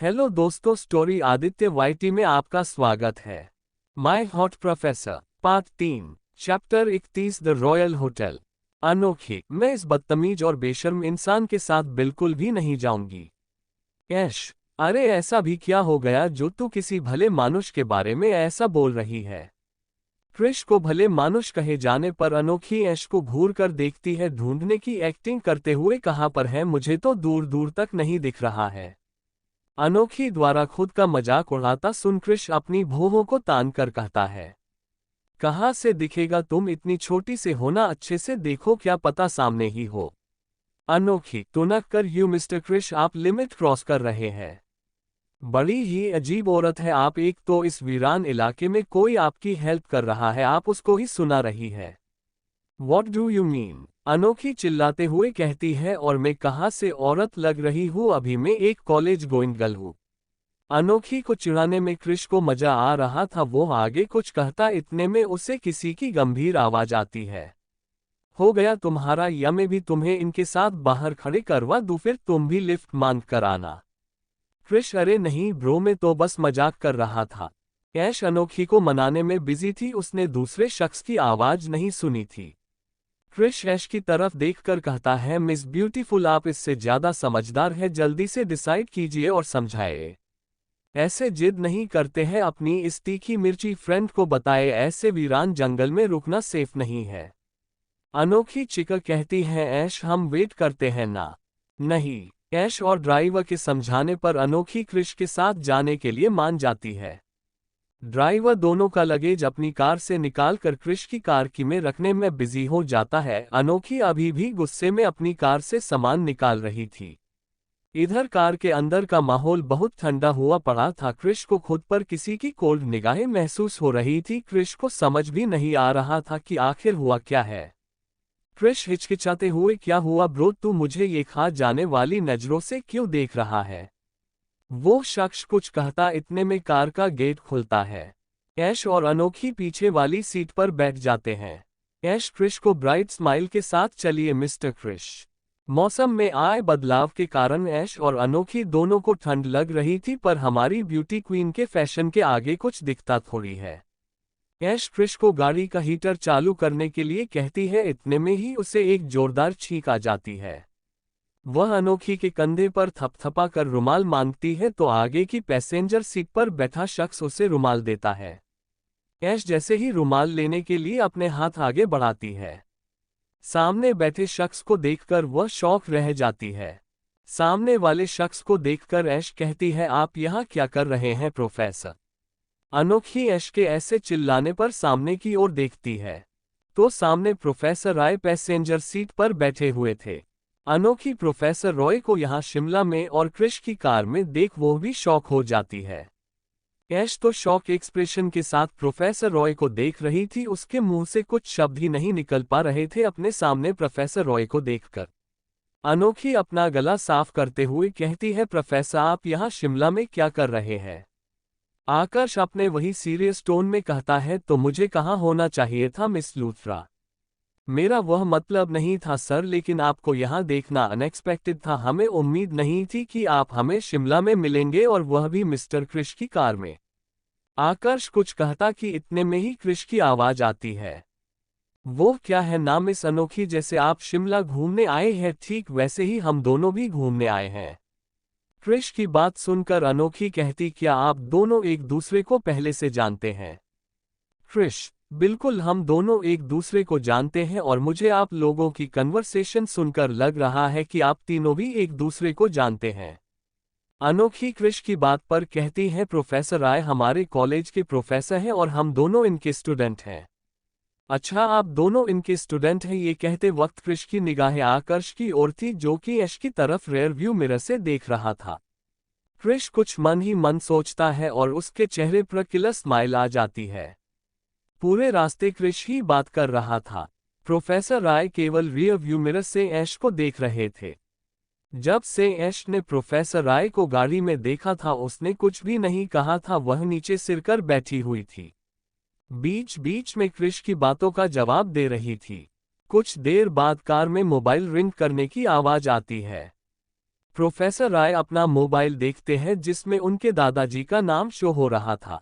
Hello दोस्तों, story Aditya YT में आपका स्वागत है। My hot professor part 3 chapter 31 the royal hotel. अनोखी, मैं इस बदतमीज और बेशर्म इंसान के साथ बिल्कुल भी नहीं जाऊंगी। ऐश, अरे ऐसा भी क्या हो गया जो तू किसी भले मानुष के बारे में ऐसा बोल रही है? क्रिश को भले मानुष कहे जाने पर अनोखी ऐश को घूर कर देखती है, ढूंढने की एक्टिंग करते हुए कहाँ पर है, मुझे तो दूर दूर तक नहीं दिख रहा है। अनोखी द्वारा खुद का मजाक उड़ाता सुन क्रिश अपनी भौहों को तान कर कहता है, कहाँ से दिखेगा, तुम इतनी छोटी से हो ना, अच्छे से देखो, क्या पता सामने ही हो। अनोखी, टुनक कर, यू मिस्टर क्रिश, आप लिमिट क्रॉस कर रहे हैं। बड़ी ही अजीब औरत है आप। एक तो इस वीरान इलाके में कोई आपकी हेल्प कर रहा है, आप उसको ही सुना रही है। What do you mean? अनोखी चिल्लाते हुए कहती है, और मैं कहाँ से औरत लग रही हूँ, अभी मैं एक कॉलेज गोइंग गर्ल हूँ। अनोखी को चिढ़ाने में क्रिश को मजा आ रहा था, वो आगे कुछ कहता, इतने में उसे किसी की गंभीर आवाज आती है, हो गया तुम्हारा, या मैं भी तुम्हें इनके साथ बाहर खड़े करवा दूं, फिर तुम भी लिफ्ट मांग कर आना। क्रिश, अरे नहीं ब्रो, मैं तो बस मजाक कर रहा था। ऐश अनोखी को मनाने में बिजी थी, उसने दूसरे शख्स की आवाज नहीं सुनी थी। क्रिश ऐश की तरफ देखकर कहता है, मिस ब्यूटीफुल, आप इससे ज्यादा समझदार है, जल्दी से डिसाइड कीजिए और समझाए। ऐसे जिद नहीं करते हैं, अपनी इस तीखी मिर्ची फ्रेंड को बताए, ऐसे वीरान जंगल में रुकना सेफ नहीं है। अनोखी चिकर कहती है, ऐश हम वेट करते हैं ना। नहीं। ऐश और ड्राइवर के समझाने पर अनोखी क्रिश के साथ जाने के लिए मान जाती है। ड्राइवर दोनों का लगेज अपनी कार से निकालकर क्रिश की कार की में रखने में बिजी हो जाता है। अनोखी अभी भी गुस्से में अपनी कार से सामान निकाल रही थी। इधर कार के अंदर का माहौल बहुत ठंडा हुआ पड़ा था। क्रिश को खुद पर किसी की कोल्ड निगाहें महसूस हो रही थी। क्रिश को समझ भी नहीं आ रहा था कि आखिर हुआ क्या है। क्रिश हिचकिचाते हुए, क्या हुआ ब्रो, तू मुझे ये खा जाने वाली नजरों से क्यों देख रहा है? वो शख्स कुछ कहता, इतने में कार का गेट खुलता है। ऐश और अनोखी पीछे वाली सीट पर बैठ जाते हैं। ऐश क्रिश को ब्राइट स्माइल के साथ, चलिए मिस्टर क्रिश। मौसम में आए बदलाव के कारण ऐश और अनोखी दोनों को ठंड लग रही थी, पर हमारी ब्यूटी क्वीन के फैशन के आगे कुछ दिखता थोड़ी है। ऐश क्रिश को गाड़ी का हीटर चालू करने के लिए कहती है, इतने में ही उसे एक जोरदार छींक आ जाती है। वह अनोखी के कंधे पर थपथपा कर रुमाल मांगती है, तो आगे की पैसेंजर सीट पर बैठा शख्स उसे रुमाल देता है। ऐश जैसे ही रुमाल लेने के लिए अपने हाथ आगे बढ़ाती है, सामने बैठे शख्स को देखकर वह शॉक रह जाती है। सामने वाले शख्स को देखकर ऐश कहती है, आप यहाँ क्या कर रहे हैं प्रोफेसर? अनोखी ऐश के ऐसे चिल्लाने पर सामने की ओर देखती है, तो सामने प्रोफेसर राय पैसेंजर सीट पर बैठे हुए थे। अनोखी प्रोफेसर रॉय को यहाँ शिमला में और क्रिश की कार में देख वो भी शॉक हो जाती है। ऐश तो शॉक एक्सप्रेशन के साथ प्रोफेसर रॉय को देख रही थी, उसके मुंह से कुछ शब्द ही नहीं निकल पा रहे थे अपने सामने प्रोफेसर रॉय को देखकर। अनोखी अपना गला साफ करते हुए कहती है, प्रोफेसर आप यहाँ शिमला में क्या कर रहे हैं? आकर्ष अपने वही सीरियस टोन में कहता है, तो मुझे कहाँ होना चाहिए था मिस लूथरा? मेरा वह मतलब नहीं था सर, लेकिन आपको यहाँ देखना अनएक्सपेक्टेड था, हमें उम्मीद नहीं थी कि आप हमें शिमला में मिलेंगे, और वह भी मिस्टर क्रिश की कार में। आकर्ष कुछ कहता कि इतने में ही क्रिश की आवाज आती है, वो क्या है ना मिस अनोखी, जैसे आप शिमला घूमने आए हैं ठीक वैसे ही हम दोनों भी घूमने आए हैं। क्रिश की बात सुनकर अनोखी कहती, क्या आप दोनों एक दूसरे को पहले से जानते हैं? क्रिश, बिल्कुल, हम दोनों एक दूसरे को जानते हैं, और मुझे आप लोगों की कन्वर्सेशन सुनकर लग रहा है कि आप तीनों भी एक दूसरे को जानते हैं। अनोखी क्रिश की बात पर कहती है, प्रोफेसर राय हमारे कॉलेज के प्रोफेसर हैं और हम दोनों इनके स्टूडेंट हैं। अच्छा, आप दोनों इनके स्टूडेंट हैं? ये कहते वक्त क्रिश की निगाहें आकर्ष की ओर थी, जो कि ऐश की तरफ रेयर व्यू मिरर से देख रहा था। क्रिश कुछ मन ही मन सोचता है और उसके चेहरे पर किलर स्माइल आ जाती है। पूरे रास्ते क्रिश ही बात कर रहा था। प्रोफेसर राय केवल रियर व्यू मिरर से ऐश को देख रहे थे। जब से ऐश ने प्रोफेसर राय को गाड़ी में देखा था, उसने कुछ भी नहीं कहा था, वह नीचे सिरकर बैठी हुई थी, बीच बीच में क्रिश की बातों का जवाब दे रही थी। कुछ देर बाद कार में मोबाइल रिंग करने की आवाज आती है। प्रोफेसर राय अपना मोबाइल देखते हैं जिसमें उनके दादाजी का नाम शो हो रहा था।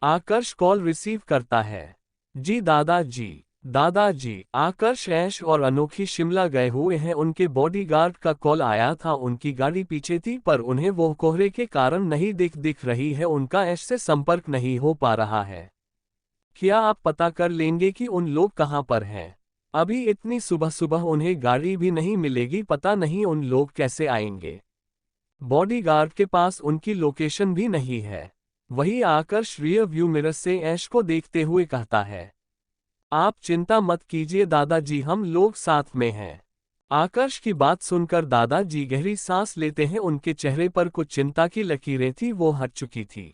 आकर्ष कॉल रिसीव करता है। जी दादाजी। दादाजी। आकर्ष, ऐश और अनोखी शिमला गए हुए हैं। उनके बॉडीगार्ड का कॉल आया था। उनकी गाड़ी पीछे थी पर उन्हें वो कोहरे के कारण नहीं दिख रही है। उनका ऐश से संपर्क नहीं हो पा रहा है। क्या आप पता कर लेंगे कि उन लोग कहाँ पर हैं? अभी इतनी सुबह सुबह उन्हें गाड़ी भी नहीं मिलेगी। पता नहीं उन लोग कैसे आएंगे। बॉडीगार्ड के पास उनकी लोकेशन भी नहीं है। वही आकर्ष रियर व्यू मिरर से ऐश को देखते हुए कहता है, आप चिंता मत कीजिए दादाजी, हम लोग साथ में हैं। आकर्ष की बात सुनकर दादाजी गहरी सांस लेते हैं। उनके चेहरे पर कुछ चिंता की लकीरें थी, वो हट चुकी थी।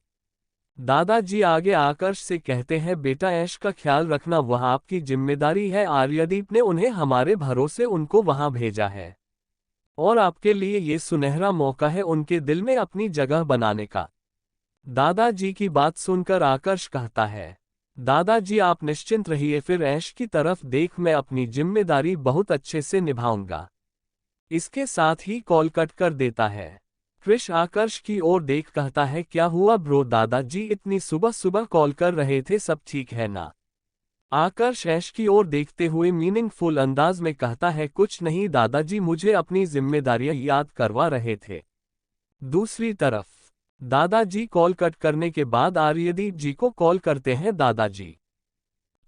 दादाजी आगे आकर्ष से कहते हैं, बेटा ऐश का ख्याल रखना, वह आपकी जिम्मेदारी है। आर्यदीप ने उन्हें हमारे भरोसे उनको वहां भेजा है और आपके लिए ये सुनहरा मौका है उनके दिल में अपनी जगह बनाने का। दादाजी की बात सुनकर आकर्ष कहता है, दादाजी आप निश्चिंत रहिए। फिर ऐश की तरफ देख, मैं अपनी जिम्मेदारी बहुत अच्छे से निभाऊंगा। इसके साथ ही कॉल कट कर देता है। क्रिश आकर्ष की ओर देख कहता है, क्या हुआ ब्रो? दादाजी इतनी सुबह सुबह कॉल कर रहे थे, सब ठीक है ना? आकर्ष ऐश की ओर देखते हुए मीनिंगफुल अंदाज में कहता है, कुछ नहीं दादाजी, मुझे अपनी जिम्मेदारियां याद करवा रहे थे। दूसरी तरफ दादाजी कॉल कट करने के बाद आर्यदीप जी को कॉल करते हैं। दादाजी,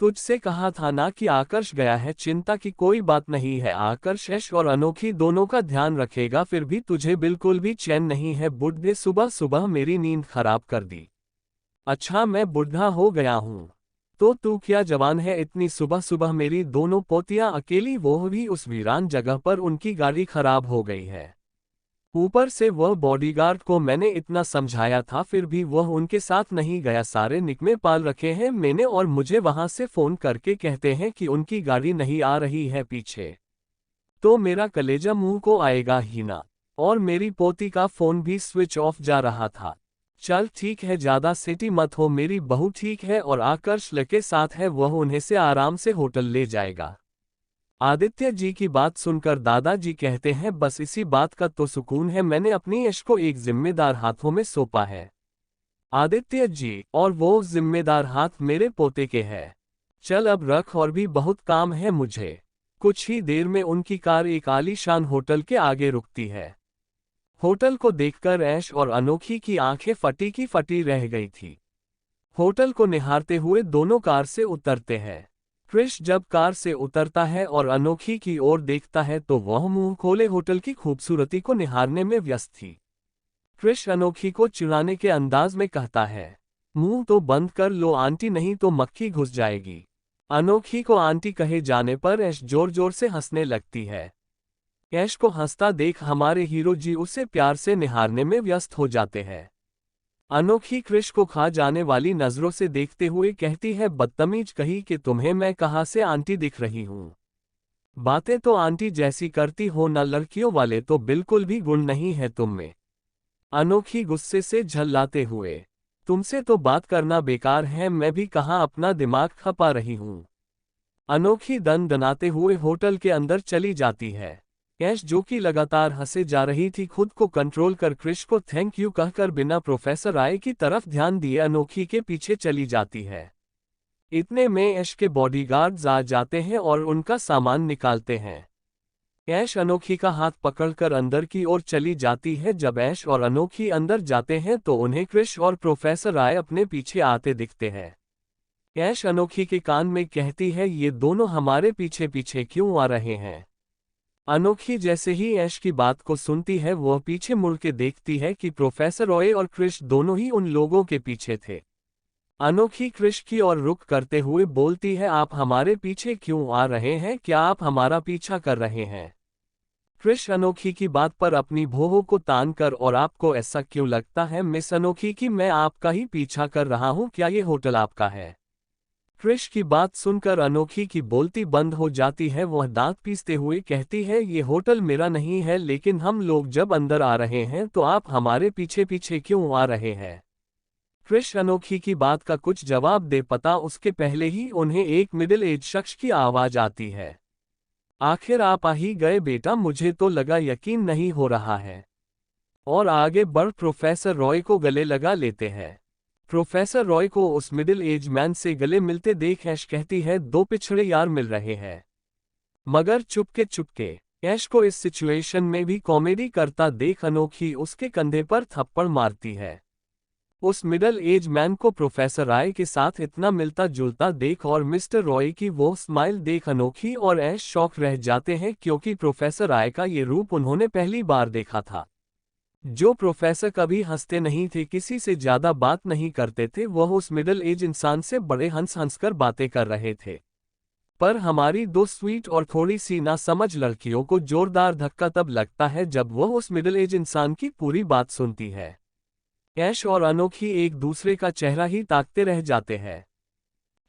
तुझसे कहा था ना कि आकर्ष गया है। चिंता की कोई बात नहीं है। आकर्ष ऐश और अनोखी दोनों का ध्यान रखेगा। फिर भी तुझे बिल्कुल भी चैन नहीं है। बुढ़े सुबह सुबह मेरी नींद खराब कर दी। अच्छा, मैं बूढ़ा हो गया हूँ तो तू क्या जवान है? इतनी सुबह सुबह मेरी दोनों पोतियां अकेली, वो भी उस वीरान जगह पर। उनकी गाड़ी खराब हो गई है। ऊपर से वह बॉडीगार्ड को मैंने इतना समझाया था, फिर भी वह उनके साथ नहीं गया। सारे निकमे पाल रखे हैं मैंने और मुझे वहां से फोन करके कहते हैं कि उनकी गाड़ी नहीं आ रही है पीछे। तो मेरा कलेजा मुंह को आएगा ही ना। और मेरी पोती का फोन भी स्विच ऑफ जा रहा था। चल ठीक है, ज्यादा सिटी मत हो। मेरी बहू ठीक है और आकर्ष लके साथ है, वह उन्हें से आराम से होटल ले जाएगा। आदित्य जी की बात सुनकर दादाजी कहते हैं, बस इसी बात का तो सुकून है, मैंने अपनी यश को एक जिम्मेदार हाथों में सौंपा है। आदित्य जी, और वो जिम्मेदार हाथ मेरे पोते के है। चल अब रख, और भी बहुत काम है मुझे। कुछ ही देर में उनकी कार एक आलीशान होटल के आगे रुकती है। होटल को देखकर ऐश और अनोखी की आंखें फटी की फटी रह गई थी। होटल को निहारते हुए दोनों कार से उतरते हैं। क्रिश जब कार से उतरता है और अनोखी की ओर देखता है तो वह मुंह खोले होटल की खूबसूरती को निहारने में व्यस्त थी। क्रिश अनोखी को चिढ़ाने के अंदाज में कहता है, मुंह तो बंद कर लो आंटी, नहीं तो मक्खी घुस जाएगी। अनोखी को आंटी कहे जाने पर ऐश जोर जोर से हंसने लगती है। ऐश को हंसता देख हमारे हीरो जी उसे प्यार से निहारने में व्यस्त हो जाते हैं। अनोखी क्रिश को खा जाने वाली नजरों से देखते हुए कहती है, बदतमीज कही कि तुम्हें मैं कहाँ से आंटी दिख रही हूँ? बातें तो आंटी जैसी करती हो ना, लड़कियों वाले तो बिल्कुल भी गुण नहीं है तुम में। अनोखी गुस्से से झल्लाते हुए, तुमसे तो बात करना बेकार है, मैं भी कहाँ अपना दिमाग खपा रही हूँ। अनोखी दन दनाते हुए होटल के अंदर चली जाती है। ऐश जो कि लगातार हंसे जा रही थी, खुद को कंट्रोल कर क्रिश को थैंक यू कहकर बिना प्रोफेसर राय की तरफ ध्यान दिए अनोखी के पीछे चली जाती है। इतने में ऐश के बॉडीगार्ड्स आ जाते हैं और उनका सामान निकालते हैं। ऐश अनोखी का हाथ पकड़कर अंदर की ओर चली जाती है। जब ऐश और अनोखी अंदर जाते हैं तो उन्हें क्रिश और प्रोफेसर राय अपने पीछे आते दिखते हैं। ऐश अनोखी के कान में कहती है, ये दोनों हमारे पीछे पीछे क्यों आ रहे हैं? अनोखी जैसे ही ऐश की बात को सुनती है वह पीछे मुड़ के देखती है कि प्रोफेसर रॉय और क्रिश दोनों ही उन लोगों के पीछे थे। अनोखी क्रिश की ओर रुख करते हुए बोलती है, आप हमारे पीछे क्यों आ रहे हैं? क्या आप हमारा पीछा कर रहे हैं? क्रिश अनोखी की बात पर अपनी भौहों को तान कर, और आपको ऐसा क्यों लगता है मिस अनोखी कि मैं आपका ही पीछा कर रहा हूं? क्या ये होटल आपका है? क्रिश की बात सुनकर अनोखी की बोलती बंद हो जाती है। वह दांत पीसते हुए कहती है, ये होटल मेरा नहीं है, लेकिन हम लोग जब अंदर आ रहे हैं तो आप हमारे पीछे पीछे क्यों आ रहे हैं? क्रिश अनोखी की बात का कुछ जवाब दे पता उसके पहले ही उन्हें एक मिडिल एज शख्स की आवाज आती है। आखिर आप आ ही गए बेटा, मुझे तो लगा यकीन नहीं हो रहा है। और आगे बढ़ प्रोफेसर रॉय को गले लगा लेते हैं। प्रोफेसर रॉय को उस मिडिल एज मैन से गले मिलते देख ऐश कहती है, दो पिछड़े यार मिल रहे हैं। मगर चुपके चुपके ऐश को इस सिचुएशन में भी कॉमेडी करता देख अनोखी उसके कंधे पर थप्पड़ मारती है। उस मिडल एज मैन को प्रोफेसर रॉय के साथ इतना मिलता जुलता देख और मिस्टर रॉय की वो स्माइल देख अनोखी और ऐश शॉक रह जाते हैं, क्योंकि प्रोफेसर रॉय का ये रूप उन्होंने पहली बार देखा था। जो प्रोफेसर कभी हंसते नहीं थे, किसी से ज्यादा बात नहीं करते थे, वह उस मिडिल एज इंसान से बड़े हंस हंसकर बातें कर रहे थे। पर हमारी दो स्वीट और थोड़ी सी नासमझ लड़कियों को जोरदार धक्का तब लगता है जब वह उस मिडिल एज इंसान की पूरी बात सुनती है। ऐश और अनोखी एक दूसरे का चेहरा ही ताकते रह जाते हैं।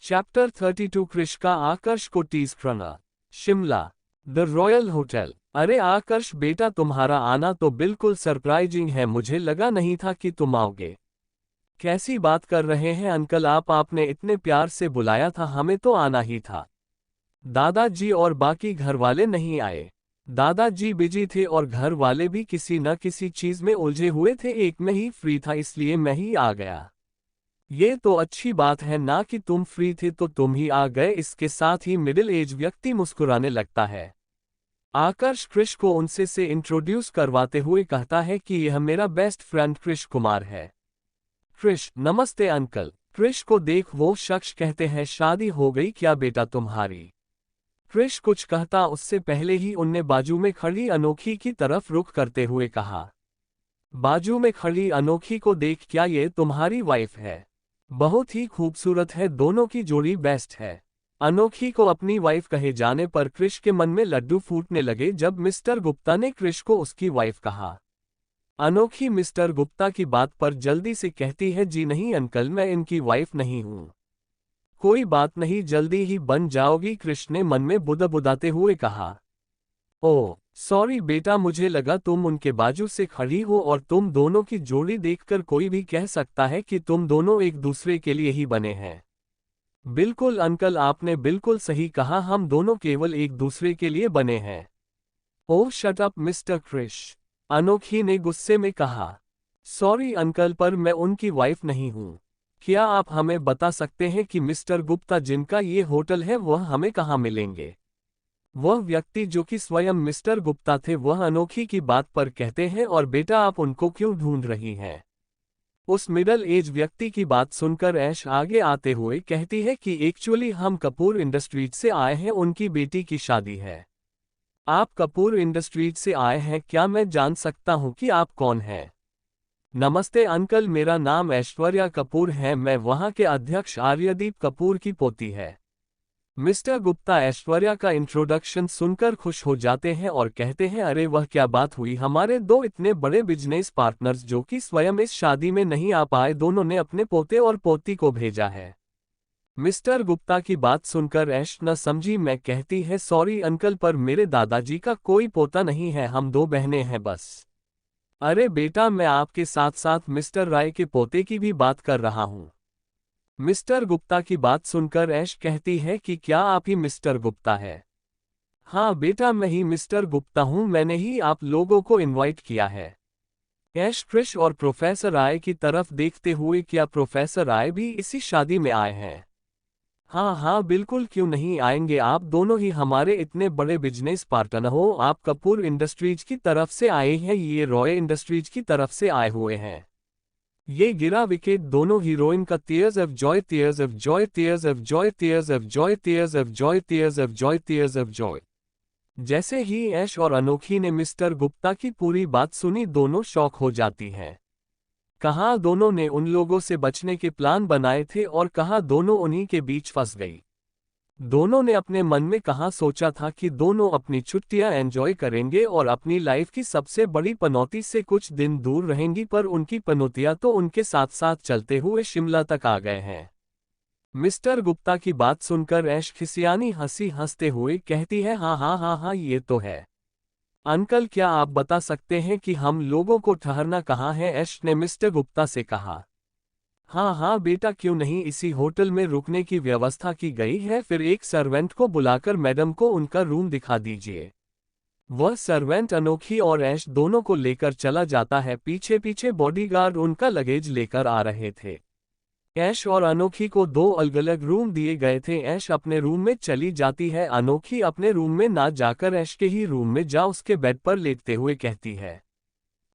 चैप्टर 32 क्रिश का आकर्ष को टीज करना। Shimla the royal hotel. अरे आकर्ष बेटा, तुम्हारा आना तो बिल्कुल सरप्राइजिंग है, मुझे लगा नहीं था कि तुम आओगे। कैसी बात कर रहे हैं अंकल आप, आपने इतने प्यार से बुलाया था, हमें तो आना ही था। दादाजी और बाकी घर वाले नहीं आए। दादाजी बिजी थे और घर वाले भी किसी न किसी चीज में उलझे हुए थे, एक में ही फ्री था इसलिए मैं ही आ गया। ये तो अच्छी बात है ना कि तुम फ्री थे तो तुम ही आ गए। इसके साथ ही मिडिल एज व्यक्ति मुस्कुराने लगता है। आकर्ष क्रिश को उनसे से इंट्रोड्यूस करवाते हुए कहता है कि यह मेरा बेस्ट फ्रेंड क्रिश कुमार है। क्रिश नमस्ते अंकल। क्रिश को देख वो शख्स कहते हैं, शादी हो गई क्या बेटा तुम्हारी? क्रिश कुछ कहता उससे पहले ही उनने बाजू में खड़ी अनोखी की तरफ रुख करते हुए कहा। बाजू में खड़ी अनोखी को देख, क्या ये तुम्हारी वाइफ है? बहुत ही खूबसूरत है, दोनों की जोड़ी बेस्ट है। अनोखी को अपनी वाइफ कहे जाने पर क्रिश के मन में लड्डू फूटने लगे जब मिस्टर गुप्ता ने क्रिश को उसकी वाइफ कहा। अनोखी मिस्टर गुप्ता की बात पर जल्दी से कहती है, जी नहीं अंकल, मैं इनकी वाइफ नहीं हूं। कोई बात नहीं, जल्दी ही बन जाओगी, क्रिश ने मन में बुदबुदाते हुए कहा। ओह सॉरी बेटा, मुझे लगा तुम उनके बाजू से खड़ी हो और तुम दोनों की जोड़ी देखकर कोई भी कह सकता है कि तुम दोनों एक दूसरे के लिए ही बने हैं। बिल्कुल अंकल, आपने बिल्कुल सही कहा, हम दोनों केवल एक दूसरे के लिए बने हैं। ओह शट अप मिस्टर क्रिश, अनोखी ने गुस्से में कहा। सॉरी अंकल, पर मैं उनकी वाइफ नहीं हूं। क्या आप हमें बता सकते हैं कि मिस्टर गुप्ता जिनका ये होटल है वह हमें कहाँ मिलेंगे? वह व्यक्ति जो कि स्वयं मिस्टर गुप्ता थे वह अनोखी की बात पर कहते हैं, और बेटा आप उनको क्यों ढूंढ रही हैं? उस मिडल एज व्यक्ति की बात सुनकर ऐश आगे आते हुए कहती है कि एक्चुअली हम कपूर इंडस्ट्रीज से आए हैं, उनकी बेटी की शादी है। आप कपूर इंडस्ट्रीज से आए हैं, क्या मैं जान सकता हूं कि आप कौन हैं? नमस्ते अंकल, मेरा नाम ऐश्वर्या कपूर है, मैं वहां के अध्यक्ष आर्यदीप कपूर की पोती है। मिस्टर गुप्ता ऐश्वर्या का इंट्रोडक्शन सुनकर खुश हो जाते हैं और कहते हैं, अरे वह क्या बात हुई, हमारे दो इतने बड़े बिजनेस पार्टनर्स जो कि स्वयं इस शादी में नहीं आ पाए, दोनों ने अपने पोते और पोती को भेजा है। मिस्टर गुप्ता की बात सुनकर ऐश न समझी मैं कहती है, सॉरी अंकल, पर मेरे दादाजी का कोई पोता नहीं है, हम दो बहनें हैं बस। अरे बेटा, मैं आपके साथ साथ मिस्टर राय के पोते की भी बात कर रहा हूं। मिस्टर गुप्ता की बात सुनकर ऐश कहती है कि क्या आप ही मिस्टर गुप्ता है? हाँ बेटा, मैं ही मिस्टर गुप्ता हूँ, मैंने ही आप लोगों को इनवाइट किया है। ऐश क्रिश और प्रोफेसर राय की तरफ देखते हुए, क्या प्रोफेसर राय भी इसी शादी में आए हैं? हाँ हाँ बिल्कुल, क्यों नहीं आएंगे, आप दोनों ही हमारे इतने बड़े बिजनेस पार्टनर हो। आप कपूर इंडस्ट्रीज की तरफ से आए हैं, ये रॉय इंडस्ट्रीज की तरफ से आए हुए हैं। ये गिरा विकेट दोनों हीरोइन का tears of Joy, tears of Joy, tears of Joy, tears of Joy, tears of Joy, tears of Joy, tears of Joy. जैसे ही ऐश और अनोखी ने मिस्टर गुप्ता की पूरी बात सुनी, दोनों शॉक हो जाती हैं। कहाँ दोनों ने उन लोगों से बचने के प्लान बनाए थे और कहाँ दोनों उन्हीं के बीच फंस गई। दोनों ने अपने मन में कहाँ सोचा था कि दोनों अपनी छुट्टियां एंजॉय करेंगे और अपनी लाइफ की सबसे बड़ी पनौती से कुछ दिन दूर रहेंगी, पर उनकी पनौतियां तो उनके साथ साथ चलते हुए शिमला तक आ गए हैं। मिस्टर गुप्ता की बात सुनकर ऐश खिसियानी हंसी हंसते हुए कहती है, हाँ हाँ हाँ हाँ ये तो है। अंकल, क्या आप बता सकते हैं कि हम लोगों को ठहरना कहाँ है? ऐश ने मिस्टर गुप्ता से कहा। हाँ हाँ बेटा, क्यों नहीं, इसी होटल में रुकने की व्यवस्था की गई है, फिर एक सर्वेंट को बुलाकर मैडम को उनका रूम दिखा दीजिए। वह सर्वेंट अनोखी और ऐश दोनों को लेकर चला जाता है। पीछे पीछे बॉडीगार्ड उनका लगेज लेकर आ रहे थे। ऐश और अनोखी को दो अलग अलग रूम दिए गए थे। ऐश अपने रूम में चली जाती है। अनोखी अपने रूम में ना जाकर ऐश के ही रूम में जा उसके बेड पर लेटते हुए कहती है,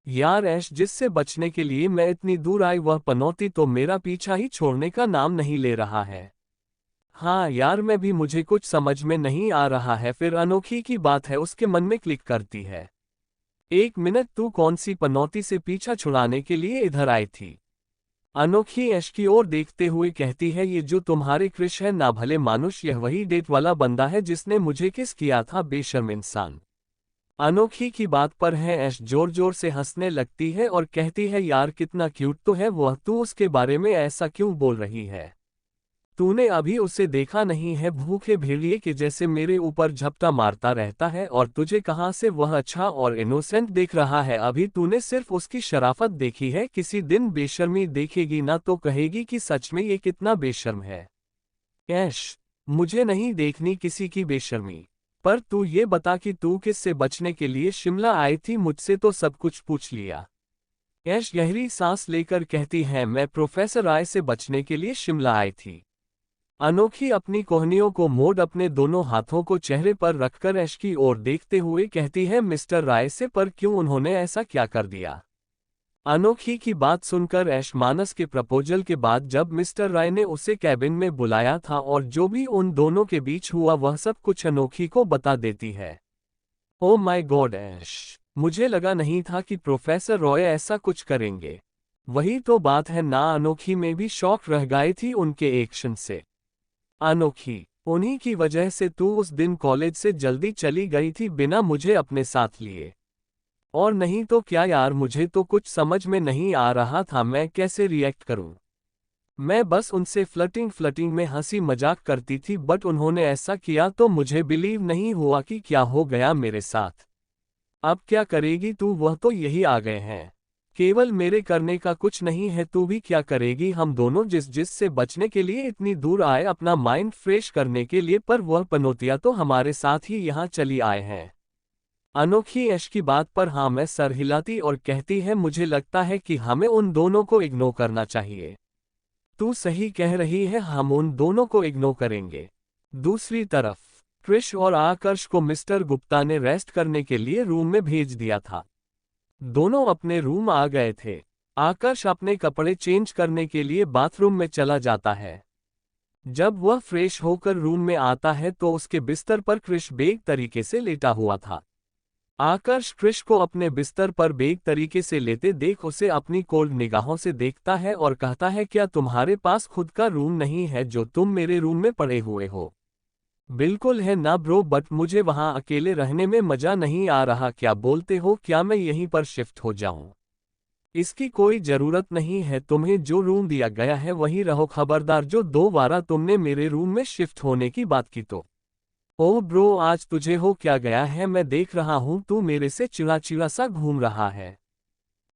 यार ऐश, जिससे बचने के लिए मैं इतनी दूर आई वह पनौती तो मेरा पीछा ही छोड़ने का नाम नहीं ले रहा है। हाँ यार, मैं भी, मुझे कुछ समझ में नहीं आ रहा है। फिर अनोखी की बात है उसके मन में क्लिक करती है। एक मिनट, तू कौन सी पनौती से पीछा छुड़ाने के लिए इधर आई थी? अनोखी ऐश की ओर देखते हुए कहती है, ये जो तुम्हारे क्रिश है ना भले मानुष, यह वही डेट वाला बंदा है जिसने मुझे किस किया था, बेशर्म इंसान। अनोखी की बात पर है ऐश जोर जोर से हंसने लगती है और कहती है, यार कितना क्यूट तो है वह, तू उसके बारे में ऐसा क्यों बोल रही है? तूने अभी उसे देखा नहीं है? भूखे भेड़िए के जैसे मेरे ऊपर झपटा मारता रहता है और तुझे कहाँ से वह अच्छा और इनोसेंट देख रहा है? अभी तूने सिर्फ उसकी शराफत देखी है, किसी दिन बेशर्मी देखेगी ना तो कहेगी कि सच में ये कितना बेशर्म है। ऐश, मुझे नहीं देखनी किसी की बेशर्मी, पर तू ये बता कि तू किससे बचने के लिए शिमला आई थी? मुझसे तो सब कुछ पूछ लिया। ऐश गहरी सांस लेकर कहती है, मैं प्रोफेसर राय से बचने के लिए शिमला आई थी। अनोखी अपनी कोहनियों को मोड़ अपने दोनों हाथों को चेहरे पर रखकर ऐश की ओर देखते हुए कहती है, मिस्टर राय से? पर क्यों, उन्होंने ऐसा क्या कर दिया? अनोखी की बात सुनकर ऐश मानस के प्रपोजल के बाद जब मिस्टर राय ने उसे कैबिन में बुलाया था और जो भी उन दोनों के बीच हुआ वह सब कुछ अनोखी को बता देती है। ओ माय गॉड ऐश, मुझे लगा नहीं था कि प्रोफेसर रॉय ऐसा कुछ करेंगे। वही तो बात है ना, अनोखी में भी शॉक रह गई थी उनके एक्शन से। अनोखी, उन्हीं की वजह से तू उस दिन कॉलेज से जल्दी चली गई थी बिना मुझे अपने साथ लिए। और नहीं तो क्या यार, मुझे तो कुछ समझ में नहीं आ रहा था मैं कैसे रिएक्ट करूं। मैं बस उनसे फ्लटिंग में हंसी मजाक करती थी, बट उन्होंने ऐसा किया तो मुझे बिलीव नहीं हुआ कि क्या हो गया मेरे साथ। अब क्या करेगी तू? वह तो यही आ गए हैं, केवल मेरे करने का कुछ नहीं है। तू भी क्या करेगी? हम दोनों जिस से बचने के लिए इतनी दूर आए अपना माइंड फ्रेश करने के लिए, पर वह पनौतिया तो हमारे साथ ही यहाँ चली आए हैं। अनोखी ऐश की बात पर हाँ मैं सर हिलाती और कहती है, मुझे लगता है कि हमें उन दोनों को इग्नोर करना चाहिए। तू सही कह रही है, हम उन दोनों को इग्नोर करेंगे। दूसरी तरफ क्रिश और आकर्ष को मिस्टर गुप्ता ने रेस्ट करने के लिए रूम में भेज दिया था। दोनों अपने रूम आ गए थे। आकर्ष अपने कपड़े चेंज करने के लिए बाथरूम में चला जाता है। जब वह फ्रेश होकर रूम में आता है तो उसके बिस्तर पर क्रिश बेग तरीके से लेटा हुआ था। आकर्ष क्रिश को अपने बिस्तर पर बेग तरीके से लेते देख उसे अपनी कोल्ड निगाहों से देखता है और कहता है, क्या तुम्हारे पास खुद का रूम नहीं है जो तुम मेरे रूम में पड़े हुए हो? बिल्कुल है ना ब्रो, बट मुझे वहां अकेले रहने में मजा नहीं आ रहा। क्या बोलते हो, क्या मैं यहीं पर शिफ्ट हो जाऊं? इसकी कोई जरूरत नहीं है, तुम्हें जो रूम दिया गया है वहीं रहो। खबरदार, जो 2 बार तुमने मेरे रूम में शिफ्ट होने की बात की तो। ओह ब्रो, आज तुझे हो क्या गया है? मैं देख रहा हूं तू मेरे से चिड़ा सा घूम रहा है।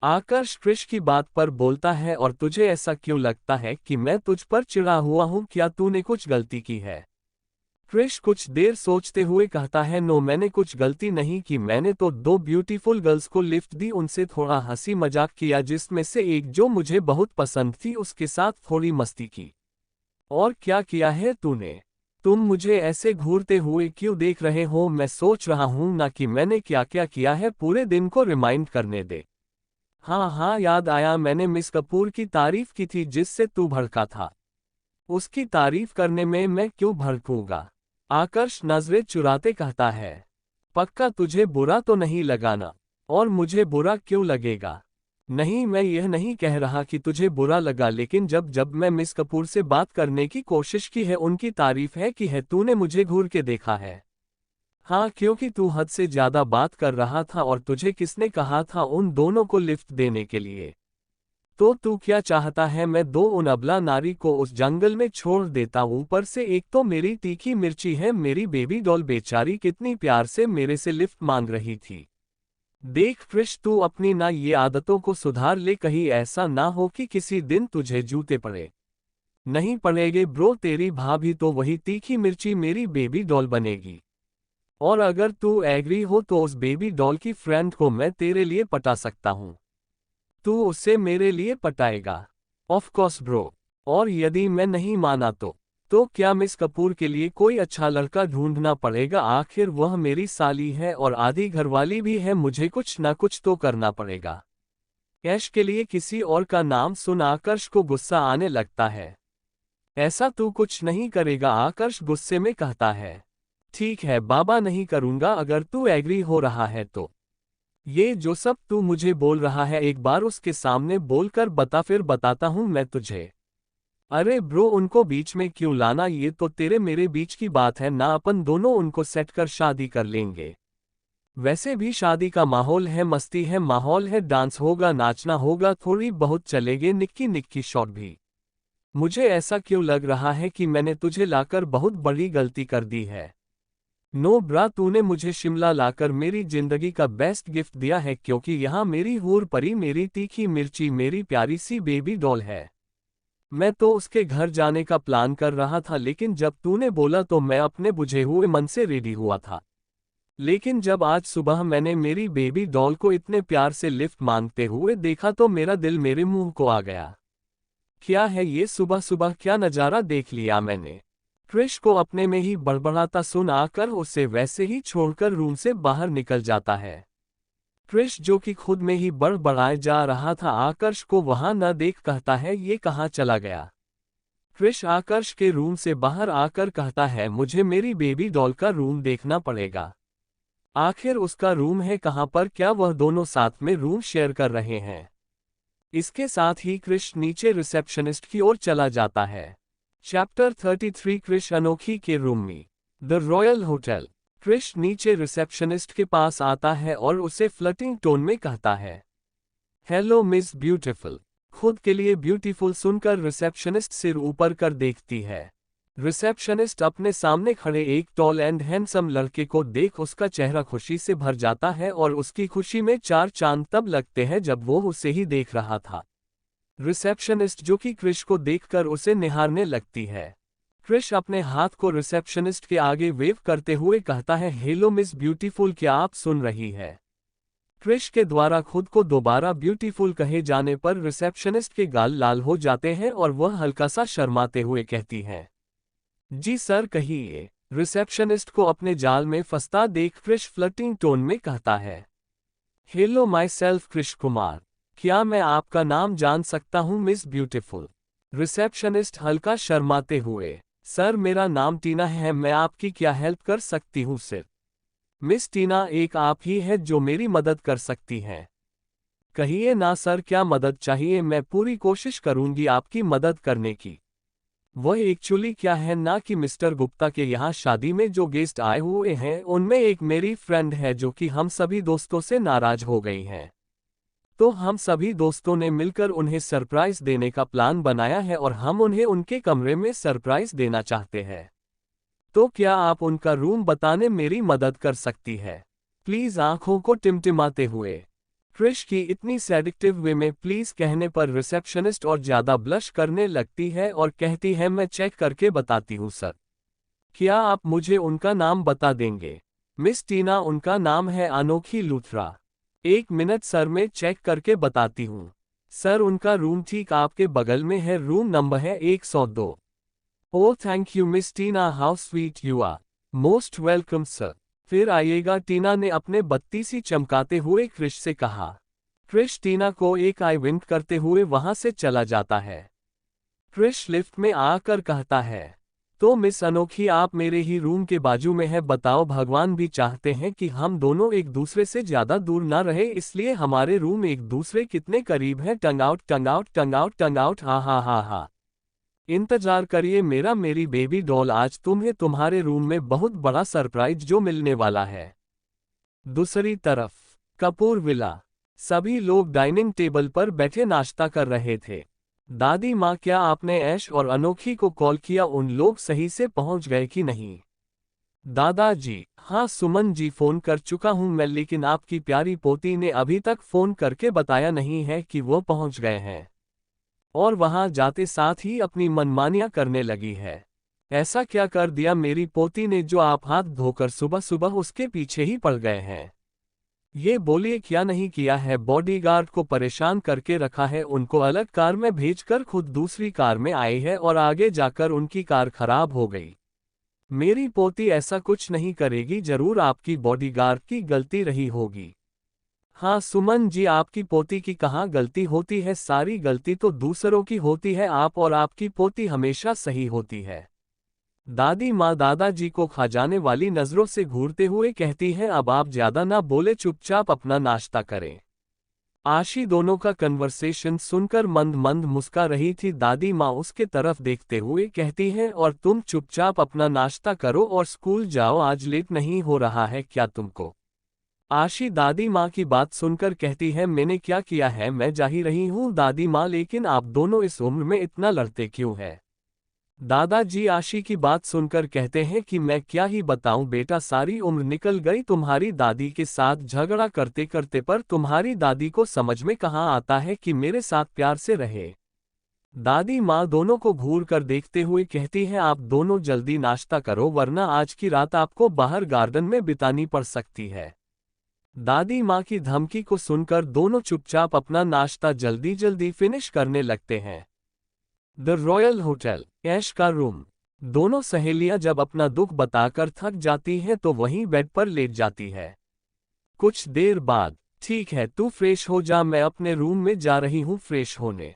आकर्ष क्रिश की बात पर बोलता है, और तुझे ऐसा क्यों लगता है कि मैं तुझ पर चिड़ा हुआ हूं? क्या तूने कुछ गलती की है? क्रिश कुछ देर सोचते हुए कहता है, नो, मैंने कुछ गलती नहीं की। मैंने तो 2 ब्यूटीफुल गर्ल्स को लिफ्ट दी, उनसे थोड़ा हंसी मजाक किया, जिसमें से एक जो मुझे बहुत पसंद थी उसके साथ थोड़ी मस्ती की। और क्या किया है तूने? तुम मुझे ऐसे घूरते हुए क्यों देख रहे हो? मैं सोच रहा हूं ना कि मैंने क्या क्या किया है, पूरे दिन को रिमाइंड करने दे। हाँ हाँ, याद आया, मैंने मिस कपूर की तारीफ की थी जिससे तू भड़का था। उसकी तारीफ करने में मैं क्यों भड़कूंगा? आकर्ष नजरें चुराते कहता है, पक्का तुझे बुरा तो नहीं लगाना? और मुझे बुरा क्यों लगेगा? नहीं, मैं यह नहीं कह रहा कि तुझे बुरा लगा, लेकिन जब जब मैं मिस कपूर से बात करने की कोशिश की है, उनकी तारीफ है कि है, तूने मुझे घूर के देखा है। हाँ, क्योंकि तू हद से ज्यादा बात कर रहा था। और तुझे किसने कहा था उन दोनों को लिफ्ट देने के लिए? तो तू क्या चाहता है, मैं दो उन अबला नारी को उस जंगल में छोड़ देता? ऊपर से एक तो मेरी तीखी मिर्ची है, मेरी बेबी डॉल बेचारी कितनी प्यार से मेरे से लिफ्ट मांग रही थी। देख क्रिश, तू अपनी ना ये आदतों को सुधार ले, कहीं ऐसा ना हो कि किसी दिन तुझे जूते पड़े। नहीं पड़ेगे ब्रो, तेरी भाभी तो वही तीखी मिर्ची मेरी बेबी डॉल बनेगी। और अगर तू एग्री हो तो उस बेबी डॉल की फ्रेंड को मैं तेरे लिए पटा सकता हूँ। तू उसे मेरे लिए पटाएगा? Of course bro. और यदि मैं नहीं माना तो क्या मिस कपूर के लिए कोई अच्छा लड़का ढूंढना पड़ेगा? आखिर वह मेरी साली है और आधी घरवाली भी है, मुझे कुछ ना कुछ तो करना पड़ेगा। ऐश के लिए किसी और का नाम सुन आकर्ष को गुस्सा आने लगता है। ऐसा तू कुछ नहीं करेगा? आकर्ष गुस्से में कहता है। ठीक है बाबा, नहीं करूंगा अगर तू एग्री हो रहा है तो। ये जो सब तू मुझे बोल रहा है एक बार उसके सामने बोलकर बता, फिर बताता हूं मैं तुझे। अरे ब्रो, उनको बीच में क्यों लाना? ये तो तेरे मेरे बीच की बात है ना, अपन दोनों उनको सेट कर शादी कर लेंगे। वैसे भी शादी का माहौल है, मस्ती है, माहौल है, डांस होगा, नाचना होगा, थोड़ी बहुत चलेंगे निक्की निक्की शॉट भी। मुझे ऐसा क्यों लग रहा है कि मैंने तुझे लाकर बहुत बड़ी गलती कर दी है। नो ब्रा, तूने मुझे शिमला लाकर मेरी जिंदगी का बेस्ट गिफ्ट दिया है, क्योंकि यहाँ मेरी हूर परी, मेरी तीखी मिर्ची, मेरी प्यारी सी बेबी डॉल है। मैं तो उसके घर जाने का प्लान कर रहा था, लेकिन जब तूने बोला तो मैं अपने बुझे हुए मन से रेडी हुआ था। लेकिन जब आज सुबह मैंने मेरी बेबी डॉल को इतने प्यार से लिफ्ट मांगते हुए देखा तो मेरा दिल मेरे मुंह को आ गया। क्या है ये, सुबह सुबह क्या नज़ारा देख लिया मैंने। क्रिश को अपने में ही बड़बड़ाता सुन आकर उसे वैसे ही छोड़कर रूम से बाहर निकल जाता है। क्रिश जो कि खुद में ही बड़बड़ाए जा रहा था, आकर्ष को वहां न देख कहता है ये कहाँ चला गया। क्रिश आकर्ष के रूम से बाहर आकर कहता है मुझे मेरी बेबी डॉल का रूम देखना पड़ेगा। आखिर उसका रूम है कहाँ पर? क्या वह दोनों साथ में रूम शेयर कर रहे हैं? इसके साथ ही क्रिश नीचे रिसेप्शनिस्ट की ओर चला जाता है। चैप्टर 33 क्रिश अनोखी के रूम में। The royal hotel. क्रिश नीचे रिसेप्शनिस्ट के पास आता है और उसे फ्लर्टिंग टोन में कहता है, हेलो मिस ब्यूटीफुल। खुद के लिए ब्यूटीफुल सुनकर रिसेप्शनिस्ट सिर ऊपर कर देखती है। रिसेप्शनिस्ट अपने सामने खड़े एक टॉल एंड हैंडसम लड़के को देख उसका चेहरा खुशी से भर जाता है और उसकी खुशी में चार चांद तब लगते हैं जब वो उसे ही देख रहा था। रिसेप्शनिस्ट जो कि क्रिश को देखकर उसे निहारने लगती है। क्रिश अपने हाथ को रिसेप्शनिस्ट के आगे वेव करते हुए कहता है, हेलो मिस ब्यूटीफुल, क्या आप सुन रही है? क्रिश के द्वारा खुद को दोबारा ब्यूटीफुल कहे जाने पर रिसेप्शनिस्ट के गाल लाल हो जाते हैं और वह हल्का सा शर्माते हुए कहती है, जी सर कहिए। रिसेप्शनिस्ट को अपने जाल में फंसता देख क्रिश फ्लर्टिंग टोन में कहता है, hello myself Krish Kumar. क्या मैं आपका नाम जान सकता हूं मिस ब्यूटीफुल? रिसेप्शनिस्ट हल्का शर्माते हुए, सर मेरा नाम टीना है, मैं आपकी क्या हेल्प कर सकती हूँ सर? मिस टीना, एक आप ही है जो मेरी मदद कर सकती हैं। कहिए ना सर, क्या मदद चाहिए? मैं पूरी कोशिश करूंगी आपकी मदद करने की। वह एक्चुअली क्या है ना कि मिस्टर गुप्ता के यहाँ शादी में जो गेस्ट आए हुए हैं उनमें एक मेरी फ्रेंड है जो कि हम सभी दोस्तों से नाराज हो गई हैं। तो हम सभी दोस्तों ने मिलकर उन्हें सरप्राइज देने का प्लान बनाया है और हम उन्हें उनके कमरे में सरप्राइज देना चाहते हैं। तो क्या आप उनका रूम बताने मेरी मदद कर सकती है? प्लीज आंखों को टिमटिमाते हुए। क्रिश की इतनी सेडिक्टिव वे में प्लीज कहने पर रिसेप्शनिस्ट और ज्यादा ब्लश करने लगती है और कहती है, मैं चेक करके बताती हूँ सर। क्या आप मुझे उनका नाम बता देंगे? मिस टीना, उनका नाम है अनोखी लूथरा। एक मिनट सर, मैं चेक करके बताती हूँ। सर उनका रूम ठीक आपके बगल में है, रूम नंबर है 102। Oh thank you miss Tina, how sweet you are. Most welcome sir. फिर आइएगा, टीना ने अपने बत्ती सी चमकाते हुए क्रिश से कहा। क्रिश टीना को एक आई विंक करते हुए वहां से चला जाता है। क्रिश लिफ्ट में आकर कहता है, तो मिस अनोखी आप मेरे ही रूम के बाजू में है, बताओ भगवान भी चाहते हैं कि हम दोनों एक दूसरे से ज्यादा दूर ना रहे, इसलिए हमारे रूम एक दूसरे कितने करीब हैं। टंग आउट टंग आउट टंग आउट टंग आउट, हा हा हा हा। इंतजार करिए मेरा मेरी बेबी डॉल, आज तुम्हें तुम्हारे रूम में बहुत बड़ा सरप्राइज जो मिलने वाला है। दूसरी तरफ कपूर विला। सभी लोग डाइनिंग टेबल पर बैठे नाश्ता कर रहे थे। दादी माँ, क्या आपने ऐश और अनोखी को कॉल किया? उन लोग सही से पहुंच गए कि नहीं? दादाजी, हाँ सुमन जी, फोन कर चुका हूं मैं, लेकिन आपकी प्यारी पोती ने अभी तक फोन करके बताया नहीं है कि वो पहुंच गए हैं। और वहां जाते साथ ही अपनी मनमानियां करने लगी है। ऐसा क्या कर दिया मेरी पोती ने जो आप हाथ धोकर सुबह सुबह उसके पीछे ही पड़ गए हैं? ये बोलिए क्या नहीं किया है? बॉडीगार्ड को परेशान करके रखा है, उनको अलग कार में भेजकर खुद दूसरी कार में आई है और आगे जाकर उनकी कार खराब हो गई। मेरी पोती ऐसा कुछ नहीं करेगी, जरूर आपकी बॉडीगार्ड की गलती रही होगी। हाँ सुमन जी, आपकी पोती की कहाँ गलती होती है, सारी गलती तो दूसरों की होती है। आप और आपकी पोती हमेशा सही होती है। दादी माँ दादाजी को खा जाने वाली नजरों से घूरते हुए कहती है, अब आप ज्यादा ना बोले, चुपचाप अपना नाश्ता करें। आशी दोनों का कन्वर्सेशन सुनकर मंद मंद मुस्का रही थी। दादी माँ उसके तरफ देखते हुए कहती है, और तुम चुपचाप अपना नाश्ता करो और स्कूल जाओ, आज लेट नहीं हो रहा है क्या तुमको? आशी दादी माँ की बात सुनकर कहती है, मैंने क्या किया है, मैं जा ही रही हूँ दादी माँ, लेकिन आप दोनों इस उम्र में इतना लड़ते क्यों हैं? दादाजी आशी की बात सुनकर कहते हैं कि मैं क्या ही बताऊं बेटा, सारी उम्र निकल गई तुम्हारी दादी के साथ झगड़ा करते करते, पर तुम्हारी दादी को समझ में कहाँ आता है कि मेरे साथ प्यार से रहे। दादी माँ दोनों को घूर कर देखते हुए कहती है, आप दोनों जल्दी नाश्ता करो वरना आज की रात आपको बाहर गार्डन में बितानी पड़ सकती है। दादी माँ की धमकी को सुनकर दोनों चुपचाप अपना नाश्ता जल्दी जल्दी फिनिश करने लगते हैं। द रॉयल होटल, ऐश का रूम। दोनों सहेलियां जब अपना दुख बताकर थक जाती हैं तो वहीं बेड पर लेट जाती है। कुछ देर बाद, ठीक है तू फ्रेश हो जा, मैं अपने रूम में जा रही हूँ फ्रेश होने।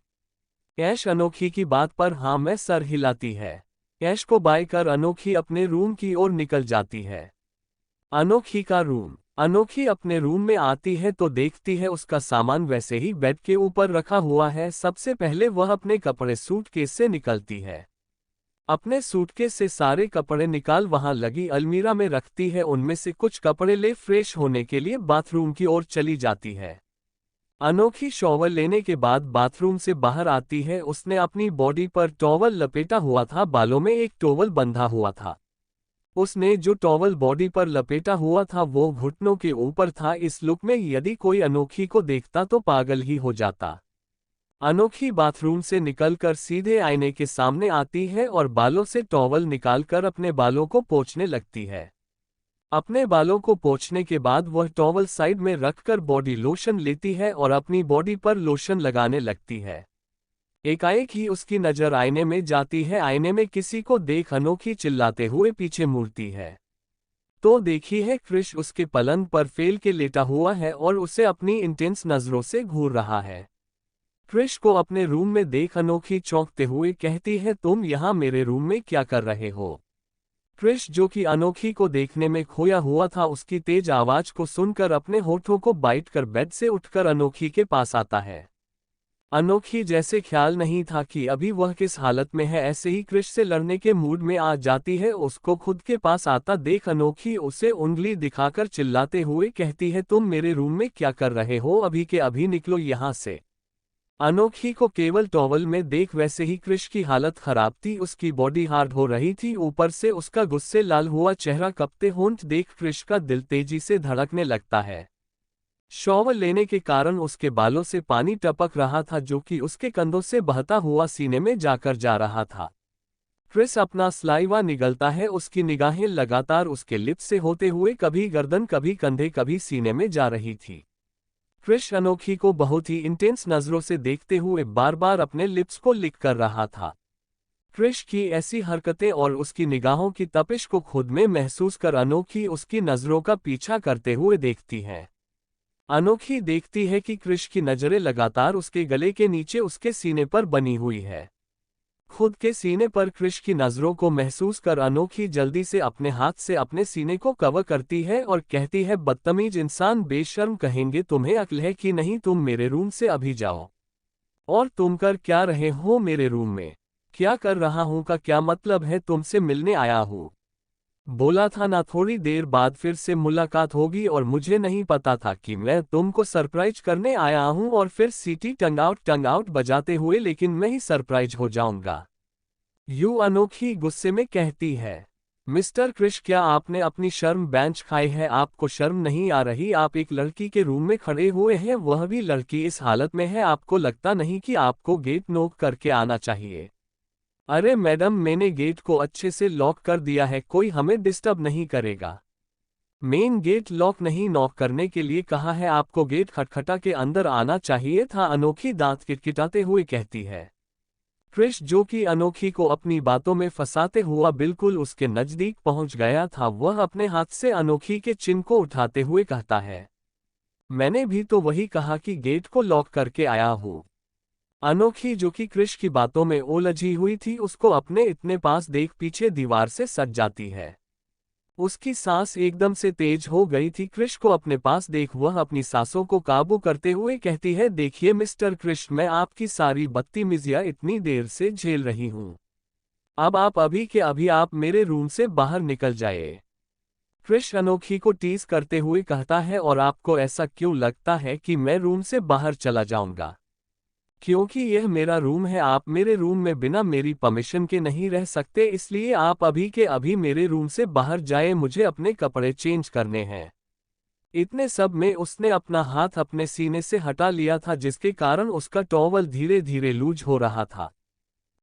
ऐश अनोखी की बात पर हाँ में सर हिलाती है। ऐश को बाय कर अनोखी अपने रूम की ओर निकल जाती है। अनोखी का रूम। अनोखी अपने रूम में आती है तो देखती है उसका सामान वैसे ही बेड के ऊपर रखा हुआ है। सबसे पहले वह अपने कपड़े सूटकेस से निकलती है। अपने सूटकेस से सारे कपड़े निकाल वहां लगी अलमीरा में रखती है। उनमें से कुछ कपड़े ले फ्रेश होने के लिए बाथरूम की ओर चली जाती है। अनोखी शॉवर लेने के बाद बाथरूम से बाहर आती है। उसने अपनी बॉडी पर टॉवल लपेटा हुआ था, बालों में एक टॉवल बंधा हुआ था। उसने जो टॉवल बॉडी पर लपेटा हुआ था वो घुटनों के ऊपर था। इस लुक में यदि कोई अनोखी को देखता तो पागल ही हो जाता। अनोखी बाथरूम से निकलकर सीधे आईने के सामने आती है और बालों से टॉवल निकालकर अपने बालों को पोंछने लगती है। अपने बालों को पोंछने के बाद वह टॉवल साइड में रखकर बॉडी लोशन लेती है और अपनी बॉडी पर लोशन लगाने लगती है। एकाएक ही उसकी नजर आईने में जाती है। आईने में किसी को देख अनोखी चिल्लाते हुए पीछे मुड़ती है तो देखी है क्रिश उसके पलंग पर फेल के लेटा हुआ है और उसे अपनी इंटेंस नजरों से घूर रहा है। क्रिश को अपने रूम में देख अनोखी चौंकते हुए कहती है, तुम यहाँ मेरे रूम में क्या कर रहे हो? क्रिश जो कि अनोखी को देखने में खोया हुआ था, उसकी तेज आवाज को सुनकर अपने होठों को बाइट कर बेड से उठकर अनोखी के पास आता है। अनोखी जैसे ख्याल नहीं था कि अभी वह किस हालत में है, ऐसे ही क्रिश से लड़ने के मूड में आ जाती है। उसको खुद के पास आता देख अनोखी उसे उंगली दिखाकर चिल्लाते हुए कहती है, तुम मेरे रूम में क्या कर रहे हो? अभी के अभी निकलो यहाँ से। अनोखी को केवल टॉवल में देख वैसे ही क्रिश की हालत खराब थी, उसकी बॉडी हार्ड हो रही थी, ऊपर से उसका गुस्से लाल हुआ चेहरा कपते होंठ देख क्रिश का दिल तेजी से धड़कने लगता है। शॉवर लेने के कारण उसके बालों से पानी टपक रहा था जो कि उसके कंधों से बहता हुआ सीने में जाकर जा रहा था। क्रिस अपना सलाइवा निगलता है, उसकी निगाहें लगातार उसके लिप्स से होते हुए कभी गर्दन कभी कंधे कभी सीने में जा रही थी। क्रिश अनोखी को बहुत ही इंटेंस नजरों से देखते हुए बार बार अपने लिप्स को लिक कर रहा था। क्रिश की ऐसी हरकतें और उसकी निगाहों की तपिश को खुद में महसूस कर अनोखी उसकी नजरों का पीछा करते हुए देखती है। अनोखी देखती है कि क्रिश की नजरें लगातार उसके गले के नीचे उसके सीने पर बनी हुई है। खुद के सीने पर क्रिश की नजरों को महसूस कर अनोखी जल्दी से अपने हाथ से अपने सीने को कवर करती है और कहती है, बदतमीज इंसान, बेशर्म कहेंगे, तुम्हें अक्ल है कि नहीं? तुम मेरे रूम से अभी जाओ। और तुम कर क्या रहे हो मेरे रूम में? क्या कर रहा हूं का क्या मतलब है? तुमसे मिलने आया हूं। बोला था ना थोड़ी देर बाद फिर से मुलाकात होगी, और मुझे नहीं पता था कि मैं तुमको सरप्राइज करने आया हूं और फिर सीटी टंग आउट बजाते हुए, लेकिन मैं ही सरप्राइज हो जाऊंगा। यू अनोखी गुस्से में कहती है। मिस्टर क्रिश, क्या आपने अपनी शर्म बेंच खाई है? आपको शर्म नहीं आ रही? आप एक लड़की के रूम में खड़े हुए हैं, वह भी लड़की इस हालत में है। आपको लगता नहीं कि आपको गेट नॉक करके आना चाहिए? अरे मैडम, मैंने गेट को अच्छे से लॉक कर दिया है, कोई हमें डिस्टर्ब नहीं करेगा। मेन गेट लॉक नहीं नॉक करने के लिए कहा है, आपको गेट खटखटा के अंदर आना चाहिए था, अनोखी दांत किटकिटाते हुए कहती है। क्रिश, जो कि अनोखी को अपनी बातों में फंसाते हुआ बिल्कुल उसके नजदीक पहुंच गया था, वह अपने हाथ से अनोखी के चिन्ह को उठाते हुए कहता है, मैंने भी तो वही कहा कि गेट को लॉक करके आया हूं। अनोखी, जो कि क्रिश की बातों में उलझी हुई थी, उसको अपने इतने पास देख पीछे दीवार से सट जाती है। उसकी सांस एकदम से तेज हो गई थी। क्रिश को अपने पास देख वह अपनी सांसों को काबू करते हुए कहती है, देखिए मिस्टर क्रिश, मैं आपकी सारी बदतमीजियां इतनी देर से झेल रही हूं। अब आप अभी के अभी आप मेरे रूम से बाहर निकल जाए। क्रिश अनोखी को टीज करते हुए कहता है, और आपको ऐसा क्यों लगता है कि मैं रूम से बाहर चला जाऊंगा? क्योंकि यह मेरा रूम है, आप मेरे रूम में बिना मेरी परमिशन के नहीं रह सकते, इसलिए आप अभी के अभी मेरे रूम से बाहर जाए, मुझे अपने कपड़े चेंज करने हैं। इतने सब में उसने अपना हाथ अपने सीने से हटा लिया था, जिसके कारण उसका टॉवल धीरे धीरे लूज हो रहा था,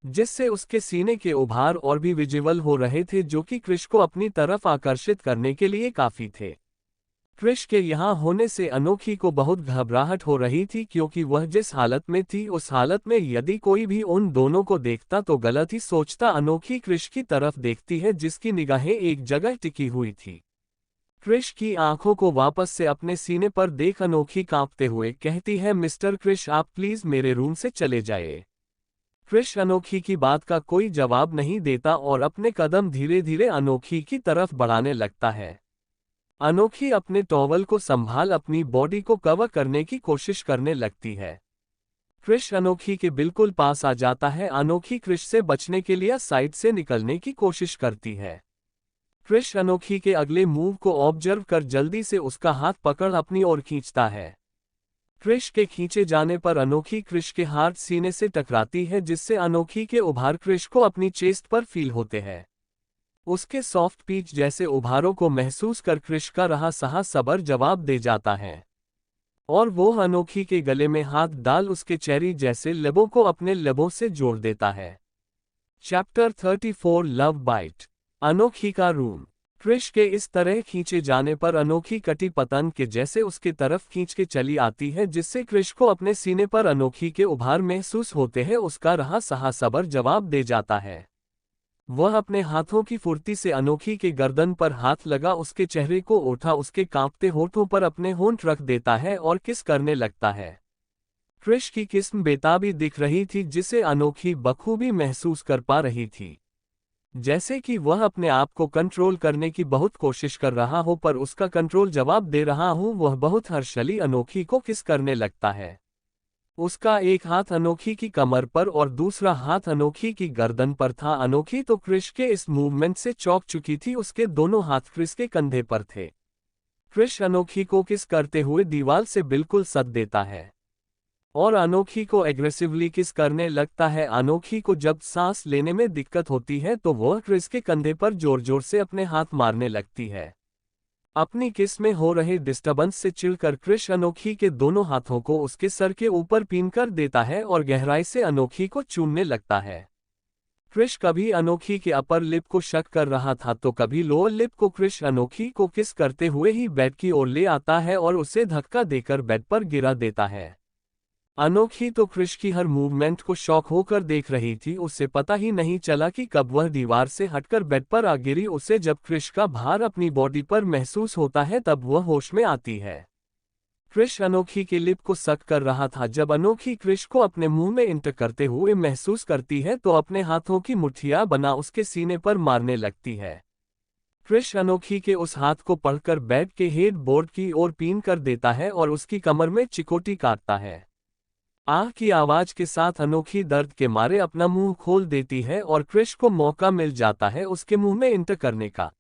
जिससे उसके सीने के उभार और भी विजिबल हो रहे थे, जो कि क्रिश को अपनी तरफ आकर्षित करने के लिए काफी थे। क्रिश के यहाँ होने से अनोखी को बहुत घबराहट हो रही थी, क्योंकि वह जिस हालत में थी उस हालत में यदि कोई भी उन दोनों को देखता तो गलत ही सोचता। अनोखी क्रिश की तरफ देखती है, जिसकी निगाहें एक जगह टिकी हुई थी। क्रिश की आंखों को वापस से अपने सीने पर देख अनोखी कांपते हुए कहती है, मिस्टर क्रिश, आप प्लीज मेरे रूम से चले जाइए। क्रिश अनोखी की बात का कोई जवाब नहीं देता और अपने कदम धीरे धीरे अनोखी की तरफ बढ़ाने लगता है। अनोखी अपने टॉवल को संभाल अपनी बॉडी को कवर करने की कोशिश करने लगती है। क्रिश अनोखी के बिल्कुल पास आ जाता है। अनोखी क्रिश से बचने के लिए साइड से निकलने की कोशिश करती है। क्रिश अनोखी के अगले मूव को ऑब्जर्व कर जल्दी से उसका हाथ पकड़ अपनी ओर खींचता है। क्रिश के खींचे जाने पर अनोखी क्रिश के हाथ सीने से टकराती है, जिससे अनोखी के उभार क्रिश को अपनी चेस्ट पर फील होते हैं। उसके सॉफ्ट पीच जैसे उभारों को महसूस कर क्रिश का रहा सहा सबर जवाब दे जाता है, और वो अनोखी के गले में हाथ डाल उसके चेरी जैसे लबों को अपने लबों से जोड़ देता है। Chapter 34 love bite. अनोखी का रूम। क्रिश के इस तरह खींचे जाने पर अनोखी कटी पतंग के जैसे उसके तरफ खींच के चली आती है, जिससे क्रिश को अपने सीने पर अनोखी के उभार महसूस होते हैं। उसका रहा सहा सबर जवाब दे जाता है। वह अपने हाथों की फुर्ती से अनोखी के गर्दन पर हाथ लगा उसके चेहरे को उठा, उसके कांपते होठों पर अपने होंठ रख देता है और किस करने लगता है। क्रिश की किस्म बेताबी दिख रही थी, जिसे अनोखी बखूबी महसूस कर पा रही थी, जैसे कि वह अपने आप को कंट्रोल करने की बहुत कोशिश कर रहा हो, पर उसका कंट्रोल जवाब दे रहा हूं। वह बहुत हर्षली अनोखी को किस करने लगता है। उसका एक हाथ अनोखी की कमर पर और दूसरा हाथ अनोखी की गर्दन पर था। अनोखी तो क्रिश के इस मूवमेंट से चौंक चुकी थी, उसके दोनों हाथ क्रिश के कंधे पर थे। क्रिश अनोखी को किस करते हुए दीवार से बिल्कुल सट देता है और अनोखी को एग्रेसिवली किस करने लगता है। अनोखी को जब सांस लेने में दिक्कत होती है तो वह क्रिश के कंधे पर जोर जोर से अपने हाथ मारने लगती है। अपनी किस में हो रहे डिस्टर्बेंस से चिढ़कर क्रिश अनोखी के दोनों हाथों को उसके सर के ऊपर पीन कर देता है और गहराई से अनोखी को चूमने लगता है। क्रिश कभी अनोखी के अपर लिप को शक कर रहा था तो कभी लोअर लिप को। क्रिश अनोखी को किस करते हुए ही बेड की ओर ले आता है और उसे धक्का देकर बेड पर गिरा देता है। अनोखी तो क्रिश की हर मूवमेंट को शॉक होकर देख रही थी। उसे पता ही नहीं चला कि कब वह दीवार से हटकर बेड पर आ गिरी। उसे जब क्रिश का भार अपनी बॉडी पर महसूस होता है तब वह होश में आती है। क्रिश अनोखी के लिप को सक कर रहा था। जब अनोखी क्रिश को अपने मुंह में इंटर करते हुए महसूस करती है तो अपने हाथों की मुठ्ठियां बना उसके सीने पर मारने लगती है। क्रिश अनोखी के उस हाथ को पकड़कर बेड के हेड बोर्ड की ओर पीन कर देता है और उसकी कमर में चिकोटी काटता है। आह की आवाज के साथ अनोखी दर्द के मारे अपना मुंह खोल देती है और क्रिश को मौका मिल जाता है उसके मुंह में इंटर करने का।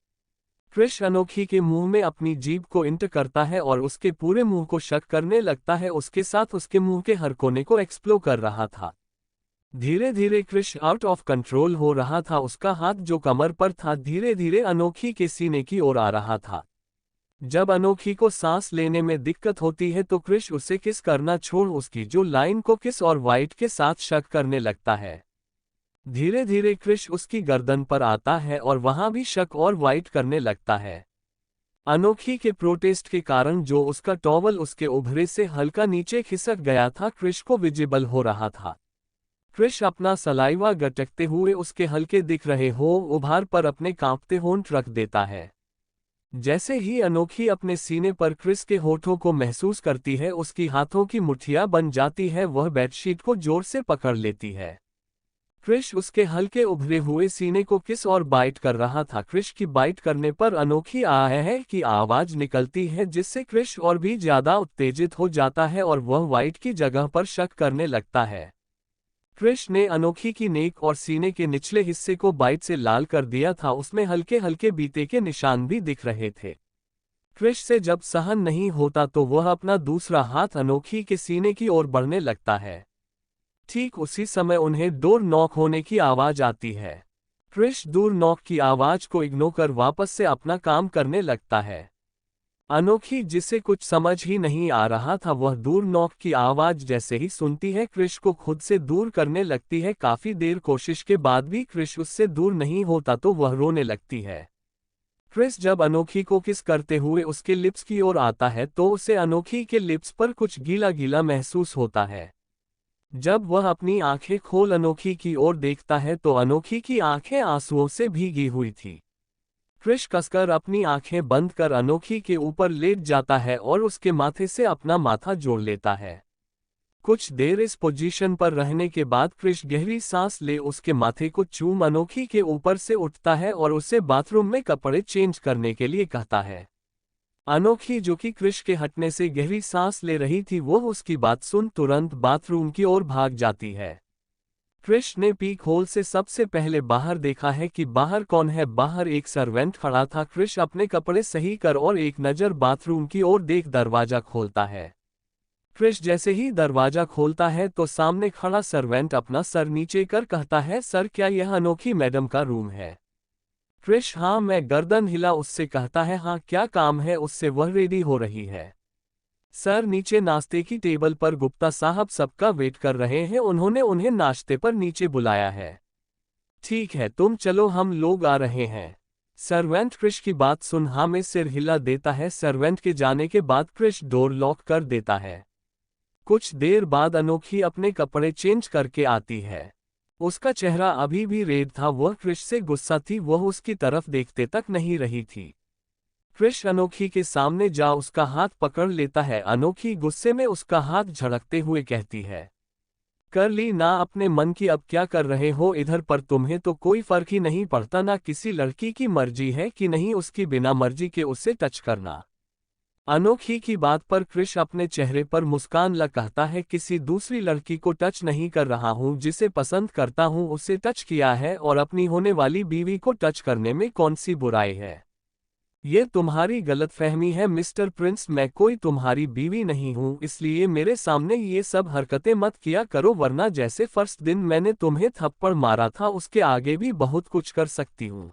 क्रिश अनोखी के मुंह में अपनी जीभ को इंटर करता है और उसके पूरे मुंह को शक करने लगता है, उसके साथ उसके मुंह के हर कोने को एक्सप्लोर कर रहा था। धीरे धीरे क्रिश आउट ऑफ कंट्रोल हो रहा था। उसका हाथ जो कमर पर था धीरे धीरे अनोखी के सीने की ओर आ रहा था। जब अनोखी को सांस लेने में दिक्कत होती है तो क्रिश उसे किस करना छोड़ उसकी जो लाइन को किस और वाइट के साथ शक करने लगता है। धीरे धीरे क्रिश उसकी गर्दन पर आता है और वहां भी शक और वाइट करने लगता है। अनोखी के प्रोटेस्ट के कारण जो उसका टॉवल उसके उभरे से हल्का नीचे खिसक गया था, क्रिश को विजिबल हो रहा था। क्रिश अपना सलाइवा गटकते हुए उसके हल्के दिख रहे हो उभार पर अपने कांपते होंठ रख देता है। जैसे ही अनोखी अपने सीने पर क्रिस के होठों को महसूस करती है, उसकी हाथों की मुट्ठियां बन जाती है, वह बेडशीट को जोर से पकड़ लेती है। क्रिश उसके हल्के उभरे हुए सीने को किस और बाइट कर रहा था। क्रिश की बाइट करने पर अनोखी है कि आवाज निकलती है, जिससे क्रिश और भी ज्यादा उत्तेजित हो जाता है और वह वाइट की जगह पर शक करने लगता है। क्रिश ने अनोखी की नेक और सीने के निचले हिस्से को बाइट से लाल कर दिया था, उसमें हल्के हल्के बीते के निशान भी दिख रहे थे। क्रिश से जब सहन नहीं होता तो वह अपना दूसरा हाथ अनोखी के सीने की ओर बढ़ने लगता है। ठीक उसी समय उन्हें डोर नॉक होने की आवाज आती है। क्रिश डोर नॉक की आवाज को इग्नोर कर वापस से अपना काम करने लगता है। अनोखी, जिसे कुछ समझ ही नहीं आ रहा था, वह डोर नॉक की आवाज जैसे ही सुनती है क्रिश को खुद से दूर करने लगती है। काफी देर कोशिश के बाद भी क्रिश उससे दूर नहीं होता तो वह रोने लगती है। क्रिस जब अनोखी को किस करते हुए उसके लिप्स की ओर आता है तो उसे अनोखी के लिप्स पर कुछ गीला गीला महसूस होता है। जब वह अपनी आंखें खोल अनोखी की ओर देखता है तो अनोखी की आंखें आंसुओं से भीगी हुई थी। क्रिश कसकर अपनी आंखें बंद कर अनोखी के ऊपर लेट जाता है और उसके माथे से अपना माथा जोड़ लेता है। कुछ देर इस पोजीशन पर रहने के बाद क्रिश गहरी सांस ले उसके माथे को चूम अनोखी के ऊपर से उठता है और उसे बाथरूम में कपड़े चेंज करने के लिए कहता है। अनोखी, जो कि क्रिश के हटने से गहरी सांस ले रही थी, वो उसकी बात सुन तुरंत बाथरूम की ओर भाग जाती है। क्रिश ने पीक होल से सबसे पहले बाहर देखा है कि बाहर कौन है। बाहर एक सर्वेंट खड़ा था। क्रिश अपने कपड़े सही कर और एक नज़र बाथरूम की ओर देख दरवाजा खोलता है। क्रिश जैसे ही दरवाजा खोलता है तो सामने खड़ा सर्वेंट अपना सर नीचे कर कहता है, सर क्या यह अनोखी मैडम का रूम है? क्रिश हाँ मैं गर्दन हिला उससे कहता है, हाँ क्या काम है उससे? वह रेडी हो रही है सर, नीचे नाश्ते की टेबल पर गुप्ता साहब सबका वेट कर रहे हैं, उन्होंने उन्हें नाश्ते पर नीचे बुलाया है। ठीक है तुम चलो हम लोग आ रहे हैं। सर्वेंट क्रिश की बात सुन हाँ में सिर हिला देता है। सर्वेंट के जाने के बाद क्रिश डोर लॉक कर देता है। कुछ देर बाद अनोखी अपने कपड़े चेंज करके आती है। उसका चेहरा अभी भी रेड था, वह क्रिश से गुस्सा थी, वह उसकी तरफ देखते तक नहीं रही थी। क्रिश अनोखी के सामने जा उसका हाथ पकड़ लेता है। अनोखी गुस्से में उसका हाथ झड़कते हुए कहती है, कर ली ना अपने मन की, अब क्या कर रहे हो इधर पर? तुम्हें तो कोई फर्क ही नहीं पड़ता ना, किसी लड़की की मर्जी है कि नहीं उसकी बिना मर्जी के उसे टच करना। अनोखी की बात पर क्रिश अपने चेहरे पर मुस्कान ला कहता है, किसी दूसरी लड़की को टच नहीं कर रहा हूँ, जिसे पसंद करता हूँ उसे टच किया है, और अपनी होने वाली बीवी को टच करने में कौन सी बुराई है? ये तुम्हारी गलतफहमी है मिस्टर प्रिंस, मैं कोई तुम्हारी बीवी नहीं हूँ, इसलिए मेरे सामने ये सब हरकतें मत किया करो, वरना जैसे फर्स्ट दिन मैंने तुम्हें थप्पड़ मारा था उसके आगे भी बहुत कुछ कर सकती हूँ।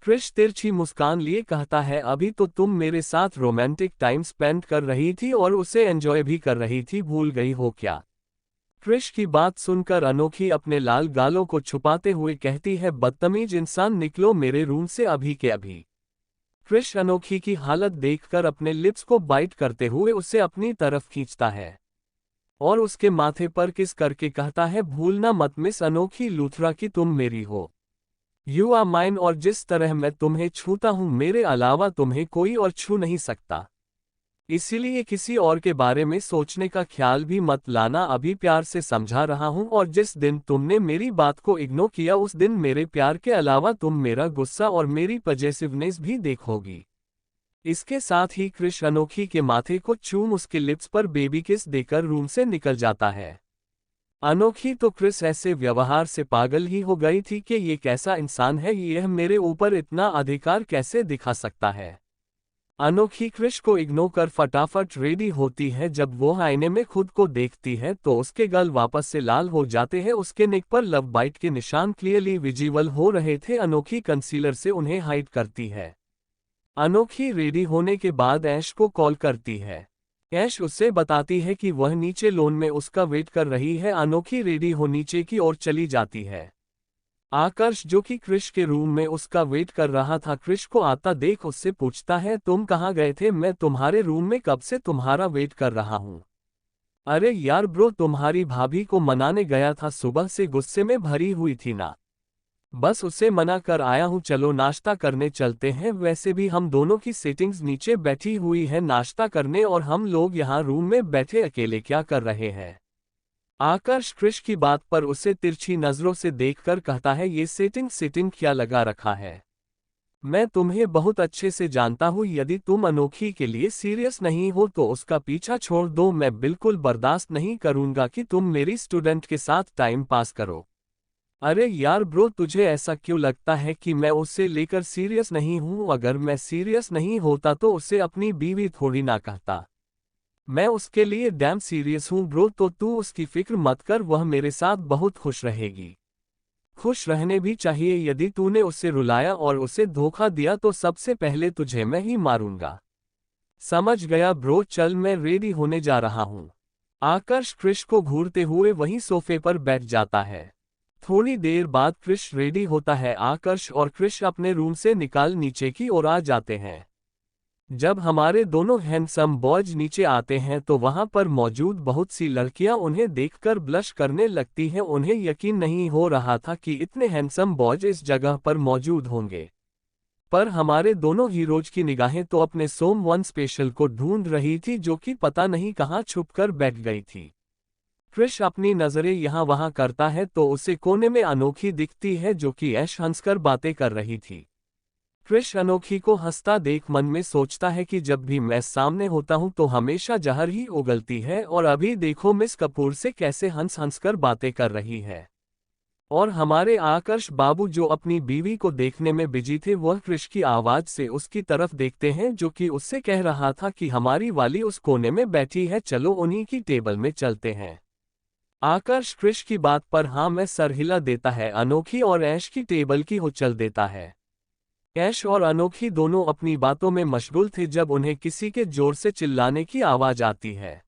क्रिश तिरछी मुस्कान लिए कहता है, अभी तो तुम मेरे साथ रोमांटिक टाइम स्पेंड कर रही थी और उसे एंजॉय भी कर रही थी, भूल गई हो क्या? क्रिश की बात सुनकर अनोखी अपने लाल गालों को छुपाते हुए कहती है, बदतमीज इंसान, निकलो मेरे रूम से अभी के अभी। क्रिश अनोखी की हालत देखकर अपने लिप्स को बाइट करते हुए उसे अपनी तरफ खींचता है और उसके माथे पर किस करके कहता है, भूलना मत मिस अनोखी लूथरा कि तुम मेरी हो। यू आर माइन, और जिस तरह मैं तुम्हें छूता हूं मेरे अलावा तुम्हें कोई और छू नहीं सकता, इसीलिए किसी और के बारे में सोचने का ख्याल भी मत लाना। अभी प्यार से समझा रहा हूं, और जिस दिन तुमने मेरी बात को इग्नोर किया उस दिन मेरे प्यार के अलावा तुम मेरा गुस्सा और मेरी पजेसिवनेस भी देखोगी। इसके साथ ही क्रिश अनोखी के माथे को चूम उसके लिप्स पर बेबी किस देकर रूम से निकल जाता है। अनोखी तो क्रिस ऐसे व्यवहार से पागल ही हो गई थी कि ये कैसा इंसान है, यह मेरे ऊपर इतना अधिकार कैसे दिखा सकता है। अनोखी क्रिश को इग्नोर कर फटाफट रेडी होती है। जब वो आईने में खुद को देखती है तो उसके गाल वापस से लाल हो जाते हैं, उसके नेक पर लव बाइट के निशान क्लियरली विजिबल हो रहे थे। अनोखी कंसीलर से उन्हें हाइड करती है। अनोखी रेडी होने के बाद ऐश को कॉल करती है। ऐश उससे बताती है कि वह नीचे लॉन में उसका वेट कर रही है। अनोखी रेडी हो नीचे की ओर चली जाती है। आकर्ष जो कि क्रिश के रूम में उसका वेट कर रहा था, क्रिश को आता देख उससे पूछता है, तुम कहाँ गए थे? मैं तुम्हारे रूम में कब से तुम्हारा वेट कर रहा हूँ। अरे यार ब्रो, तुम्हारी भाभी को मनाने गया था, सुबह से गुस्से में भरी हुई थी ना। बस उसे मना कर आया हूँ, चलो नाश्ता करने चलते हैं। वैसे भी हम दोनों की सेटिंग्स नीचे बैठी हुई है नाश्ता करने, और हम लोग यहाँ रूम में बैठे अकेले क्या कर रहे हैं। आकर्ष क्रिश की बात पर उसे तिरछी नजरों से देखकर कहता है, ये सेटिंग क्या लगा रखा है। मैं तुम्हें बहुत अच्छे से जानता हूँ, यदि तुम अनोखी के लिए सीरियस नहीं हो तो उसका पीछा छोड़ दो। मैं बिल्कुल बर्दाश्त नहीं करूंगा कि तुम मेरी स्टूडेंट के साथ टाइम पास करो। अरे यार ब्रो, तुझे ऐसा क्यों लगता है कि मैं उससे लेकर सीरियस नहीं हूँ? अगर मैं सीरियस नहीं होता तो उसे अपनी बीवी थोड़ी ना कहता। मैं उसके लिए डैम सीरियस हूँ ब्रो, तो तू उसकी फिक्र मत कर, वह मेरे साथ बहुत खुश रहेगी। खुश रहने भी चाहिए। यदि तूने उसे रुलाया और उसे धोखा दिया तो सबसे पहले तुझे मैं ही मारूंगा। समझ गया ब्रो, चल मैं रेडी होने जा रहा हूँ। आकर्ष क्रिश को घूरते हुए वहीं सोफे पर बैठ जाता है। थोड़ी देर बाद क्रिश रेडी होता है। आकर्ष और क्रिश अपने रूम से निकाल नीचे की ओर आ जाते हैं। जब हमारे दोनों हैंडसम बॉयज नीचे आते हैं तो वहां पर मौजूद बहुत सी लड़कियां उन्हें देखकर ब्लश करने लगती हैं। उन्हें यकीन नहीं हो रहा था कि इतने हैंडसम बॉयज इस जगह पर मौजूद होंगे। पर हमारे दोनों हीरोज की निगाहें तो अपने सोम वन स्पेशल को ढूंढ रही थी, जो कि पता नहीं कहां छुपकर बैठ गई थी। क्रिश अपनी नजरें यहां वहां करता है तो उसे कोने में अनोखी दिखती है, जो कि ऐश हंसकर बातें कर रही थी। क्रिश अनोखी को हंसता देख मन में सोचता है कि जब भी मैं सामने होता हूं तो हमेशा जहर ही उगलती है, और अभी देखो मिस कपूर से कैसे हंस हंसकर बातें कर रही है। और हमारे आकर्ष बाबू जो अपनी बीवी को देखने में बिजी थे, वह क्रिश की आवाज से उसकी तरफ देखते हैं, जो कि उससे कह रहा था कि हमारी वाली उस कोने में बैठी है, चलो उन्हीं की टेबल में चलते हैं। आकर्ष क्रिश की बात पर हाँ में सर हिला देता है। अनोखी और ऐश की टेबल की हो चल देता है। ऐश और अनोखी दोनों अपनी बातों में मशगूल थे जब उन्हें किसी के जोर से चिल्लाने की आवाज आती है।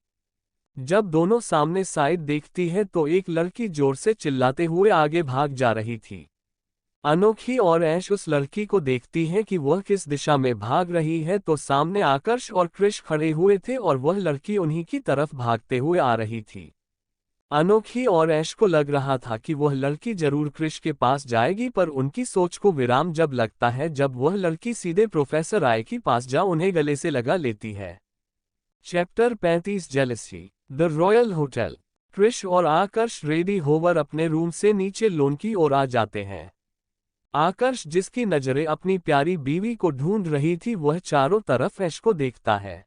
जब दोनों सामने साइड देखती है तो एक लड़की जोर से चिल्लाते हुए आगे भाग जा रही थी। अनोखी और ऐश उस लड़की को देखती हैं कि वह किस दिशा में भाग रही है, तो सामने आकर्ष और क्रिश खड़े हुए थे और वह लड़की उन्हीं की तरफ भागते हुए आ रही थी। अनोखी और ऐश को लग रहा था कि वह लड़की जरूर क्रिश के पास जाएगी, पर उनकी सोच को विराम जब लगता है जब वह लड़की सीधे प्रोफेसर आय के पास जा उन्हें गले से लगा लेती है। Chapter 35 jealousy the royal hotel. Krish और आकर्ष रेडी होकर अपने रूम से नीचे लॉन की ओर आ जाते हैं। आकर्ष जिसकी नजरें अपनी प्यारी बीवी को ढूंढ रही थी, वह चारों तरफ ऐश को देखता है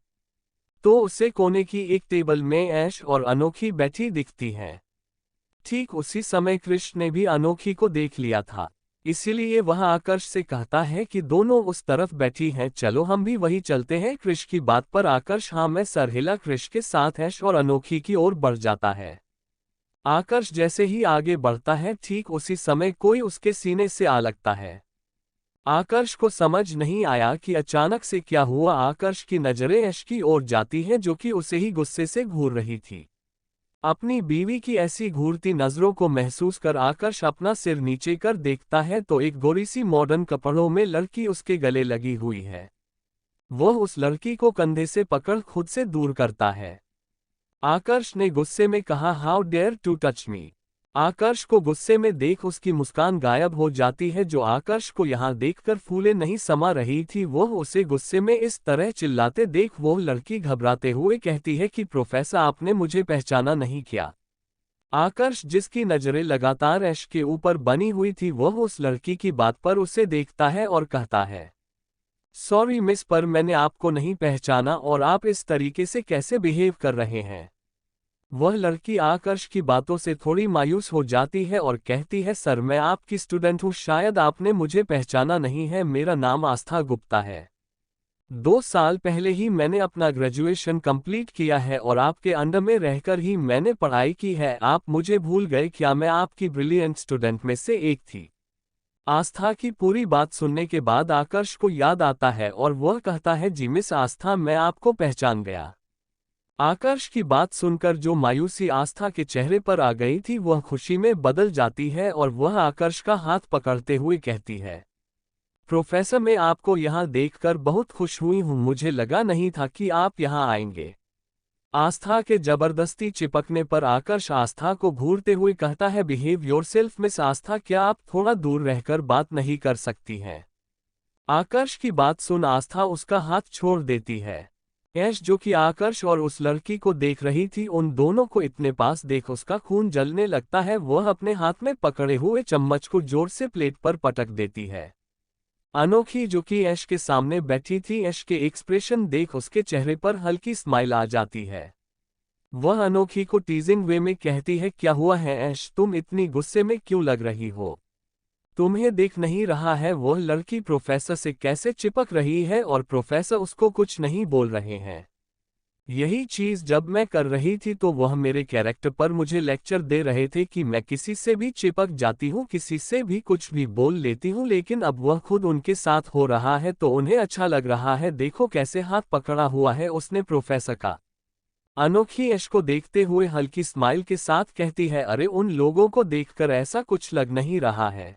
तो उसे कोने की एक टेबल में ऐश और अनोखी बैठी दिखती हैं। ठीक उसी समय कृष्ण ने भी अनोखी को देख लिया था, इसीलिए वह आकर्ष से कहता है कि दोनों उस तरफ बैठी हैं, चलो हम भी वही चलते हैं। कृष्ण की बात पर आकर्ष हाँ में सर हिला कृष्ण के साथ ऐश और अनोखी की ओर बढ़ जाता है। आकर्ष जैसे ही आगे बढ़ता है, ठीक उसी समय कोई उसके सीने से आ लगता है। आकर्ष को समझ नहीं आया कि अचानक से क्या हुआ। आकर्ष की नजरें ऐश की ओर जाती हैं, जो कि उसे ही गुस्से से घूर रही थी। अपनी बीवी की ऐसी घूरती नजरों को महसूस कर आकर्ष अपना सिर नीचे कर देखता है तो एक गोरी सी मॉडर्न कपड़ों में लड़की उसके गले लगी हुई है। वह उस लड़की को कंधे से पकड़ खुद से दूर करता है। आकर्ष ने गुस्से में कहा, how dare to touch me. Aakarsh को गुस्से में देख उसकी मुस्कान गायब हो जाती है, जो आकर्ष को यहाँ देखकर फूले नहीं समा रही थी। वह उसे गुस्से में इस तरह चिल्लाते देख वह लड़की घबराते हुए कहती है कि प्रोफेसर आपने मुझे पहचाना नहीं क्या। आकर्ष जिसकी नजरें लगातार ऐश के ऊपर बनी हुई थी, वह उस लड़की की बात पर उसे देखता है और कहता है, सॉरी मिस, पर मैंने आपको नहीं पहचाना और आप इस तरीके से कैसे बिहेव कर रहे हैं। वह लड़की आकर्ष की बातों से थोड़ी मायूस हो जाती है और कहती है, सर मैं आपकी स्टूडेंट हूँ, शायद आपने मुझे पहचाना नहीं है। मेरा नाम आस्था गुप्ता है। 2 साल पहले ही मैंने अपना ग्रेजुएशन कंप्लीट किया है और आपके अंडर में रहकर ही मैंने पढ़ाई की है। आप मुझे भूल गए क्या? मैं आपकी ब्रिलियंट स्टूडेंट में से एक थी। आस्था की पूरी बात सुनने के बाद आकर्ष को याद आता है और वह कहता है, जी मिस आस्था, मैं आपको पहचान गया। आकर्ष की बात सुनकर जो मायूसी आस्था के चेहरे पर आ गई थी वह खुशी में बदल जाती है और वह आकर्ष का हाथ पकड़ते हुए कहती है, प्रोफेसर मैं आपको यहाँ देखकर बहुत खुश हुई हूँ, मुझे लगा नहीं था कि आप यहाँ आएंगे। आस्था के जबरदस्ती चिपकने पर आकर्ष आस्था को घूरते हुए कहता है, बिहेव योरसेल्फ मिस आस्था, क्या आप थोड़ा दूर रहकर बात नहीं कर सकती हैं? आकर्ष की बात सुन आस्था उसका हाथ छोड़ देती है। ऐश जो कि आकर्ष और उस लड़की को देख रही थी, उन दोनों को इतने पास देख उसका खून जलने लगता है। वह अपने हाथ में पकड़े हुए चम्मच को जोर से प्लेट पर पटक देती है। अनोखी जो कि ऐश के सामने बैठी थी, ऐश के एक्सप्रेशन देख उसके चेहरे पर हल्की स्माइल आ जाती है। वह अनोखी को टीजिंग वे में कहती है, क्या हुआ है ऐश, तुम इतनी गुस्से में क्यों लग रही हो? तुम्हें देख नहीं रहा है वह लड़की प्रोफेसर से कैसे चिपक रही है और प्रोफेसर उसको कुछ नहीं बोल रहे हैं। यही चीज जब मैं कर रही थी तो वह मेरे कैरेक्टर पर मुझे लेक्चर दे रहे थे कि मैं किसी से भी चिपक जाती हूँ, किसी से भी कुछ भी बोल लेती हूँ, लेकिन अब वह खुद उनके साथ हो रहा है तो उन्हें अच्छा लग रहा है। देखो कैसे हाथ पकड़ा हुआ है उसने प्रोफेसर का। अनोखी ऐश को देखते हुए हल्की स्माइल के साथ कहती है, अरे उन लोगों को देखकर ऐसा कुछ लग नहीं रहा है।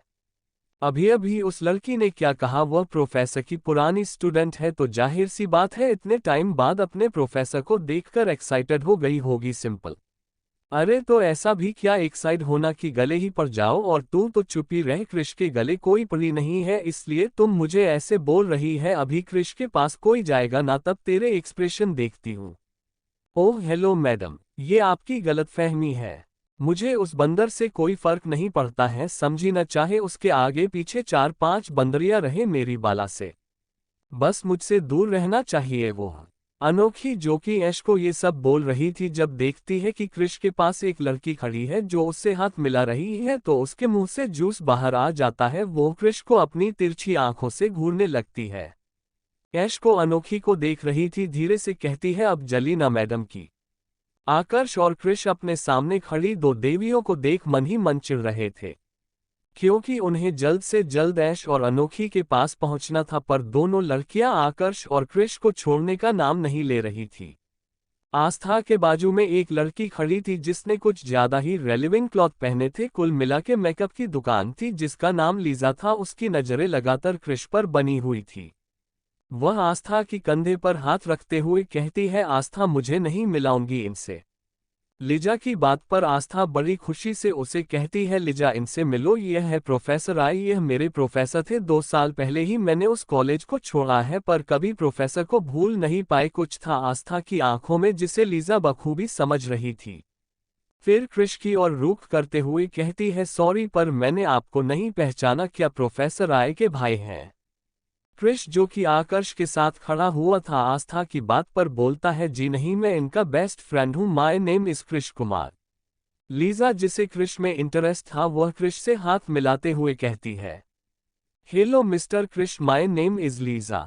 अभी अभी उस लड़की ने क्या कहा, वह प्रोफेसर की पुरानी स्टूडेंट है तो जाहिर सी बात है इतने टाइम बाद अपने प्रोफेसर को देखकर एक्साइटेड हो गई होगी। सिंपल। अरे तो ऐसा भी क्या एक्साइट होना कि गले ही पड़ जाओ, और तू तो चुप ही रह, क्रिश के गले कोई पड़ी नहीं है इसलिए तुम मुझे ऐसे बोल रही है। अभी क्रिश के पास कोई जाएगा ना, तब तेरे एक्सप्रेशन देखती हूँ। ओह हेलो मैडम, ये आपकी गलतफहमी है। मुझे उस बंदर से कोई फर्क नहीं पड़ता है, समझी न, चाहे उसके आगे पीछे 4-5 बंदरियां रहे मेरी बाला से, बस मुझसे दूर रहना चाहिए वो। अनोखी जो कि ऐश को ये सब बोल रही थी, जब देखती है कि क्रिश के पास एक लड़की खड़ी है जो उससे हाथ मिला रही है तो उसके मुंह से जूस बाहर आ जाता है। वो क्रिश को अपनी तिरछी आंखों से घूरने लगती है। ऐश को अनोखी को देख रही थी, धीरे से कहती है, अब जली ना मैडम की। आकर्ष और क्रिश अपने सामने खड़ी दो देवियों को देख मन ही मन चिढ़ रहे थे, क्योंकि उन्हें जल्द से जल्द ऐश और अनोखी के पास पहुंचना था, पर दोनों लड़कियां आकर्ष और क्रिश को छोड़ने का नाम नहीं ले रही थी। आस्था के बाजू में एक लड़की खड़ी थी जिसने कुछ ज्यादा ही रेलिवेंट क्लॉथ पहने थे। कुल मिला के मेकअप की दुकान थी जिसका नाम लीजा था। उसकी नजरें लगातार क्रिश पर बनी हुई थी। वह आस्था की कंधे पर हाथ रखते हुए कहती है, आस्था मुझे नहीं मिलाऊंगी इनसे। लिजा की बात पर आस्था बड़ी खुशी से उसे कहती है, लिजा इनसे मिलो, यह है प्रोफेसर आई, यह मेरे प्रोफेसर थे। 2 साल पहले ही मैंने उस कॉलेज को छोड़ा है पर कभी प्रोफेसर को भूल नहीं पाए। कुछ था आस्था की आंखों में जिसे लिजा बखूबी समझ रही थी। फिर क्रिश की ओर रुख करते हुए कहती है, सॉरी पर मैंने आपको नहीं पहचाना, क्या प्रोफेसर आय के भाई हैं? क्रिश जो कि आकर्ष के साथ खड़ा हुआ था आस्था की बात पर बोलता है, जी नहीं, मैं इनका बेस्ट फ्रेंड हूं, my name is Krish Kumar. Liza जिसे क्रिश में इंटरेस्ट था वह क्रिश से हाथ मिलाते हुए कहती है, hello mister Krish, my name is Lisa.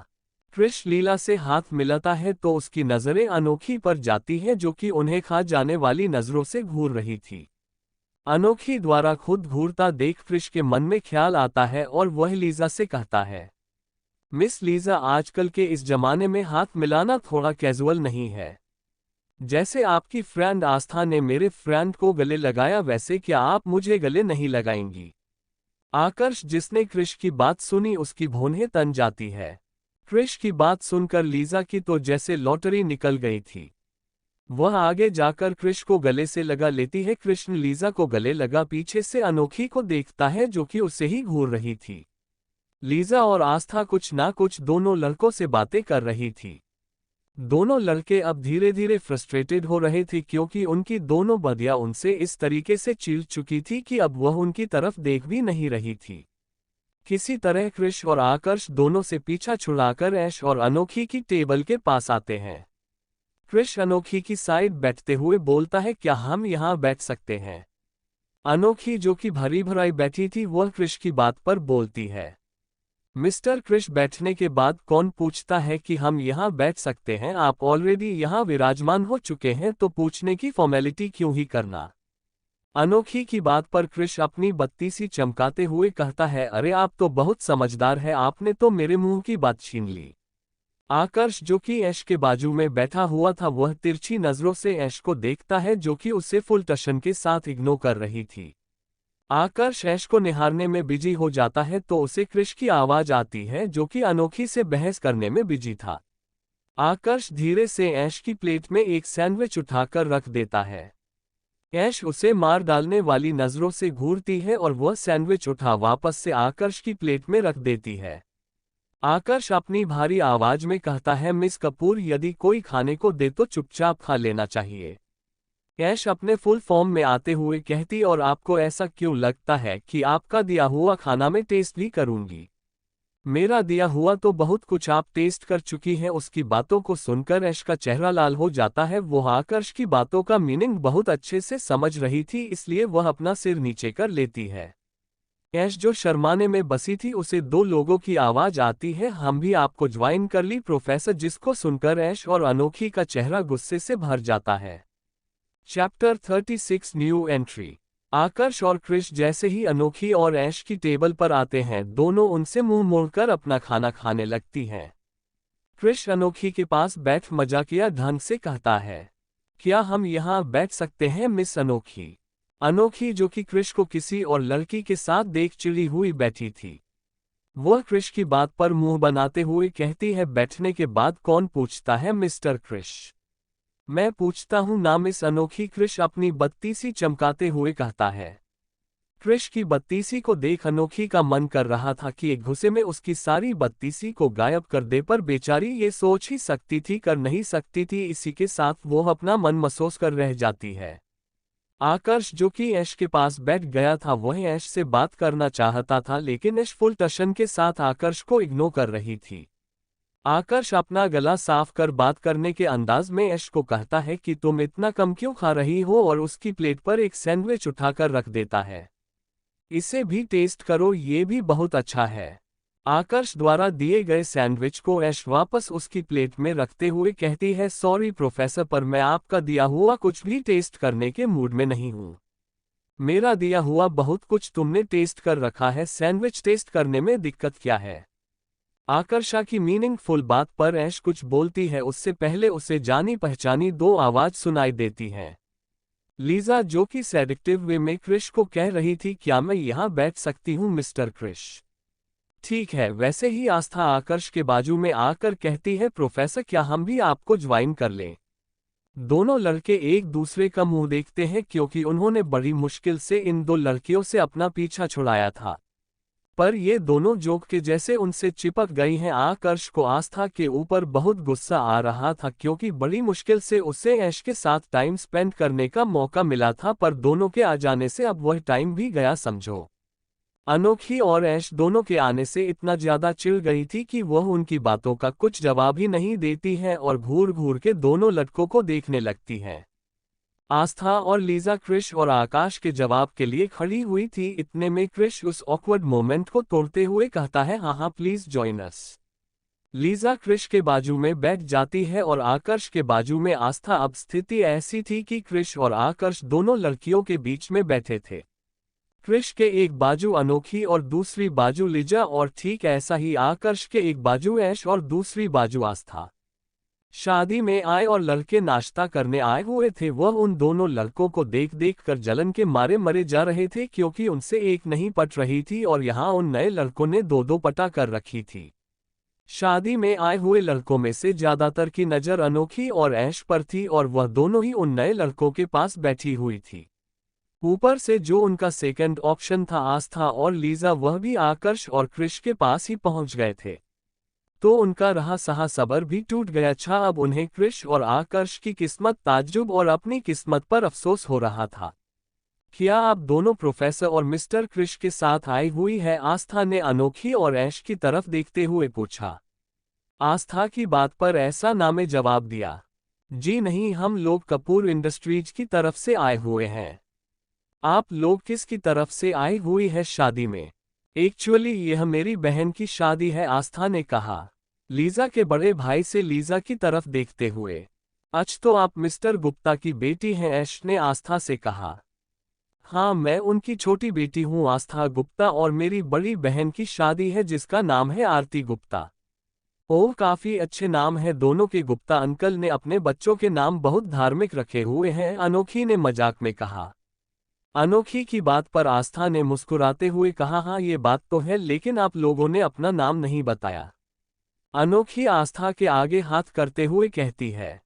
Krish Leela से हाथ मिलाता है तो उसकी नजरें अनोखी पर जाती है जो कि उन्हें खा जाने वाली नजरों से घूर रही थी। अनोखी द्वारा खुद घूरता देख क्रिश के मन में ख्याल आता है और वह लीजा से कहता है, मिस लीजा आजकल के इस जमाने में हाथ मिलाना थोड़ा कैजुअल नहीं है। जैसे आपकी फ्रेंड आस्था ने मेरे फ्रेंड को गले लगाया वैसे क्या आप मुझे गले नहीं लगाएंगी? आकर्ष जिसने क्रिश की बात सुनी उसकी भौहें तन जाती है। क्रिश की बात सुनकर लीजा की तो जैसे लॉटरी निकल गई थी। वह आगे जाकर क्रिश को गले से लगा लेती है। कृष्ण लीजा को गले लगा पीछे से अनोखी को देखता है जो कि उसे ही घूर रही थी। लीजा और आस्था कुछ ना कुछ दोनों लड़कों से बातें कर रही थी। दोनों लड़के अब धीरे धीरे फ्रस्ट्रेटेड हो रहे थे क्योंकि उनकी दोनों बदियां उनसे इस तरीके से चिढ़ चुकी थी कि अब वह उनकी तरफ देख भी नहीं रही थी। किसी तरह क्रिश और आकर्ष दोनों से पीछा छुड़ाकर ऐश और अनोखी की टेबल के पास आते हैं। क्रिश अनोखी की साइड बैठते हुए बोलता है, क्या हम यहाँ बैठ सकते हैं? अनोखी जो कि भरी भराई बैठी थी वह क्रिश की बात पर बोलती है, मिस्टर क्रिश बैठने के बाद कौन पूछता है कि हम यहाँ बैठ सकते हैं? आप ऑलरेडी यहाँ विराजमान हो चुके हैं तो पूछने की फॉर्मेलिटी क्यों ही करना। अनोखी की बात पर क्रिश अपनी बत्ती सी चमकाते हुए कहता है, अरे आप तो बहुत समझदार है, आपने तो मेरे मुंह की बात छीन ली। आकर्ष जो कि ऐश के बाजू में बैठा हुआ था वह तिरछी नजरों से ऐश को देखता है जो कि उसे फुल टशन के साथ इग्नोर कर रही थी। आकर्ष ऐश को निहारने में बिजी हो जाता है तो उसे क्रिश की आवाज आती है जो कि अनोखी से बहस करने में बिजी था। आकर्ष धीरे से ऐश की प्लेट में एक सैंडविच उठाकर रख देता है। ऐश उसे मार डालने वाली नजरों से घूरती है और वह सैंडविच उठा वापस से आकर्ष की प्लेट में रख देती है। आकर्ष अपनी भारी आवाज में कहता है, मिस कपूर यदि कोई खाने को दे तो चुपचाप खा लेना चाहिए। ऐश अपने फुल फॉर्म में आते हुए कहती, और आपको ऐसा क्यों लगता है कि आपका दिया हुआ खाना मैं टेस्ट भी करूंगी? मेरा दिया हुआ तो बहुत कुछ आप टेस्ट कर चुकी हैं। उसकी बातों को सुनकर ऐश का चेहरा लाल हो जाता है। वो आकर्ष की बातों का मीनिंग बहुत अच्छे से समझ रही थी, इसलिए वह अपना सिर नीचे कर लेती है। ऐश जो शर्माने में बसी थी उसे दो लोगों की आवाज आती है, हम भी आपको ज्वाइन कर ली प्रोफेसर, जिसको सुनकर ऐश और अनोखी का चेहरा गुस्से से भर जाता है। Chapter 36 new entry. आकर्ष और क्रिश जैसे ही अनोखी और ऐश की टेबल पर आते हैं दोनों उनसे मुंह मोड़कर अपना खाना खाने लगती हैं। क्रिश अनोखी के पास बैठ मजाकिया ढंग से कहता है, क्या हम यहाँ बैठ सकते हैं मिस अनोखी? अनोखी जो कि क्रिश को किसी और लड़की के साथ देख चिड़ी हुई बैठी थी, वह क्रिश की बात पर मुंह बनाते हुए कहती है, बैठने के बाद कौन पूछता है मिस्टर क्रिश? मैं पूछता हूं ना मिस अनोखी, क्रिश अपनी बत्तीसी चमकाते हुए कहता है। क्रिश की बत्तीसी को देख अनोखी का मन कर रहा था कि एक घुसे में उसकी सारी बत्तीसी को गायब कर दे, पर बेचारी ये सोच ही सकती थी कर नहीं सकती थी। इसी के साथ वो अपना मन महसूस कर रह जाती है। आकर्ष जो कि ऐश के पास बैठ गया था वह ऐश से बात करना चाहता था, लेकिन ऐश फुल टशन के साथ आकर्ष को इग्नोर कर रही थी। आकर्ष अपना गला साफ कर बात करने के अंदाज में ऐश को कहता है कि तुम इतना कम क्यों खा रही हो, और उसकी प्लेट पर एक सैंडविच उठाकर रख देता है। इसे भी टेस्ट करो, ये भी बहुत अच्छा है। आकर्ष द्वारा दिए गए सैंडविच को ऐश वापस उसकी प्लेट में रखते हुए कहती है, सॉरी प्रोफेसर, पर मैं आपका दिया हुआ कुछ भी टेस्ट करने के मूड में नहीं हूँ। मेरा दिया हुआ बहुत कुछ तुमने टेस्ट कर रखा है, सैंडविच टेस्ट करने में दिक्कत क्या है? आकर्षा की मीनिंगफुल बात पर ऐश कुछ बोलती है, उससे पहले उसे जानी पहचानी दो आवाज सुनाई देती हैं। लीजा जो कि सेडिक्टिव वे में क्रिश को कह रही थी, क्या मैं यहाँ बैठ सकती हूँ मिस्टर क्रिश? ठीक है। वैसे ही आस्था आकर्ष के बाजू में आकर कहती है, प्रोफेसर क्या हम भी आपको ज्वाइन कर लें? दोनों लड़के एक दूसरे का मुंह देखते हैं क्योंकि उन्होंने बड़ी मुश्किल से इन दो लड़कियों से अपना पीछा छुड़ाया था, पर ये दोनों जोक के जैसे उनसे चिपक गई हैं। आकर्ष को आस्था के ऊपर बहुत गुस्सा आ रहा था क्योंकि बड़ी मुश्किल से उसे ऐश के साथ टाइम स्पेंड करने का मौका मिला था, पर दोनों के आ जाने से अब वह टाइम भी गया समझो। अनोखी और ऐश दोनों के आने से इतना ज्यादा चिढ़ गई थी कि वह उनकी बातों का कुछ जवाब ही नहीं देती है और घूर घूर के दोनों लड़कों को देखने लगती है। आस्था और लीजा क्रिश और आकाश के जवाब के लिए खड़ी हुई थी। इतने में क्रिश उस ऑकवर्ड मोमेंट को तोड़ते हुए कहता है, हाँ हाँ please join us. Liza Krish के बाजू में बैठ जाती है और आकर्ष के बाजू में आस्था। अब स्थिति ऐसी थी कि क्रिश और आकर्ष दोनों लड़कियों के बीच में बैठे थे। क्रिश के एक बाजू अनोखी और दूसरी बाजू लीजा, और ठीक ऐसा ही आकर्ष के एक बाजू ऐश और दूसरी बाजू आस्था। शादी में आए और लड़के नाश्ता करने आए हुए थे, वह उन दोनों लड़कों को देख देख कर जलन के मारे मरे जा रहे थे क्योंकि उनसे एक नहीं पट रही थी और यहाँ उन नए लड़कों ने दो दो पटा कर रखी थी। शादी में आए हुए लड़कों में से ज्यादातर की नज़र अनोखी और ऐश पर थी और वह दोनों ही उन नए लड़कों के पास बैठी हुई थी। ऊपर से जो उनका सेकंड ऑप्शन था आस्था और लीजा, वह भी आकर्ष और क्रिश के पास ही पहुंच गए थे, तो उनका रहा सहा सबर भी टूट गया था। अब उन्हें क्रिश और आकर्ष की किस्मत ताज्जुब और अपनी किस्मत पर अफसोस हो रहा था। क्या आप दोनों प्रोफेसर और मिस्टर क्रिश के साथ आई हुई है? आस्था ने अनोखी और ऐश की तरफ देखते हुए पूछा। आस्था की बात पर ऐसा ना में जवाब दिया, जी नहीं, हम लोग कपूर इंडस्ट्रीज की तरफ से आए हुए हैं। आप लोग किसकी तरफ से आई हुई है शादी में? एक्चुअली यह मेरी बहन की शादी है, आस्था ने कहा, लीजा के बड़े भाई से लीजा की तरफ देखते हुए। अच्छा, तो आप मिस्टर गुप्ता की बेटी हैं? ऐश ने आस्था से कहा। हाँ, मैं उनकी छोटी बेटी हूँ आस्था गुप्ता, और मेरी बड़ी बहन की शादी है जिसका नाम है आरती गुप्ता। ओह, काफी अच्छे नाम है दोनों के। गुप्ता अंकल ने अपने बच्चों के नाम बहुत धार्मिक रखे हुए हैं, अनोखी ने मजाक में कहा। अनोखी की बात पर आस्था ने मुस्कुराते हुए कहा, हाँ ये बात तो है, लेकिन आप लोगों ने अपना नाम नहीं बताया। अनोखी आस्था के आगे हाथ करते हुए कहती है,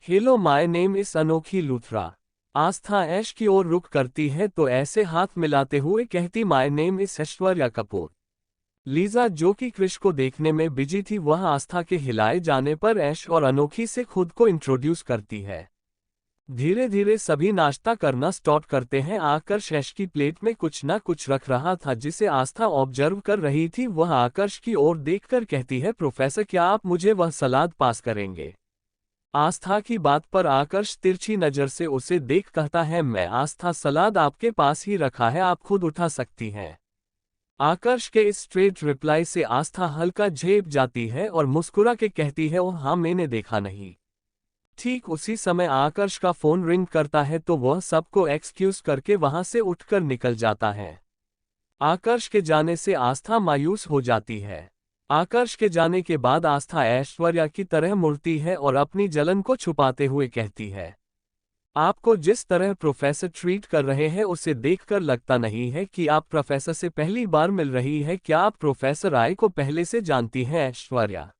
हेलो माय नेम इज अनोखी लूथरा। आस्था ऐश की ओर रुख करती है तो ऐसे हाथ मिलाते हुए कहती, my name is Aishwarya Kapoor. Lisa, जो कि क्रिश को देखने में बिजी थी, वह आस्था के हिलाए जाने पर ऐश और अनोखी से खुद को इंट्रोड्यूस करती है। धीरे धीरे सभी नाश्ता करना स्टार्ट करते हैं। आकर्ष ऐश की प्लेट में कुछ ना कुछ रख रहा था जिसे आस्था ऑब्जर्व कर रही थी। वह आकर्ष की ओर देखकर कहती है, प्रोफेसर क्या आप मुझे वह सलाद पास करेंगे? आस्था की बात पर आकर्ष तिरछी नजर से उसे देख कहता है, मैं आस्था सलाद आपके पास ही रखा है, आप खुद उठा सकती हैं। आकर्ष के इस स्ट्रेट रिप्लाई से आस्था हल्का झेप जाती है और मुस्कुरा के कहती है, ओह हाँ मैंने देखा नहीं। ठीक उसी समय आकर्ष का फोन रिंग करता है तो वह सबको एक्सक्यूज करके वहां से उठकर निकल जाता है। आकर्ष के जाने से आस्था मायूस हो जाती है। आकर्ष के जाने के बाद आस्था ऐश्वर्या की तरह मुड़ती है और अपनी जलन को छुपाते हुए कहती है, आपको जिस तरह प्रोफेसर ट्रीट कर रहे हैं उसे देखकर लगता नहीं है कि आप प्रोफेसर से पहली बार मिल रही है। क्या आप प्रोफेसर राय को पहले से जानती हैं? ऐश्वर्या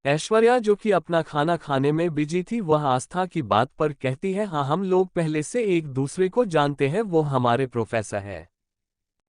ऐश्वर्या जो कि अपना खाना खाने में बिजी थी, वह आस्था की बात पर कहती है, हाँ हम लोग पहले से एक दूसरे को जानते हैं, वो हमारे प्रोफेसर है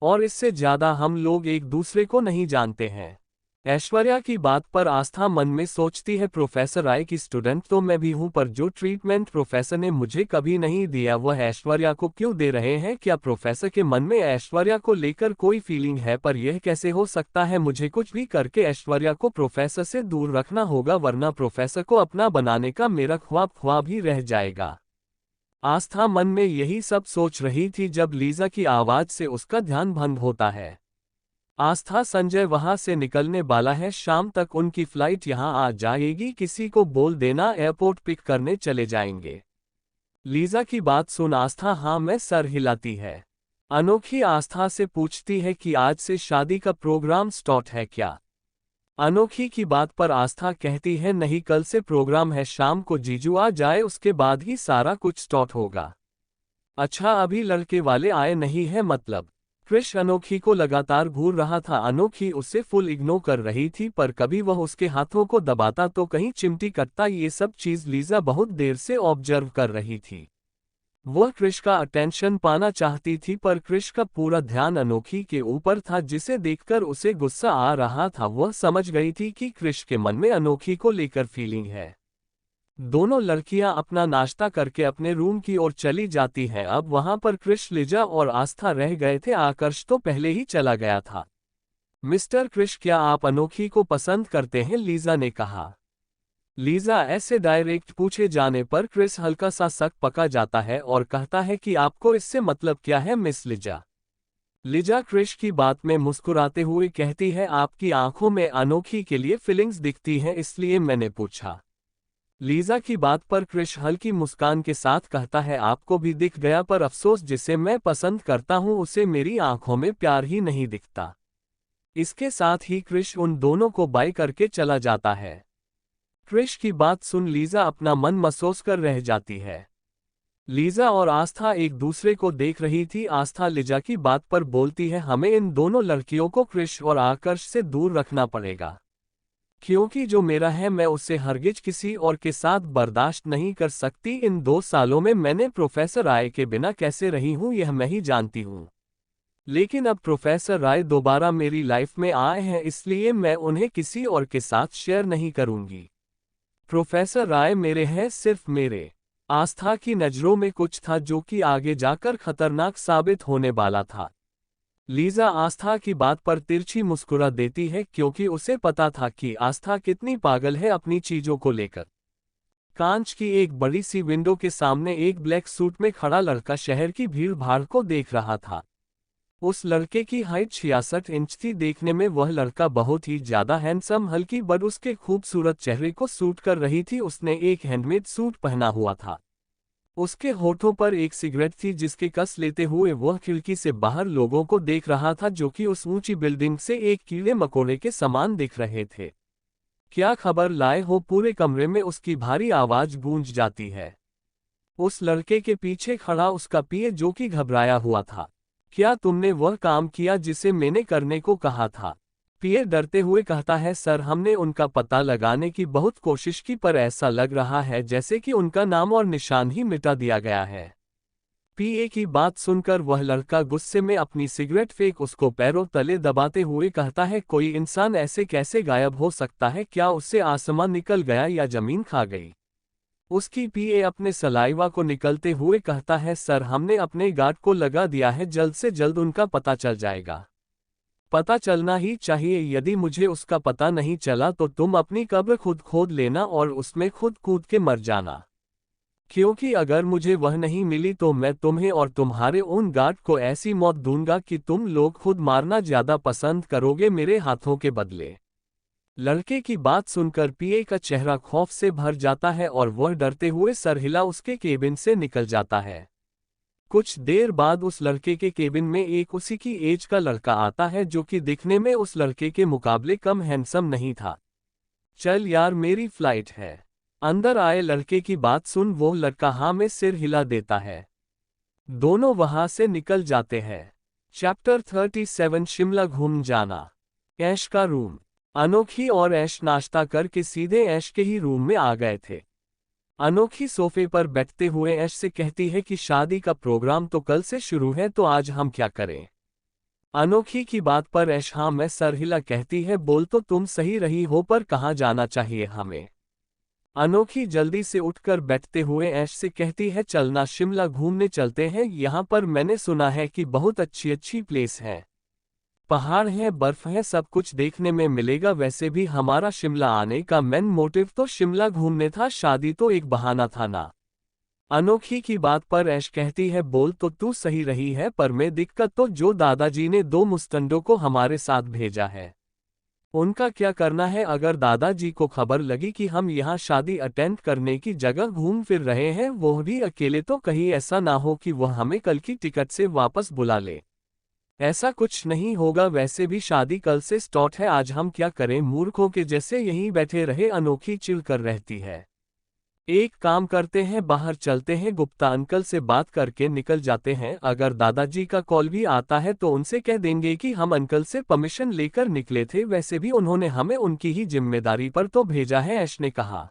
और इससे ज्यादा हम लोग एक दूसरे को नहीं जानते हैं। ऐश्वर्या की बात पर आस्था मन में सोचती है, प्रोफेसर राय की स्टूडेंट तो मैं भी हूं, पर जो ट्रीटमेंट प्रोफेसर ने मुझे कभी नहीं दिया वह ऐश्वर्या को क्यों दे रहे हैं? क्या प्रोफेसर के मन में ऐश्वर्या को लेकर कोई फीलिंग है? पर यह कैसे हो सकता है? मुझे कुछ भी करके ऐश्वर्या को प्रोफेसर से दूर रखना होगा, वरना प्रोफेसर को अपना बनाने का मेरा ख्वाब ही रह जाएगा। आस्था मन में यही सब सोच रही थी जब लीजा की आवाज से उसका ध्यान भंग होता है। आस्था, संजय वहां से निकलने वाला है, शाम तक उनकी फ्लाइट यहां आ जाएगी, किसी को बोल देना एयरपोर्ट पिक करने चले जाएंगे। लीजा की बात सुन आस्था हाँ में सर हिलाती है। अनोखी आस्था से पूछती है कि आज से शादी का प्रोग्राम स्टार्ट है क्या? अनोखी की बात पर आस्था कहती है, नहीं कल से प्रोग्राम है, शाम को जीजू आ जाए उसके बाद ही सारा कुछ स्टार्ट होगा। अच्छा अभी लड़के वाले आए नहीं है मतलब? क्रिश अनोखी को लगातार घूर रहा था। अनोखी उसे फुल इग्नोर कर रही थी, पर कभी वह उसके हाथों को दबाता तो कहीं चिमटी कटता। ये सब चीज लीजा बहुत देर से ऑब्जर्व कर रही थी। वह क्रिश का अटेंशन पाना चाहती थी, पर क्रिश का पूरा ध्यान अनोखी के ऊपर था जिसे देखकर उसे गुस्सा आ रहा था। वह समझ गई थी कि क्रिश के मन में अनोखी को लेकर फीलिंग है। दोनों लड़कियां अपना नाश्ता करके अपने रूम की ओर चली जाती हैं। अब वहां पर क्रिश, लीजा और आस्था रह गए थे। आकर्ष तो पहले ही चला गया था। मिस्टर क्रिश, क्या आप अनोखी को पसंद करते हैं? लीजा ने कहा। लीजा ऐसे डायरेक्ट पूछे जाने पर क्रिस हल्का सा शक पका जाता है और कहता है कि आपको इससे मतलब क्या है मिस लीजा? लीजा क्रिश की बात में मुस्कुराते हुए कहती है, आपकी आंखों में अनोखी के लिए फीलिंग्स दिखती हैं, इसलिए मैंने पूछा। लीजा की बात पर क्रिश हल्की मुस्कान के साथ कहता है, आपको भी दिख गया, पर अफसोस जिसे मैं पसंद करता हूं उसे मेरी आंखों में प्यार ही नहीं दिखता। इसके साथ ही क्रिश उन दोनों को बाय करके चला जाता है। क्रिश की बात सुन लीजा अपना मन महसूस कर रह जाती है। लीजा और आस्था एक दूसरे को देख रही थी। आस्था लीजा की बात पर बोलती है, हमें इन दोनों लड़कियों को क्रिश और आकर्ष से दूर रखना पड़ेगा, क्योंकि जो मेरा है मैं उसे हरगिज किसी और के साथ बर्दाश्त नहीं कर सकती। इन 2 सालों में मैंने प्रोफेसर राय के बिना कैसे रही हूं यह मैं ही जानती हूं, लेकिन अब प्रोफेसर राय दोबारा मेरी लाइफ में आए हैं, इसलिए मैं उन्हें किसी और के साथ शेयर नहीं करूंगी। प्रोफेसर राय मेरे हैं, सिर्फ मेरे। आस्था की नज़रों में कुछ था जो कि आगे जाकर खतरनाक साबित होने वाला था। लीजा आस्था की बात पर तिरछी मुस्कुरा देती है, क्योंकि उसे पता था कि आस्था कितनी पागल है अपनी चीजों को लेकर। कांच की एक बड़ी सी विंडो के सामने एक ब्लैक सूट में खड़ा लड़का शहर की भीड़ भाड़ को देख रहा था। उस लड़के की हाइट 66 इंच थी। देखने में वह लड़का बहुत ही ज्यादा हैंडसम, हल्की बट उसके खूबसूरत चेहरे को सूट कर रही थी। उसने एक हैंडमेड सूट पहना हुआ था। उसके होठों पर एक सिगरेट थी जिसके कस लेते हुए वह खिड़की से बाहर लोगों को देख रहा था, जो कि उस ऊंची बिल्डिंग से एक कीड़े मकोड़े के समान दिख रहे थे। क्या खबर लाए हो? पूरे कमरे में उसकी भारी आवाज गूंज जाती है। उस लड़के के पीछे खड़ा उसका पीए जो कि घबराया हुआ था। क्या तुमने वह काम किया जिसे मैंने करने को कहा था? पीए डरते हुए कहता है, सर हमने उनका पता लगाने की बहुत कोशिश की पर ऐसा लग रहा है जैसे कि उनका नाम और निशान ही मिटा दिया गया है। पीए की बात सुनकर वह लड़का गुस्से में अपनी सिगरेट फेंक उसको पैरों तले दबाते हुए कहता है, कोई इंसान ऐसे कैसे गायब हो सकता है? क्या उससे आसमान निकल गया या जमीन खा गई? उसकी पीए अपने सलाइवा को निकलते हुए कहता है, सर हमने अपने गार्ड को लगा दिया है, जल्द से जल्द उनका पता चल जाएगा। पता चलना ही चाहिए। यदि मुझे उसका पता नहीं चला तो तुम अपनी कब्र खुद खोद लेना और उसमें खुद कूद के मर जाना, क्योंकि अगर मुझे वह नहीं मिली तो मैं तुम्हें और तुम्हारे उन गार्ड को ऐसी मौत दूंगा कि तुम लोग खुद मारना ज्यादा पसंद करोगे मेरे हाथों के बदले। लड़के की बात सुनकर पीए का चेहरा खौफ से भर जाता है और वह डरते हुए सर हिला उसके केबिन से निकल जाता है। कुछ देर बाद उस लड़के के केबिन में एक उसी की एज का लड़का आता है जो कि दिखने में उस लड़के के मुकाबले कम हैंडसम नहीं था। चल यार मेरी फ्लाइट है। अंदर आए लड़के की बात सुन वो लड़का हाँ में सिर हिला देता है। दोनों वहां से निकल जाते हैं। चैप्टर 37 शिमला घूम जाना। ऐश का रूम। अनोखी और ऐश नाश्ता करके सीधे ऐश के ही रूम में आ गए थे। अनोखी सोफे पर बैठते हुए ऐश से कहती है कि शादी का प्रोग्राम तो कल से शुरू है तो आज हम क्या करें? अनोखी की बात पर ऐश हाँ मैं सर हिला कहती है, बोल तो तुम सही रही हो पर कहाँ जाना चाहिए हमें? अनोखी जल्दी से उठकर बैठते हुए ऐश से कहती है, चलना शिमला घूमने चलते हैं, यहाँ पर मैंने सुना है कि बहुत अच्छी अच्छी प्लेस है, पहाड़ है, बर्फ है, सब कुछ देखने में मिलेगा। वैसे भी हमारा शिमला आने का मेन मोटिव तो शिमला घूमने था, शादी तो एक बहाना था ना। अनोखी की बात पर ऐश कहती है, बोल तो तू सही रही है पर मैं दिक्कत तो जो दादाजी ने 2 मुस्तंडों को हमारे साथ भेजा है उनका क्या करना है? अगर दादाजी को खबर लगी कि हम यहाँ शादी अटेंड करने की जगह घूम फिर रहे हैं वो भी अकेले, तो कहीं ऐसा ना हो कि वह हमें कल की टिकट से वापस बुला ले। ऐसा कुछ नहीं होगा, वैसे भी शादी कल से स्टार्ट है, आज हम क्या करें? मूर्खों के जैसे यहीं बैठे रहे। अनोखी चिढ़ कर रहती है। एक काम करते हैं, बाहर चलते हैं, गुप्ता अंकल से बात करके निकल जाते हैं। अगर दादाजी का कॉल भी आता है तो उनसे कह देंगे कि हम अंकल से परमिशन लेकर निकले थे, वैसे भी उन्होंने हमें उनकी ही जिम्मेदारी पर तो भेजा है, ऐश ने कहा।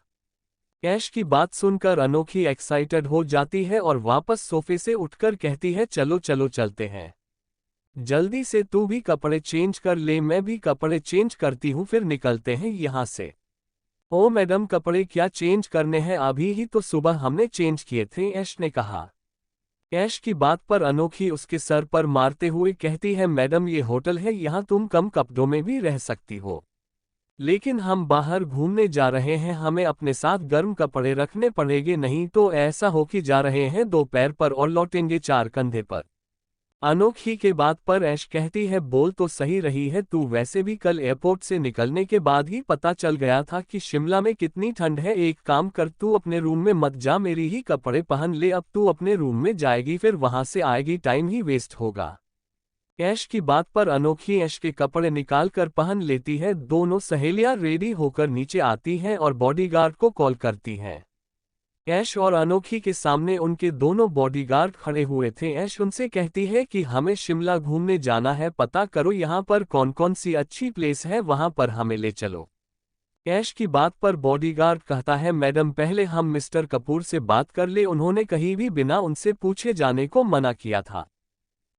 ऐश की बात सुनकर अनोखी एक्साइटेड हो जाती है और वापस सोफे से उठकर कहती है, चलो चलो चलते हैं, जल्दी से तू भी कपड़े चेंज कर ले, मैं भी कपड़े चेंज करती हूँ, फिर निकलते हैं यहाँ से। ओ मैडम कपड़े क्या चेंज करने हैं, अभी ही तो सुबह हमने चेंज किए थे, ऐश ने कहा। ऐश की बात पर अनोखी उसके सर पर मारते हुए कहती है, मैडम ये होटल है, यहाँ तुम कम कपड़ों में भी रह सकती हो, लेकिन हम बाहर घूमने जा रहे हैं, हमें अपने साथ गर्म कपड़े रखने पड़ेंगे, नहीं तो ऐसा हो कि जा रहे हैं 2 पैर पर और लौटेंगे 4 कंधे पर। अनोखी के बात पर ऐश कहती है, बोल तो सही रही है तू, वैसे भी कल एयरपोर्ट से निकलने के बाद ही पता चल गया था कि शिमला में कितनी ठंड है। एक काम कर, तू अपने रूम में मत जा, मेरी ही कपड़े पहन ले, अब तू अपने रूम में जाएगी फिर वहां से आएगी, टाइम ही वेस्ट होगा। ऐश की बात पर अनोखी ऐश के कपड़े निकाल कर पहन लेती है। दोनों सहेलियां रेडी होकर नीचे आती हैं और बॉडीगार्ड को कॉल करती हैं। ऐश और अनोखी के सामने उनके दोनों बॉडीगार्ड खड़े हुए थे। ऐश उनसे कहती है कि हमें शिमला घूमने जाना है, पता करो यहाँ पर कौन कौन सी अच्छी प्लेस है, वहां पर हमें ले चलो। ऐश की बात पर बॉडीगार्ड कहता है, मैडम पहले हम मिस्टर कपूर से बात कर ले, उन्होंने कहीं भी बिना उनसे पूछे जाने को मना किया था।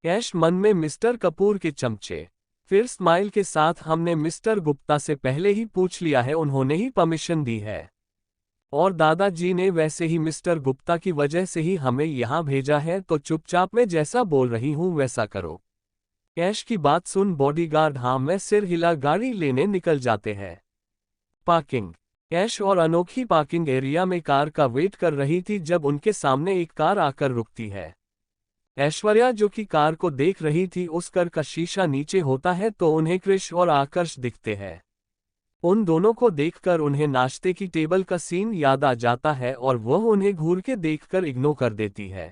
ऐश मन में मिस्टर कपूर के चमचे, फिर स्माइल के साथ, हमने मिस्टर गुप्ता से पहले ही पूछ लिया है, उन्होंने ही परमिशन दी है, और दादाजी ने वैसे ही मिस्टर गुप्ता की वजह से ही हमें यहाँ भेजा है, तो चुपचाप मैं जैसा बोल रही हूँ वैसा करो। ऐश की बात सुन बॉडीगार्ड हाँ मैं सिर हिला गाड़ी लेने निकल जाते हैं। पार्किंग। ऐश और अनोखी पार्किंग एरिया में कार का वेट कर रही थी जब उनके सामने एक कार आकर रुकती है। ऐश्वर्या जो कि कार को देख रही थी, उस कार का शीशा नीचे होता है तो उन्हें क्रिश और आकर्ष दिखते हैं। उन दोनों को देखकर उन्हें नाश्ते की टेबल का सीन याद आ जाता है और वह उन्हें घूर के देखकर इग्नोर कर देती है।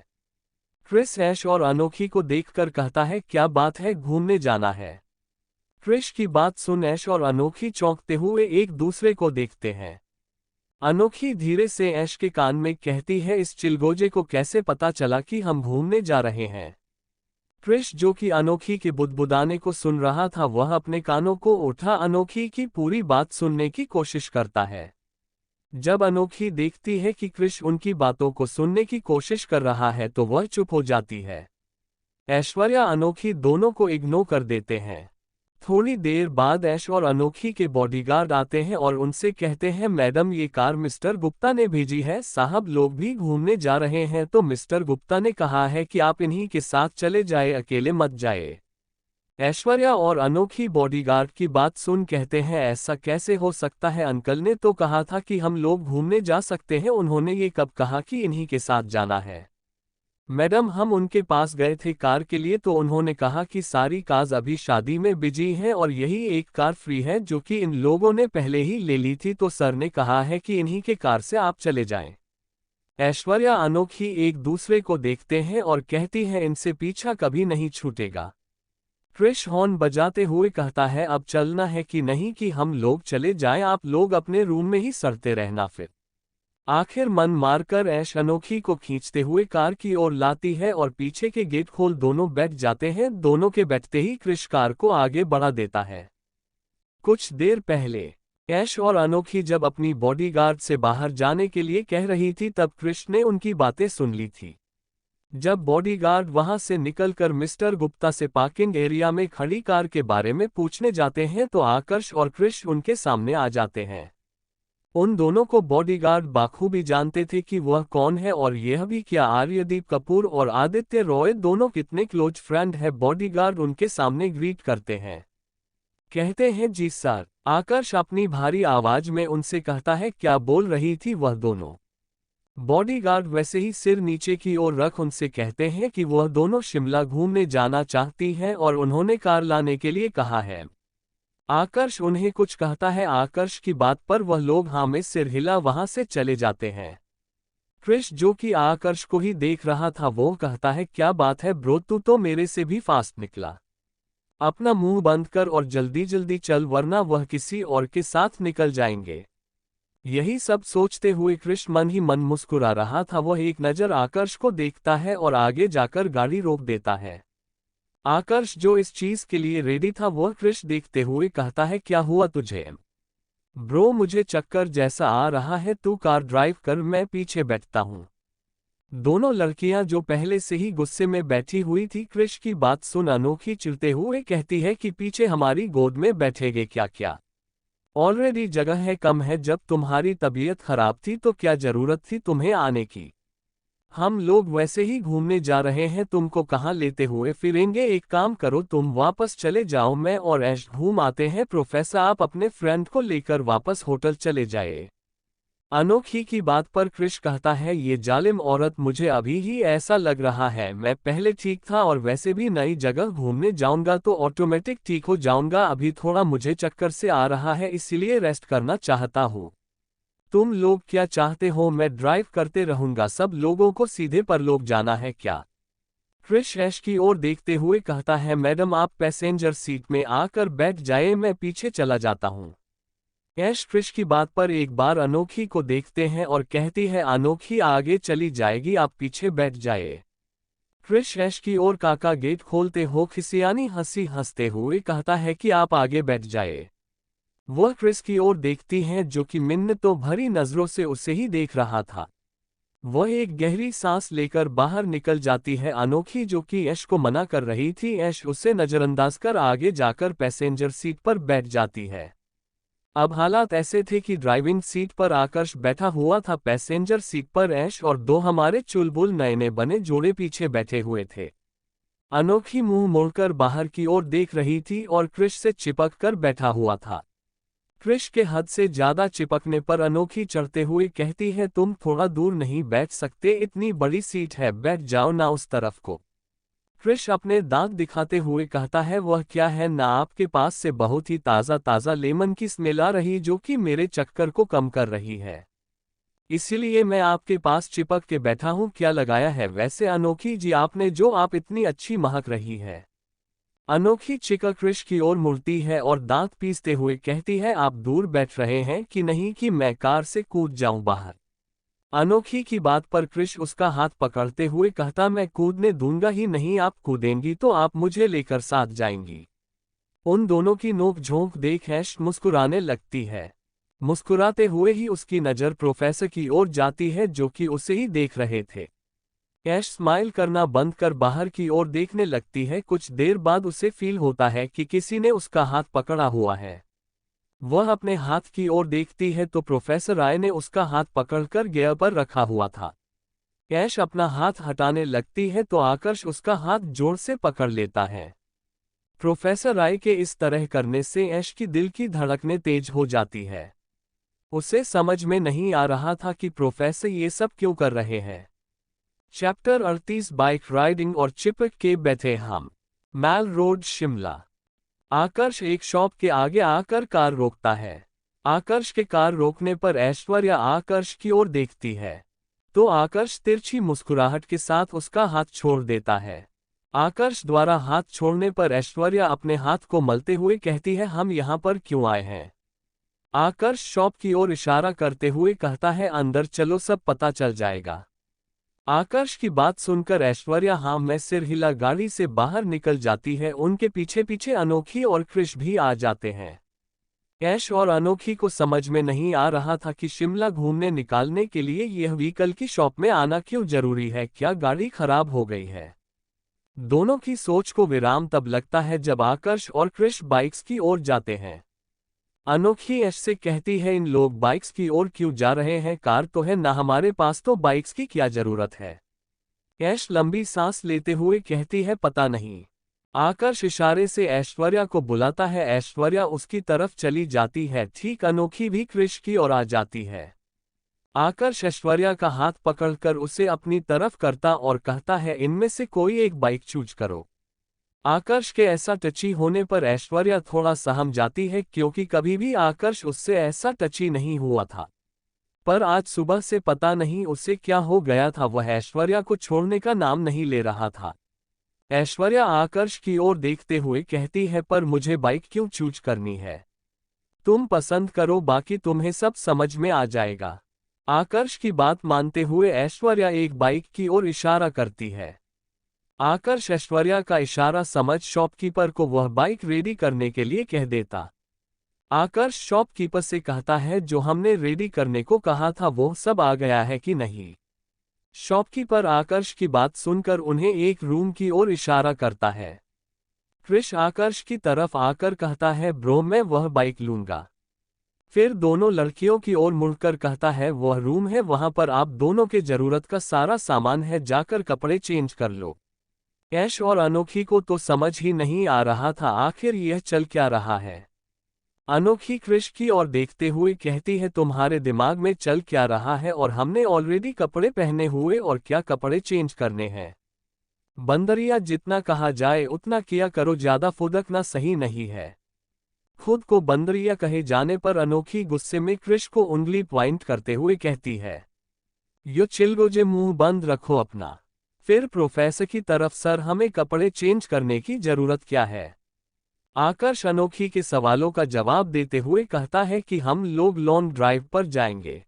क्रिस ऐश और अनोखी को देखकर कहता है, क्या बात है, घूमने जाना है? क्रिश की बात सुन ऐश और अनोखी चौंकते हुए एक दूसरे को देखते हैं। अनोखी धीरे से ऐश के कान में कहती है, इस चिलगोजे को कैसे पता चला कि हम घूमने जा रहे हैं? क्रिश जो कि अनोखी के बुदबुदाने को सुन रहा था, वह अपने कानों को उठा अनोखी की पूरी बात सुनने की कोशिश करता है। जब अनोखी देखती है कि क्रिश उनकी बातों को सुनने की कोशिश कर रहा है तो वह चुप हो जाती है। ऐश्वर्या अनोखी दोनों को इग्नोर कर देते हैं। थोड़ी देर बाद ऐश और अनोखी के बॉडीगार्ड आते हैं और उनसे कहते हैं, मैडम ये कार मिस्टर गुप्ता ने भेजी है, साहब लोग भी घूमने जा रहे हैं तो मिस्टर गुप्ता ने कहा है कि आप इन्हीं के साथ चले जाए, अकेले मत जाए। ऐश्वर्या और अनोखी बॉडीगार्ड की बात सुन कहते हैं, ऐसा कैसे हो सकता है, अंकल ने तो कहा था कि हम लोग घूमने जा सकते हैं, उन्होंने ये कब कहा कि इन्हीं के साथ जाना है? मैडम हम उनके पास गए थे कार के लिए तो उन्होंने कहा कि सारी कार्स अभी शादी में बिजी हैं और यही एक कार फ्री है जो कि इन लोगों ने पहले ही ले ली थी, तो सर ने कहा है कि इन्हीं के कार से आप चले जाएं। ऐश्वर्या अनोखी एक दूसरे को देखते हैं और कहती है, इनसे पीछा कभी नहीं छूटेगा। क्रिश हॉर्न बजाते हुए कहता है, अब चलना है कि नहीं कि हम लोग चले जाएं, आप लोग अपने रूम में ही सड़ते रहना। फिर आखिर मन मारकर ऐश अनोखी को खींचते हुए कार की ओर लाती है और पीछे के गेट खोल दोनों बैठ जाते हैं। दोनों के बैठते ही क्रिश कार को आगे बढ़ा देता है। कुछ देर पहले ऐश और अनोखी जब अपनी बॉडीगार्ड से बाहर जाने के लिए कह रही थी तब क्रिश ने उनकी बातें सुन ली थी। जब बॉडीगार्ड वहां से निकलकर मिस्टर गुप्ता से पार्किंग एरिया में खड़ी कार के बारे में पूछने जाते हैं तो आकर्ष और क्रिश उनके सामने आ जाते हैं। उन दोनों को बॉडीगार्ड बाखूबी जानते थे कि वह कौन है और यह भी क्या आर्यदीप कपूर और आदित्य रॉय दोनों कितने क्लोज फ्रेंड है। बॉडीगार्ड उनके सामने ग्रीट करते हैं, कहते हैं, जी सर। आकर्ष अपनी भारी आवाज में उनसे कहता है, क्या बोल रही थी वह दोनों? बॉडीगार्ड वैसे ही सिर नीचे की ओर रख उनसे कहते हैं कि वह दोनों शिमला घूमने जाना चाहती हैं और उन्होंने कार लाने के लिए कहा है। आकर्ष उन्हें कुछ कहता है, आकर्ष की बात पर वह लोग हाँ में सिर हिला वहां से चले जाते हैं। क्रिश जो कि आकर्ष को ही देख रहा था वो कहता है, क्या बात है ब्रो, तू तो मेरे से भी फास्ट निकला। अपना मुंह बंद कर और जल्दी जल्दी चल वरना वह किसी और के साथ निकल जाएंगे। यही सब सोचते हुए क्रिश मन ही मन मुस्कुरा रहा था। वह एक नज़र आकर्ष को देखता है और आगे जाकर गाड़ी रोक देता है। आकर्ष जो इस चीज के लिए रेडी था वह क्रिश देखते हुए कहता है, क्या हुआ तुझे? ब्रो मुझे चक्कर जैसा आ रहा है, तू कार ड्राइव कर, मैं पीछे बैठता हूँ। दोनों लड़कियां जो पहले से ही गुस्से में बैठी हुई थी क्रिश की बात सुन अनोखी चिढ़ते हुए कहती है कि पीछे हमारी गोद में बैठेगे क्या? क्या ऑलरेडी जगह है कम है, जब तुम्हारी तबीयत खराब थी तो क्या जरूरत थी तुम्हें आने की? हम लोग वैसे ही घूमने जा रहे हैं, तुमको कहाँ लेते हुए फिरेंगे? एक काम करो तुम वापस चले जाओ, मैं और ऐश घूम आते हैं। प्रोफेसर आप अपने फ्रेंड को लेकर वापस होटल चले जाए। अनोखी की बात पर क्रिश कहता है, ये जालिम औरत, मुझे अभी ही ऐसा लग रहा है मैं पहले ठीक था और वैसे भी नई जगह घूमने जाऊंगा तो ऑटोमेटिक ठीक हो जाऊंगा। अभी थोड़ा मुझे चक्कर से आ रहा है इसीलिए रेस्ट करना चाहता हूँ। तुम लोग क्या चाहते हो? मैं ड्राइव करते रहूंगा, सब लोगों को सीधे परलोक जाना है क्या? क्रिश ऐश की ओर देखते हुए कहता है, मैडम आप पैसेंजर सीट में आकर बैठ जाए, मैं पीछे चला जाता हूँ। ऐश क्रिश की बात पर एक बार अनोखी को देखते हैं और कहती है, अनोखी आगे चली जाएगी, आप पीछे बैठ जाए। क्रिश ऐश की ओर काका गेट खोलते हो खिसियानी हंसी हंसते हुए कहता है कि आप आगे बैठ जाए। वह क्रिस की ओर देखती हैं जो कि मिन्नतों भरी नजरों से उसे ही देख रहा था। वह एक गहरी सांस लेकर बाहर निकल जाती है। अनोखी जो कि ऐश को मना कर रही थी, ऐश उसे नजरअंदाज कर आगे जाकर पैसेंजर सीट पर बैठ जाती है। अब हालात ऐसे थे कि ड्राइविंग सीट पर आकर्ष बैठा हुआ था, पैसेंजर सीट पर ऐश और दो हमारे चुलबुल नए बने जोड़े पीछे बैठे हुए थे। अनोखी मुंह मोड़कर बाहर की ओर देख रही थी और क्रिश से चिपक कर बैठा हुआ था। क्रिश के हद से ज्यादा चिपकने पर अनोखी चढ़ते हुए कहती है, तुम थोड़ा दूर नहीं बैठ सकते? इतनी बड़ी सीट है, बैठ जाओ ना उस तरफ को। क्रिश अपने दांत दिखाते हुए कहता है, वह क्या है ना, आपके पास से बहुत ही ताज़ा ताज़ा लेमन की स्मेल आ रही जो कि मेरे चक्कर को कम कर रही है, इसीलिए मैं आपके पास चिपक के बैठा हूँ। क्या लगाया है वैसे अनोखी जी आपने जो आप इतनी अच्छी महक रही है? अनोखी चिका क्रिश की ओर मुड़ती है और दांत पीसते हुए कहती है, आप दूर बैठ रहे हैं कि नहीं कि मैं कार से कूद जाऊं बाहर। अनोखी की बात पर क्रिश उसका हाथ पकड़ते हुए कहता, मैं कूदने दूंगा ही नहीं, आप कूदेंगी तो आप मुझे लेकर साथ जाएंगी। उन दोनों की नोक-झोंक देख ऐश मुस्कुराने लगती है। मुस्कुराते हुए ही उसकी नज़र प्रोफेसर की ओर जाती है जो कि उसे ही देख रहे थे। ऐश स्माइल करना बंद कर बाहर की ओर देखने लगती है। कुछ देर बाद उसे फील होता है कि किसी ने उसका हाथ पकड़ा हुआ है। वह अपने हाथ की ओर देखती है तो प्रोफेसर राय ने उसका हाथ पकड़कर गियर पर रखा हुआ था। ऐश अपना हाथ हटाने लगती है तो आकर्ष उसका हाथ जोर से पकड़ लेता है। प्रोफेसर राय के इस तरह करने से ऐश की दिल की धड़कनें तेज हो जाती है। उसे समझ में नहीं आ रहा था कि प्रोफेसर ये सब क्यों कर रहे हैं। चैप्टर 38 बाइक राइडिंग और चिपक के बैठे हम। मैल रोड, शिमला। आकर्ष एक शॉप के आगे आकर कार रोकता है। आकर्ष के कार रोकने पर ऐश्वर्या आकर्ष की ओर देखती है तो आकर्ष तिरछी मुस्कुराहट के साथ उसका हाथ छोड़ देता है। आकर्ष द्वारा हाथ छोड़ने पर ऐश्वर्या अपने हाथ को मलते हुए कहती है, हम यहाँ पर क्यों आए हैं। आकर्ष शॉप की ओर इशारा करते हुए कहता है, अंदर चलो, सब पता चल जाएगा। आकर्ष की बात सुनकर ऐश्वर्या हाँ में सिर हिला गाड़ी से बाहर निकल जाती है। उनके पीछे पीछे अनोखी और क्रिश भी आ जाते हैं। ऐश और अनोखी को समझ में नहीं आ रहा था कि शिमला घूमने निकालने के लिए यह व्हीकल की शॉप में आना क्यों जरूरी है, क्या गाड़ी खराब हो गई है। दोनों की सोच को विराम तब लगता है जब आकर्ष और क्रिश बाइक्स की ओर जाते हैं। अनोखी ऐश से कहती है, इन लोग बाइक्स की ओर क्यों जा रहे हैं, कार तो है ना हमारे पास, तो बाइक्स की क्या जरूरत है। ऐश लंबी सांस लेते हुए कहती है, पता नहीं। आकर्ष इशारे से ऐश्वर्या को बुलाता है। ऐश्वर्या उसकी तरफ चली जाती है। ठीक अनोखी भी क्रिश की ओर आ जाती है। आकर्ष ऐश्वर्या का हाथ पकड़कर उसे अपनी तरफ करता और कहता है, इनमें से कोई एक बाइक चूज करो। आकर्ष के ऐसा टची होने पर ऐश्वर्या थोड़ा सहम जाती है क्योंकि कभी भी आकर्ष उससे ऐसा टची नहीं हुआ था। पर आज सुबह से पता नहीं उसे क्या हो गया था, वह ऐश्वर्या को छोड़ने का नाम नहीं ले रहा था। ऐश्वर्या आकर्ष की ओर देखते हुए कहती है, पर मुझे बाइक क्यों चूज करनी है। तुम पसंद करो, बाकी तुम्हें सब समझ में आ जाएगा। आकर्ष की बात मानते हुए ऐश्वर्या एक बाइक की ओर इशारा करती है। आकर्ष ऐश्वर्या का इशारा समझ शॉपकीपर को वह बाइक रेडी करने के लिए कह देता। आकर्ष शॉपकीपर से कहता है, जो हमने रेडी करने को कहा था वो सब आ गया है कि नहीं। शॉपकीपर आकर्ष की बात सुनकर उन्हें एक रूम की ओर इशारा करता है। क्रिश आकर्ष की तरफ आकर कहता है, ब्रो मैं वह बाइक लूंगा। फिर दोनों लड़कियों की ओर मुड़कर कहता है, वह रूम है, वहां पर आप दोनों के जरूरत का सारा सामान है, जाकर कपड़े चेंज कर लो। ऐश और अनोखी को तो समझ ही नहीं आ रहा था आखिर यह चल क्या रहा है। अनोखी क्रिश की ओर देखते हुए कहती है, तुम्हारे दिमाग में चल क्या रहा है, और हमने ऑलरेडी कपड़े पहने हुए और क्या कपड़े चेंज करने हैं। बंदरिया, जितना कहा जाए उतना किया करो, ज्यादा फुदकना सही नहीं है। खुद को बंदरिया कहे जाने पर अनोखी गुस्से में क्रिश को उंगली पॉइंट करते हुए कहती है, यो चिलगोजे, मुंह बंद रखो अपना। फिर प्रोफेसर की तरफ, सर हमें कपड़े चेंज करने की जरूरत क्या है। आकर्ष अनोखी के सवालों का जवाब देते हुए कहता है कि हम लोग लॉन्ग ड्राइव पर जाएंगे।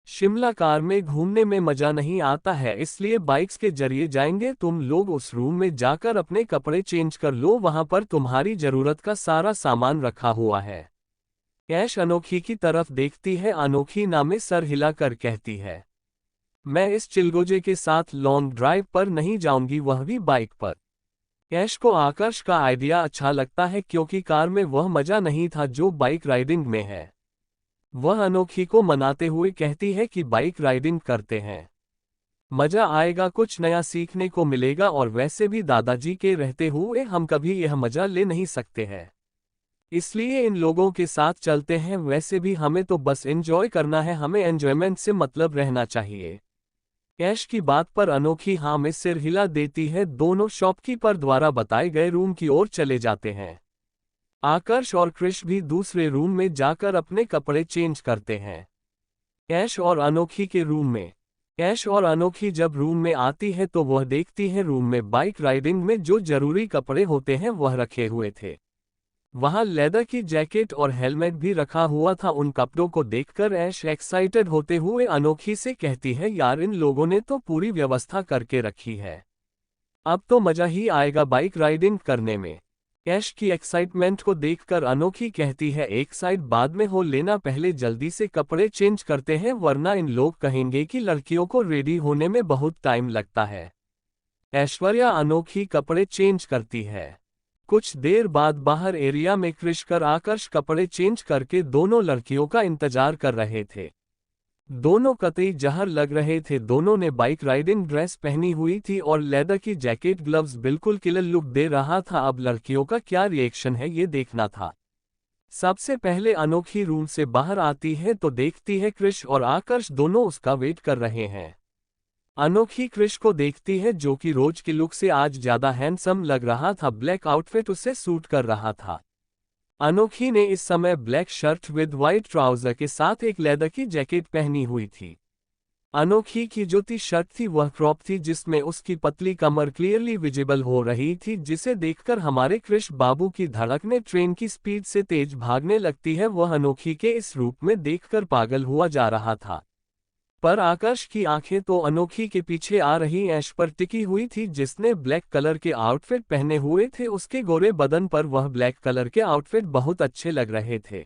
शिमला कार में घूमने में मजा नहीं आता है, इसलिए बाइक्स के जरिए जाएंगे। तुम लोग उस रूम में जाकर अपने कपड़े चेंज कर लो, वहां पर तुम्हारी जरूरत का सारा सामान रखा हुआ है। ऐश अनोखी की तरफ देखती है। अनोखी नामे सर हिलाकर कहती है, मैं इस चिलगोजे के साथ लॉन्ग ड्राइव पर नहीं जाऊंगी, वह भी बाइक पर। ऐश को आकर्ष का आइडिया अच्छा लगता है क्योंकि कार में वह मजा नहीं था जो बाइक राइडिंग में है। वह अनोखी को मनाते हुए कहती है कि बाइक राइडिंग करते हैं, मजा आएगा, कुछ नया सीखने को मिलेगा, और वैसे भी दादाजी के रहते हुए हम कभी यह मजा ले नहीं सकते हैं, इसलिए इन लोगों के साथ चलते हैं। वैसे भी हमें तो बस एंजॉय करना है, हमें एंजॉयमेंट से मतलब रहना चाहिए। ऐश की बात पर अनोखी हाँ में सिर हिला देती है। दोनों शॉपकीपर द्वारा बताए गए रूम की ओर चले जाते हैं। आकर्ष और क्रिश भी दूसरे रूम में जाकर अपने कपड़े चेंज करते हैं। ऐश और अनोखी के रूम में ऐश और अनोखी जब रूम में आती है तो वह देखती है रूम में बाइक राइडिंग में जो जरूरी कपड़े होते हैं वह रखे हुए थे। वहां लेदर की जैकेट और हेलमेट भी रखा हुआ था। उन कपड़ों को देखकर ऐश एक्साइटेड होते हुए अनोखी से कहती है, यार इन लोगों ने तो पूरी व्यवस्था करके रखी है, अब तो मजा ही आएगा बाइक राइडिंग करने में। ऐश की एक्साइटमेंट को देखकर अनोखी कहती है, एक साइड बाद में हो लेना, पहले जल्दी से कपड़े चेंज करते हैं वरना इन लोग कहेंगे कि लड़कियों को रेडी होने में बहुत टाइम लगता है। ऐश्वर्या अनोखी कपड़े चेंज करती है। कुछ देर बाद बाहर एरिया में क्रिश कर आकर्ष कपड़े चेंज करके दोनों लड़कियों का इंतजार कर रहे थे। दोनों कतई जहर लग रहे थे। दोनों ने बाइक राइडिंग ड्रेस पहनी हुई थी और लेदर की जैकेट, ग्लव्स बिल्कुल किलर लुक दे रहा था। अब लड़कियों का क्या रिएक्शन है ये देखना था। सबसे पहले अनोखी रूम से बाहर आती है तो देखती है क्रिश और आकर्ष दोनों उसका वेट कर रहे हैं। अनोखी क्रिश को देखती है जो कि रोज के लुक से आज ज्यादा हैंडसम लग रहा था। ब्लैक आउटफिट उसे सूट कर रहा था। अनोखी ने इस समय black shirt with white trouser के साथ एक लेदर की जैकेट पहनी हुई थी। अनोखी की जो टी शर्ट थी वह क्रॉप थी जिसमें उसकी पतली कमर क्लियरली विजिबल हो रही थी, जिसे देखकर हमारे कृष बाबू की धड़कने ट्रेन की स्पीड से तेज भागने लगती है। वह अनोखी के इस रूप में देखकर पागल हुआ जा रहा था। पर आकर्ष की आंखें तो अनोखी के पीछे आ रही ऐश पर टिकी हुई थी जिसने ब्लैक कलर के आउटफिट पहने हुए थे। उसके गोरे बदन पर वह ब्लैक कलर के आउटफिट बहुत अच्छे लग रहे थे।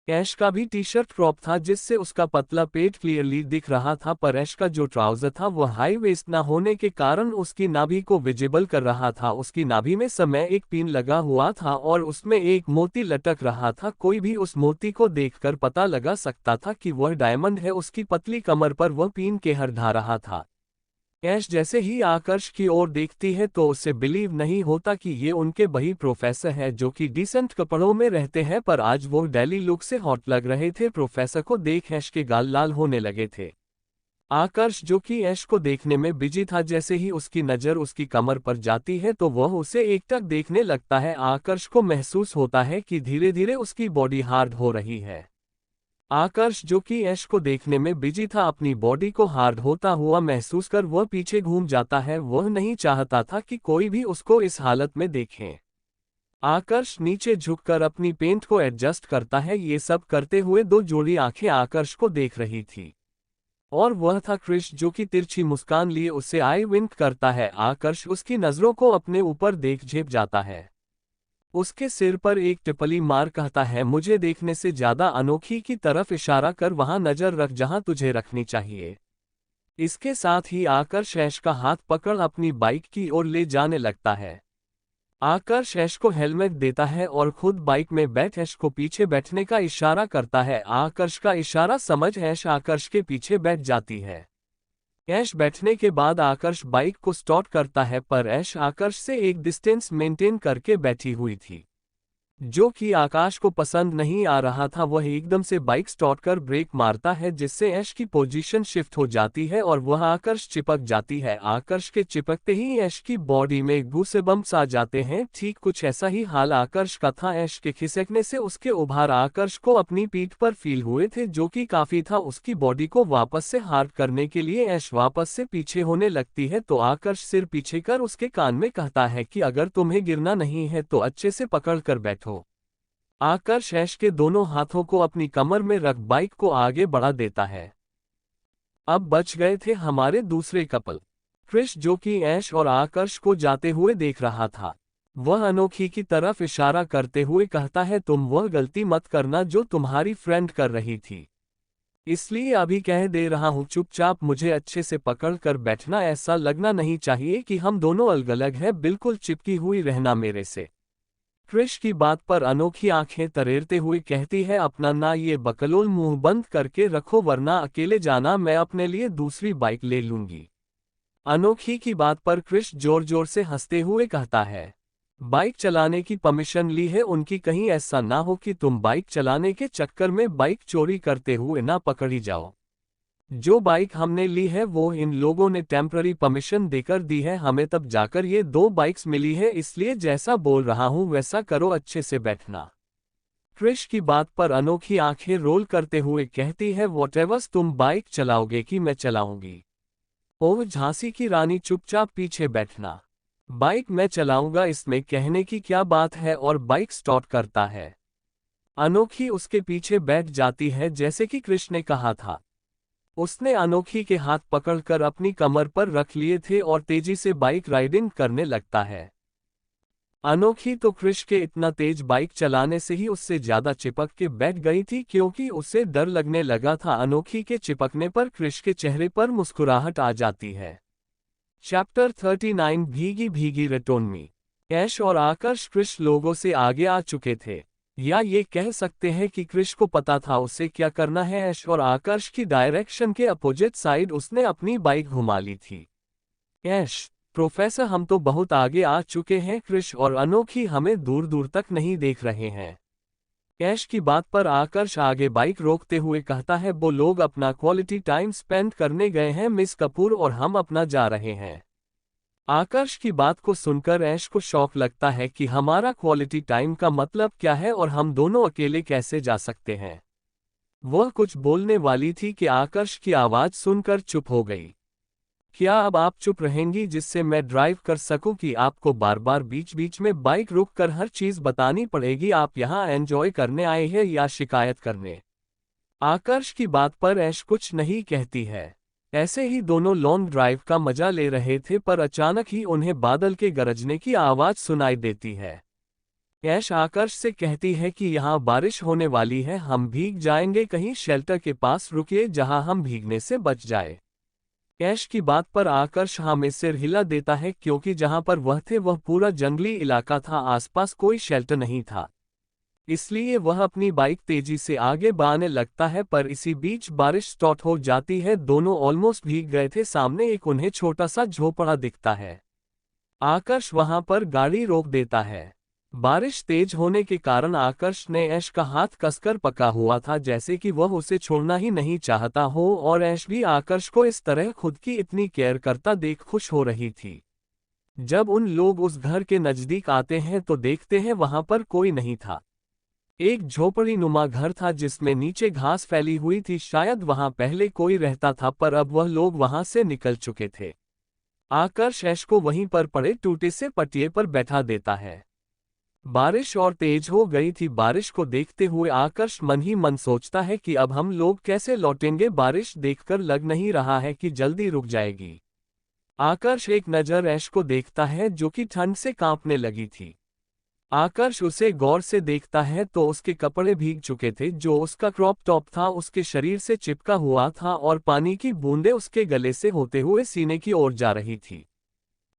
ऐश का भी टी शर्ट क्रॉप था जिससे उसका पतला पेट क्लियरली दिख रहा था, पर ऐश का जो ट्राउजर था वह हाई वेस्ट ना होने के कारण उसकी नाभि को विजिबल कर रहा था। उसकी नाभि में समय एक पिन लगा हुआ था और उसमें एक मोती लटक रहा था। कोई भी उस मोती को देखकर पता लगा सकता था कि वह डायमंड है। उसकी पतली कमर पर वह पिन के हर ढा रहा था। ऐश जैसे ही आकर्ष की ओर देखती है तो उसे बिलीव नहीं होता कि ये उनके वही प्रोफेसर है जो कि डिसेंट कपड़ों में रहते हैं, पर आज वो डेली लुक से हॉट लग रहे थे। प्रोफेसर को देख ऐश के गाल लाल होने लगे थे। आकर्ष जो कि ऐश को देखने में बिजी था, जैसे ही उसकी नज़र उसकी कमर पर जाती है तो वह उसे एकटक देखने लगता है। आकर्ष को महसूस होता है कि धीरे धीरे उसकी बॉडी हार्ड हो रही है। आकर्ष जो कि ऐश को देखने में बिजी था, अपनी बॉडी को हार्ड होता हुआ महसूस कर वह पीछे घूम जाता है। वह नहीं चाहता था कि कोई भी उसको इस हालत में देखे। आकर्ष नीचे झुककर अपनी पेंट को एडजस्ट करता है। ये सब करते हुए दो जोड़ी आंखें आकर्ष को देख रही थी और वह था क्रिश जो कि तिरछी मुस्कान लिए उससे आई विंक करता है। आकर्ष उसकी नजरों को अपने ऊपर देख झेप जाता है। उसके सिर पर एक टिपली मार कहता है, मुझे देखने से ज्यादा अनोखी की तरफ इशारा कर वहां नजर रख जहां तुझे रखनी चाहिए। इसके साथ ही आकर्ष ऐश का हाथ पकड़ अपनी बाइक की ओर ले जाने लगता है। आकर्ष ऐश को हेलमेट देता है और खुद बाइक में बैठ ऐश को पीछे बैठने का इशारा करता है। आकर्ष का इशारा समझ ऐश आकर्ष के पीछे बैठ जाती है। ऐश बैठने के बाद आकर्ष बाइक को स्टार्ट करता है, पर ऐश आकर्ष से एक डिस्टेंस मेंटेन करके बैठी हुई थी जो कि आकाश को पसंद नहीं आ रहा था। वह एकदम से बाइक स्टार्ट कर ब्रेक मारता है जिससे ऐश की पोजीशन शिफ्ट हो जाती है और वह आकर्ष चिपक जाती है। आकर्ष के चिपकते ही ऐश की बॉडी में गूसेबम्प्स आ जाते हैं। ठीक कुछ ऐसा ही हाल आकर्ष का था। ऐश के खिसकने से उसके उभार आकर्ष को अपनी पीठ पर फील हुए थे जो कि काफी था। उसकी बॉडी को वापस से हार्ड करने के लिए ऐश वापस से पीछे होने लगती है तो आकर्ष सिर पीछे कर उसके कान में कहता है कि अगर तुम्हें गिरना नहीं है तो अच्छे से पकड़ कर बैठो। आकर्ष ऐश के दोनों हाथों को अपनी कमर में रख बाइक को आगे बढ़ा देता है। अब बच गए थे हमारे दूसरे कपल। क्रिश जो कि ऐश और आकर्ष को जाते हुए देख रहा था। वह अनोखी की तरफ इशारा करते हुए कहता है, तुम वह गलती मत करना जो तुम्हारी फ्रेंड कर रही थी, इसलिए अभी कह दे रहा हूं चुपचाप मुझे अच्छे से पकड़ कर बैठना। ऐसा लगना नहीं चाहिए कि हम दोनों अलग अलग हैं, बिल्कुल चिपकी हुई रहना मेरे से। क्रिश की बात पर अनोखी आंखें तरेरते हुए कहती है, अपना ना ये बकलोल मुंह बंद करके रखो वरना अकेले जाना, मैं अपने लिए दूसरी बाइक ले लूंगी। अनोखी की बात पर क्रिश जोर जोर से हंसते हुए कहता है, बाइक चलाने की परमिशन ली है उनकी, कहीं ऐसा ना हो कि तुम बाइक चलाने के चक्कर में बाइक चोरी करते हुए ना पकड़ी जाओ। जो बाइक हमने ली है वो इन लोगों ने टेम्पररी परमिशन देकर दी है हमें, तब जाकर ये दो बाइक्स मिली है, इसलिए जैसा बोल रहा हूं वैसा करो, अच्छे से बैठना। क्रिश की बात पर अनोखी आंखें रोल करते हुए कहती है, वॉटेवर्स तुम बाइक चलाओगे कि मैं चलाऊंगी। ओह झांसी की रानी चुपचाप पीछे बैठना। बाइक मैं चलाऊंगा इसमें कहने की क्या बात है और बाइक स्टार्ट करता है। अनोखी उसके पीछे बैठ जाती है जैसे कि कृष्ण ने कहा था। उसने अनोखी के हाथ पकड़कर अपनी कमर पर रख लिए थे और तेजी से बाइक राइडिंग करने लगता है। अनोखी तो क्रिश के इतना तेज बाइक चलाने से ही उससे ज्यादा चिपक के बैठ गई थी क्योंकि उसे डर लगने लगा था। अनोखी के चिपकने पर क्रिश के चेहरे पर मुस्कुराहट आ जाती है। चैप्टर 39 भीगी भीगी रेटोनमी। ऐश और आकर्ष क्रिश लोगों से आगे आ चुके थे, या ये कह सकते हैं कि क्रिश को पता था उसे क्या करना है। ऐश और आकर्ष की डायरेक्शन के अपोजिट साइड उसने अपनी बाइक घुमा ली थी। ऐश, प्रोफेसर हम तो बहुत आगे आ चुके हैं। क्रिश और अनोखी हमें दूर दूर तक नहीं देख रहे हैं। ऐश की बात पर आकर्ष आगे बाइक रोकते हुए कहता है वो लोग अपना क्वालिटी टाइम स्पेंड करने गए हैं मिस कपूर और हम अपना जा रहे हैं। आकर्ष की बात को सुनकर ऐश को शौक लगता है कि हमारा क्वालिटी टाइम का मतलब क्या है और हम दोनों अकेले कैसे जा सकते हैं। वह कुछ बोलने वाली थी कि आकर्ष की आवाज सुनकर चुप हो गई। क्या अब आप चुप रहेंगी जिससे मैं ड्राइव कर सकूं कि आपको बार बार बीच बीच में बाइक रुक कर हर चीज बतानी पड़ेगी? आप यहाँ एंजॉय करने आए हैं या शिकायत करने? आकर्ष की बात पर ऐश कुछ नहीं कहती है। ऐसे ही दोनों लॉन्ग ड्राइव का मजा ले रहे थे पर अचानक ही उन्हें बादल के गरजने की आवाज सुनाई देती है। ऐश आकर्ष से कहती है कि यहाँ बारिश होने वाली है, हम भीग जाएंगे, कहीं शेल्टर के पास रुकिए जहाँ हम भीगने से बच जाए। ऐश की बात पर आकर्ष हाँ में सिर हिला देता है क्योंकि जहां पर वह थे वह पूरा जंगली इलाका था, आसपास कोई शेल्टर नहीं था। इसलिए वह अपनी बाइक तेजी से आगे बढ़ाने लगता है पर इसी बीच बारिश स्टार्ट हो जाती है। दोनों ऑलमोस्ट भीग गए थे। सामने एक उन्हें छोटा सा झोपड़ा दिखता है। आकर्ष वहां पर गाड़ी रोक देता है। बारिश तेज होने के कारण आकर्ष ने ऐश का हाथ कसकर पकड़ा हुआ था जैसे कि वह उसे छोड़ना ही नहीं चाहता हो और ऐश भी आकर्ष को इस तरह खुद की इतनी केयर करता देख खुश हो रही थी। जब उन लोग उस घर के नजदीक आते हैं तो देखते हैं वहां पर कोई नहीं था। एक झोपड़ी नुमा घर था जिसमें नीचे घास फैली हुई थी, शायद वहां पहले कोई रहता था पर अब वह लोग वहां से निकल चुके थे। आकर्ष ऐश को वहीं पर पड़े टूटे से पटिए पर बैठा देता है। बारिश और तेज हो गई थी। बारिश को देखते हुए आकर्ष मन ही मन सोचता है कि अब हम लोग कैसे लौटेंगे। बारिश देखकर लग नहीं रहा है कि जल्दी रुक जाएगी। आकर्ष एक नज़र ऐश को देखता है जो कि ठंड से कांपने लगी थी। आकर्ष उसे गौर से देखता है तो उसके कपड़े भीग चुके थे। जो उसका क्रॉप टॉप था उसके शरीर से चिपका हुआ था और पानी की बूंदें उसके गले से होते हुए सीने की ओर जा रही थी।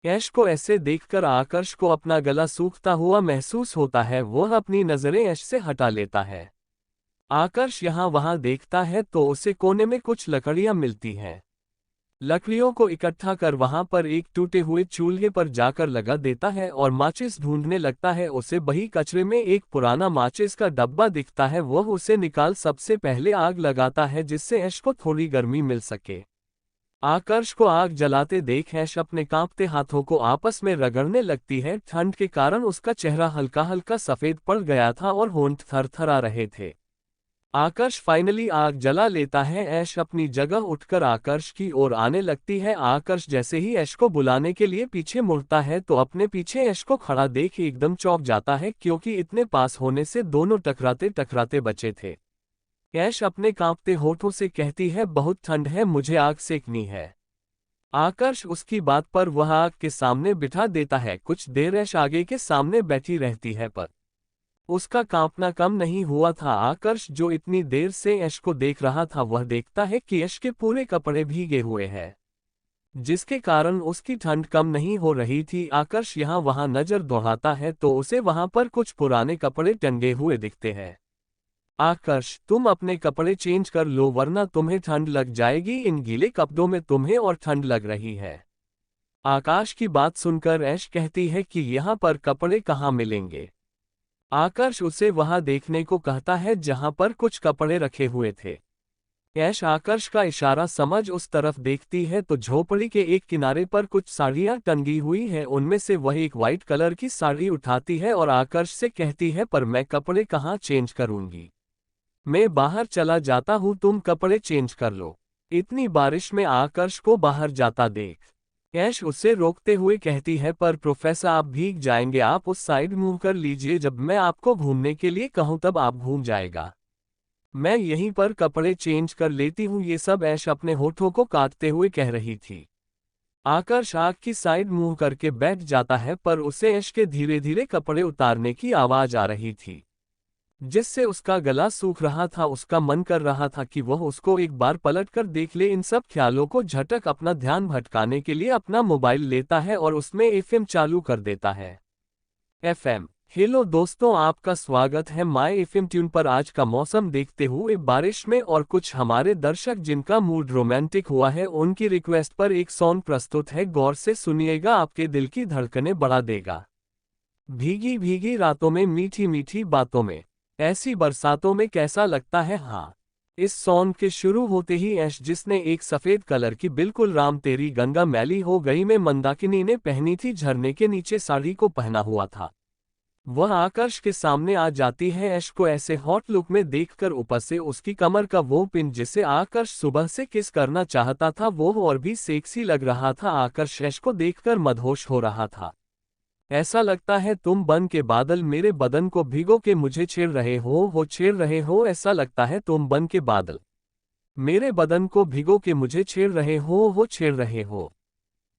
ऐश को ऐसे देखकर आकर्ष को अपना गला सूखता हुआ महसूस होता है। वह अपनी नजरें ऐश से हटा लेता है। आकर्ष यहाँ वहाँ देखता है तो उसे कोने में कुछ लकड़ियां मिलती हैं। लकड़ियों को इकट्ठा कर वहां पर एक टूटे हुए चूल्हे पर जाकर लगा देता है और माचिस ढूंढने लगता है। उसे वही कचरे में एक पुराना माचिस का डब्बा दिखता है। वह उसे निकाल सबसे पहले आग लगाता है जिससे ऐश को थोड़ी गर्मी मिल सके। आकर्ष को आग जलाते देख ऐश अपने कांपते हाथों को आपस में रगड़ने लगती है। ठंड के कारण उसका चेहरा हल्का हल्का सफेद पड़ गया था और होंठ थरथरा रहे थे। आकर्ष फाइनली आग जला लेता है। ऐश अपनी जगह उठकर आकर्ष की ओर आने लगती है। आकर्ष जैसे ही ऐश को बुलाने के लिए पीछे मुड़ता है तो अपने पीछे ऐश को खड़ा देख एकदम चौंक जाता है क्योंकि इतने पास होने से दोनों टकराते टकराते बचे थे। ऐश अपने कांपते होठों से कहती है बहुत ठंड है, मुझे आग सेकनी है। आकर्ष उसकी बात पर वह आग के सामने बिठा देता है। कुछ देर ऐश आगे के सामने बैठी रहती है पर उसका कांपना कम नहीं हुआ था। आकर्ष जो इतनी देर से ऐश को देख रहा था वह देखता है कि ऐश के पूरे कपड़े भीगे हुए हैं जिसके कारण उसकी ठंड कम नहीं हो रही थी। आकर्ष यहाँ वहां नजर दौड़ाता है तो उसे वहां पर कुछ पुराने कपड़े टंगे हुए दिखते हैं। आकर्ष तुम अपने कपड़े चेंज कर लो वरना तुम्हें ठंड लग जाएगी, इन गीले कपड़ों में तुम्हें और ठंड लग रही है। आकाश की बात सुनकर ऐश कहती है कि यहाँ पर कपड़े कहाँ मिलेंगे। आकर्ष उसे वहां देखने को कहता है जहां पर कुछ कपड़े रखे हुए थे। ऐश आकर्ष का इशारा समझ उस तरफ देखती है तो झोपड़ी के एक किनारे पर कुछ साड़ियां टंगी हुई हैं। उनमें से वह एक वाइट कलर की साड़ी उठाती है और आकर्ष से कहती है पर मैं कपड़े कहाँ चेंज करूंगी, मैं बाहर चला जाता हूँ, तुम कपड़े चेंज कर लो। इतनी बारिश में आकर्ष को बाहर जाता देख ऐश उसे रोकते हुए कहती है, पर प्रोफेसर आप भीग जाएंगे, आप उस साइड मूव कर लीजिए, जब मैं आपको घूमने के लिए कहूं तब आप घूम जाएगा। मैं यहीं पर कपड़े चेंज कर लेती हूँ। ये सब ऐश अपने होठों को काटते हुए कह रही थी। आकर्ष आग की साइड मुंह करके बैठ जाता है, पर उसे ऐश के धीरे धीरे कपड़े उतारने की आवाज आ रही थी, जिससे उसका गला सूख रहा था। उसका मन कर रहा था कि वह उसको एक बार पलट कर देख ले। इन सब ख्यालों को झटक अपना ध्यान भटकाने के लिए अपना मोबाइल लेता है और उसमें एफएम चालू कर देता है। एफएम। हेलो दोस्तों, आपका स्वागत है माय एफएम ट्यून पर। आज का मौसम देखते हुए बारिश में और कुछ हमारे दर्शक जिनका मूड रोमांटिक हुआ है, उनकी रिक्वेस्ट पर एक सॉन्ग प्रस्तुत है। गौर से सुनिएगा, आपके दिल की धड़कनें बढ़ा देगा। भीगी भीगी रातों में, मीठी मीठी बातों में, ऐसी बरसातों में कैसा लगता है। हाँ, इस सॉन्ग के शुरू होते ही ऐश, जिसने एक सफेद कलर की बिल्कुल राम तेरी गंगा मैली हो गई में मंदाकिनी ने पहनी थी, झरने के नीचे साड़ी को पहना हुआ था, वह आकर्ष के सामने आ जाती है। ऐश को ऐसे हॉट लुक में देखकर ऊपर से उसकी कमर का वो पिन जिसे आकर्ष सुबह से किस करना चाहता था, वो और भी सेक्सी लग रहा था। आकर्ष ऐश को देखकर मदहोश हो रहा था। ऐसा लगता है तुम बन के बादल मेरे बदन को भिगो के मुझे छेड़ रहे हो छेड़ रहे हो। ऐसा लगता है तुम बन के बादल मेरे बदन को भिगो के मुझे छेड़ रहे हो छेड़ रहे हो।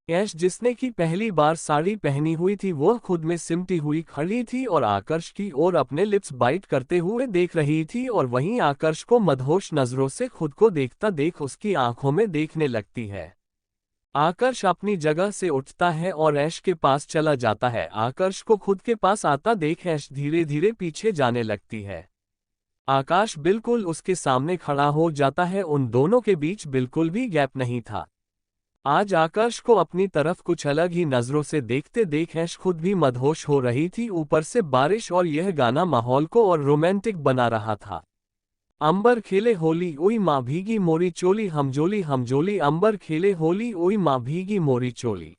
ऐश, जिसने की पहली बार साड़ी पहनी हुई थी, वह खुद में सिमटी हुई खड़ी थी और आकर्ष की ओर अपने लिप्स बाइट करते हुए देख रही थी, और वहीं आकर्ष को मदहोश नजरों से खुद को देखता देख उसकी आंखों में देखने लगती है। आकर्ष अपनी जगह से उठता है और ऐश के पास चला जाता है। आकर्ष को खुद के पास आता देख ऐश धीरे धीरे पीछे जाने लगती है। आकाश बिल्कुल उसके सामने खड़ा हो जाता है। उन दोनों के बीच बिल्कुल भी गैप नहीं था। आज आकर्ष को अपनी तरफ कुछ अलग ही नजरों से देखते देख ऐश खुद भी मदहोश हो रही थी। ऊपर से बारिश और यह गाना माहौल को और रोमांटिक बना रहा था। अंबर खेले होली ओई माँ भीगी मोरी चोली, हमजोली हमजोली। अंबर खेले होली ओई माँ भीगी मोरी चोली,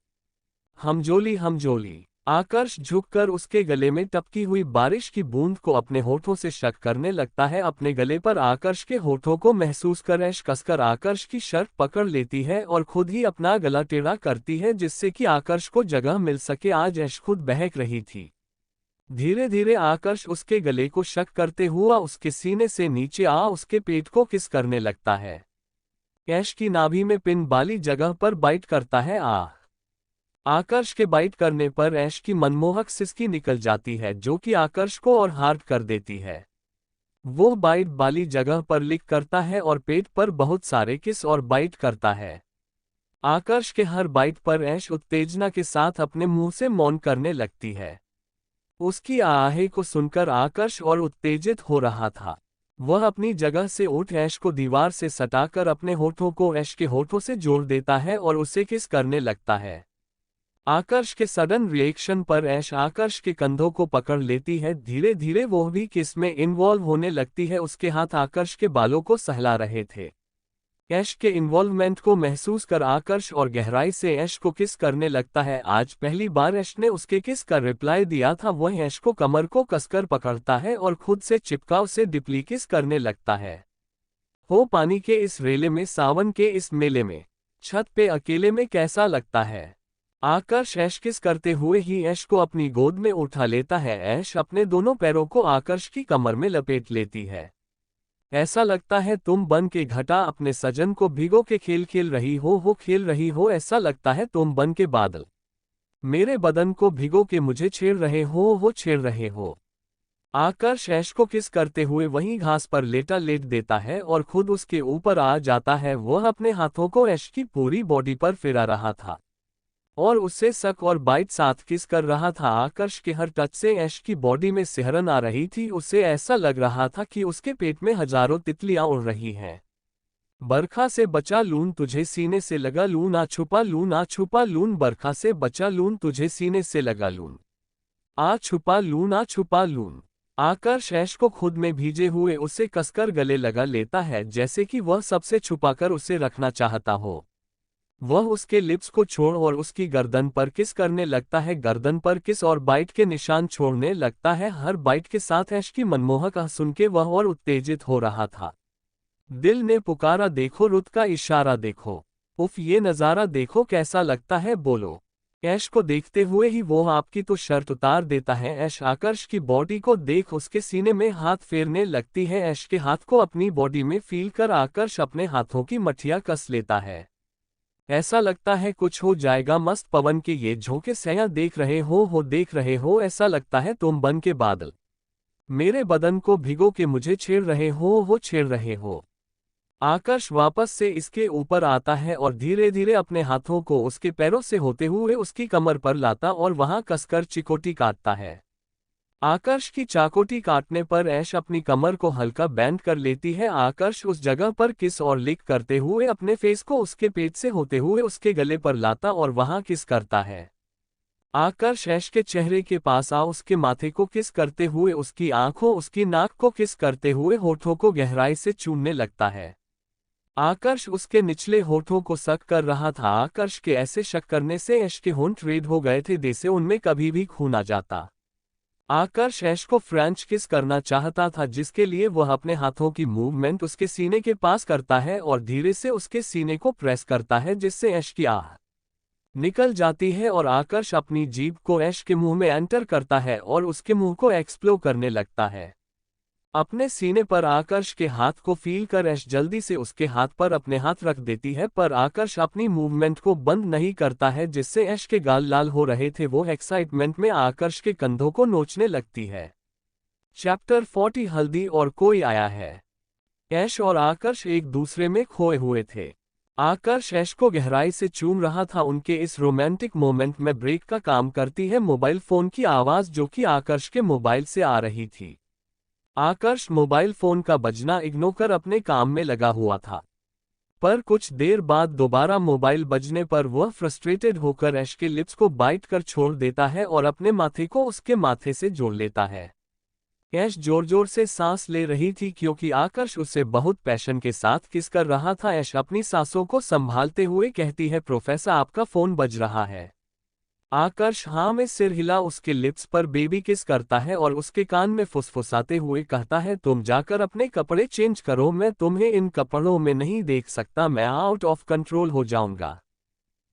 हमजोली हमजोली। आकर्ष झुककर उसके गले में टपकी हुई बारिश की बूंद को अपने होठों से शक करने लगता है। अपने गले पर आकर्ष के होठों को महसूस कर ऐश कसकर आकर्ष की शर्ट पकड़ लेती है और खुद ही अपना गला टेढ़ा करती है, जिससे कि आकर्ष को जगह मिल सके। आज ऐश खुद बहक रही थी। धीरे धीरे आकर्ष उसके गले को शक करते हुआ उसके सीने से नीचे आ उसके पेट को किस करने लगता है। ऐश की नाभि में पिन वाली जगह पर बाइट करता है। आकर्ष के बाइट करने पर ऐश की मनमोहक सिसकी निकल जाती है, जो कि आकर्ष को और हार्ड कर देती है। वो बाइट वाली जगह पर लिक करता है और पेट पर बहुत सारे किस और बाइट करता है। आकर्ष के हर बाइट पर ऐश उत्तेजना के साथ अपने मुंह से मौन करने लगती है। उसकी आहें को सुनकर आकर्ष और उत्तेजित हो रहा था। वह अपनी जगह से उठ ऐश को दीवार से सटाकर अपने होठों को ऐश के होठों से जोड़ देता है और उसे किस करने लगता है। आकर्ष के सडन रिएक्शन पर ऐश आकर्ष के कंधों को पकड़ लेती है। धीरे धीरे वह भी किस में इन्वॉल्व होने लगती है। उसके हाथ आकर्ष के बालों को सहला रहे थे। ऐश के इन्वॉल्वमेंट को महसूस कर आकर्ष और गहराई से ऐश को किस करने लगता है। आज पहली बार ऐश ने उसके किस का रिप्लाई दिया था। वह ऐश को कमर को कसकर पकड़ता है और खुद से चिपका उसे डीपली किस करने लगता है। हो पानी के इस रेले में, सावन के इस मेले में, छत पे अकेले में कैसा लगता है। आकर्ष ऐश किस करते हुए ही ऐश को अपनी गोद में उठा लेता है। ऐश अपने दोनों पैरों को आकर्ष की कमर में लपेट लेती है। ऐसा लगता है तुम बन के घटा अपने सजन को भिगो के खेल खेल रही हो खेल रही हो। ऐसा लगता है तुम बन के बादल मेरे बदन को भिगो के मुझे छेड़ रहे हो छेड़ रहे हो। आकर्ष ऐश को किस करते हुए वहीं घास पर लेट देता है और खुद उसके ऊपर आ जाता है। वह अपने हाथों को ऐश की पूरी बॉडी पर फिरा रहा था और उससे सक और बाइट साथ किस कर रहा था। आकर्ष के हर टच से ऐश की बॉडी में सिहरन आ रही थी। उसे ऐसा लग रहा था कि उसके पेट में हजारों तितलियां उड़ रही हैं। बरखा से बचा लून तुझे सीने से लगा लून, आ छुपा लून। बरखा से बचा लून तुझे सीने से लगा लून, आ छुपा लून। आकर्ष ऐश को खुद में भीजे हुए उसे कसकर गले लगा लेता है, जैसे कि वह सबसे छुपाकर उसे रखना चाहता हो। वह उसके लिप्स को छोड़ और उसकी गर्दन पर किस करने लगता है। गर्दन पर किस और बाइट के निशान छोड़ने लगता है। हर बाइट के साथ ऐश की मनमोहक आह सुन के वह और उत्तेजित हो रहा था। दिल ने पुकारा, देखो रुत का इशारा देखो। उफ, ये नज़ारा देखो कैसा लगता है, बोलो। ऐश को देखते हुए ही वो आपकी तो शर्त उतार देता है। ऐश आकर्ष की बॉडी को देख उसके सीने में हाथ फेरने लगती है। ऐश के हाथ को अपनी बॉडी में फील कर आकर्ष अपने हाथों की मठिया कस लेता है। ऐसा लगता है कुछ हो जाएगा। मस्त पवन के ये झोंके सया देख रहे हो देख रहे हो। ऐसा लगता है तुम बन के बादल मेरे बदन को भिगो के मुझे छेड़ रहे हो छेड़ रहे हो। आकर्ष वापस से इसके ऊपर आता है और धीरे धीरे अपने हाथों को उसके पैरों से होते हुए उसकी कमर पर लाता और वहां कसकर चिकोटी काटता है। आकर्ष की चाकोटी काटने पर ऐश अपनी कमर को हल्का बैंड कर लेती है। आकर्ष उस जगह पर किस और लिक करते हुए अपने फेस को उसके पेट से होते हुए उसके गले पर लाता और वहां किस करता है। आकर्ष ऐश के चेहरे के पास आ उसके माथे को किस करते हुए उसकी आंखों उसकी नाक को किस करते हुए होठों को गहराई से चूमने लगता है। आकर्ष उसके निचले होठों को सक कर रहा था। आकर्ष के ऐसे शक करने से ऐश के होंठ रेड हो गए थे, जैसे उनमें कभी भी खून आ जाता। आकर्ष ऐश को फ्रेंच किस करना चाहता था, जिसके लिए वह अपने हाथों की मूवमेंट उसके सीने के पास करता है और धीरे से उसके सीने को प्रेस करता है, जिससे ऐश की आह निकल जाती है और आकर्ष अपनी जीभ को ऐश के मुंह में एंटर करता है और उसके मुंह को एक्सप्लोर करने लगता है। अपने सीने पर आकर्ष के हाथ को फील कर ऐश जल्दी से उसके हाथ पर अपने हाथ रख देती है, पर आकर्ष अपनी मूवमेंट को बंद नहीं करता है, जिससे ऐश के गाल लाल हो रहे थे। वो एक्साइटमेंट में आकर्ष के कंधों को नोचने लगती है। चैप्टर 40 हल्दी और कोई आया है। ऐश और आकर्ष एक दूसरे में खोए हुए थे। आकर्ष ऐश को गहराई से चूम रहा था। उनके इस रोमांटिक मोमेंट में ब्रेक का काम करती है मोबाइल फोन की आवाज, जो कि आकर्ष के मोबाइल से आ रही थी। आकर्ष मोबाइल फोन का बजना इग्नोर कर अपने काम में लगा हुआ था, पर कुछ देर बाद दोबारा मोबाइल बजने पर वह फ्रस्ट्रेटेड होकर ऐश के लिप्स को बाइट कर छोड़ देता है और अपने माथे को उसके माथे से जोड़ लेता है। ऐश जोर जोर से सांस ले रही थी क्योंकि आकर्ष उसे बहुत पैशन के साथ किस कर रहा था। ऐश अपनी सांसों को संभालते हुए कहती है, प्रोफेसर आपका फोन बज रहा है। आकर्ष हाँ में सिर हिला उसके लिप्स पर बेबी किस करता है और उसके कान में फुसफुसाते हुए कहता है, तुम जाकर अपने कपड़े चेंज करो, मैं तुम्हें इन कपड़ों में नहीं देख सकता, मैं आउट ऑफ कंट्रोल हो जाऊंगा।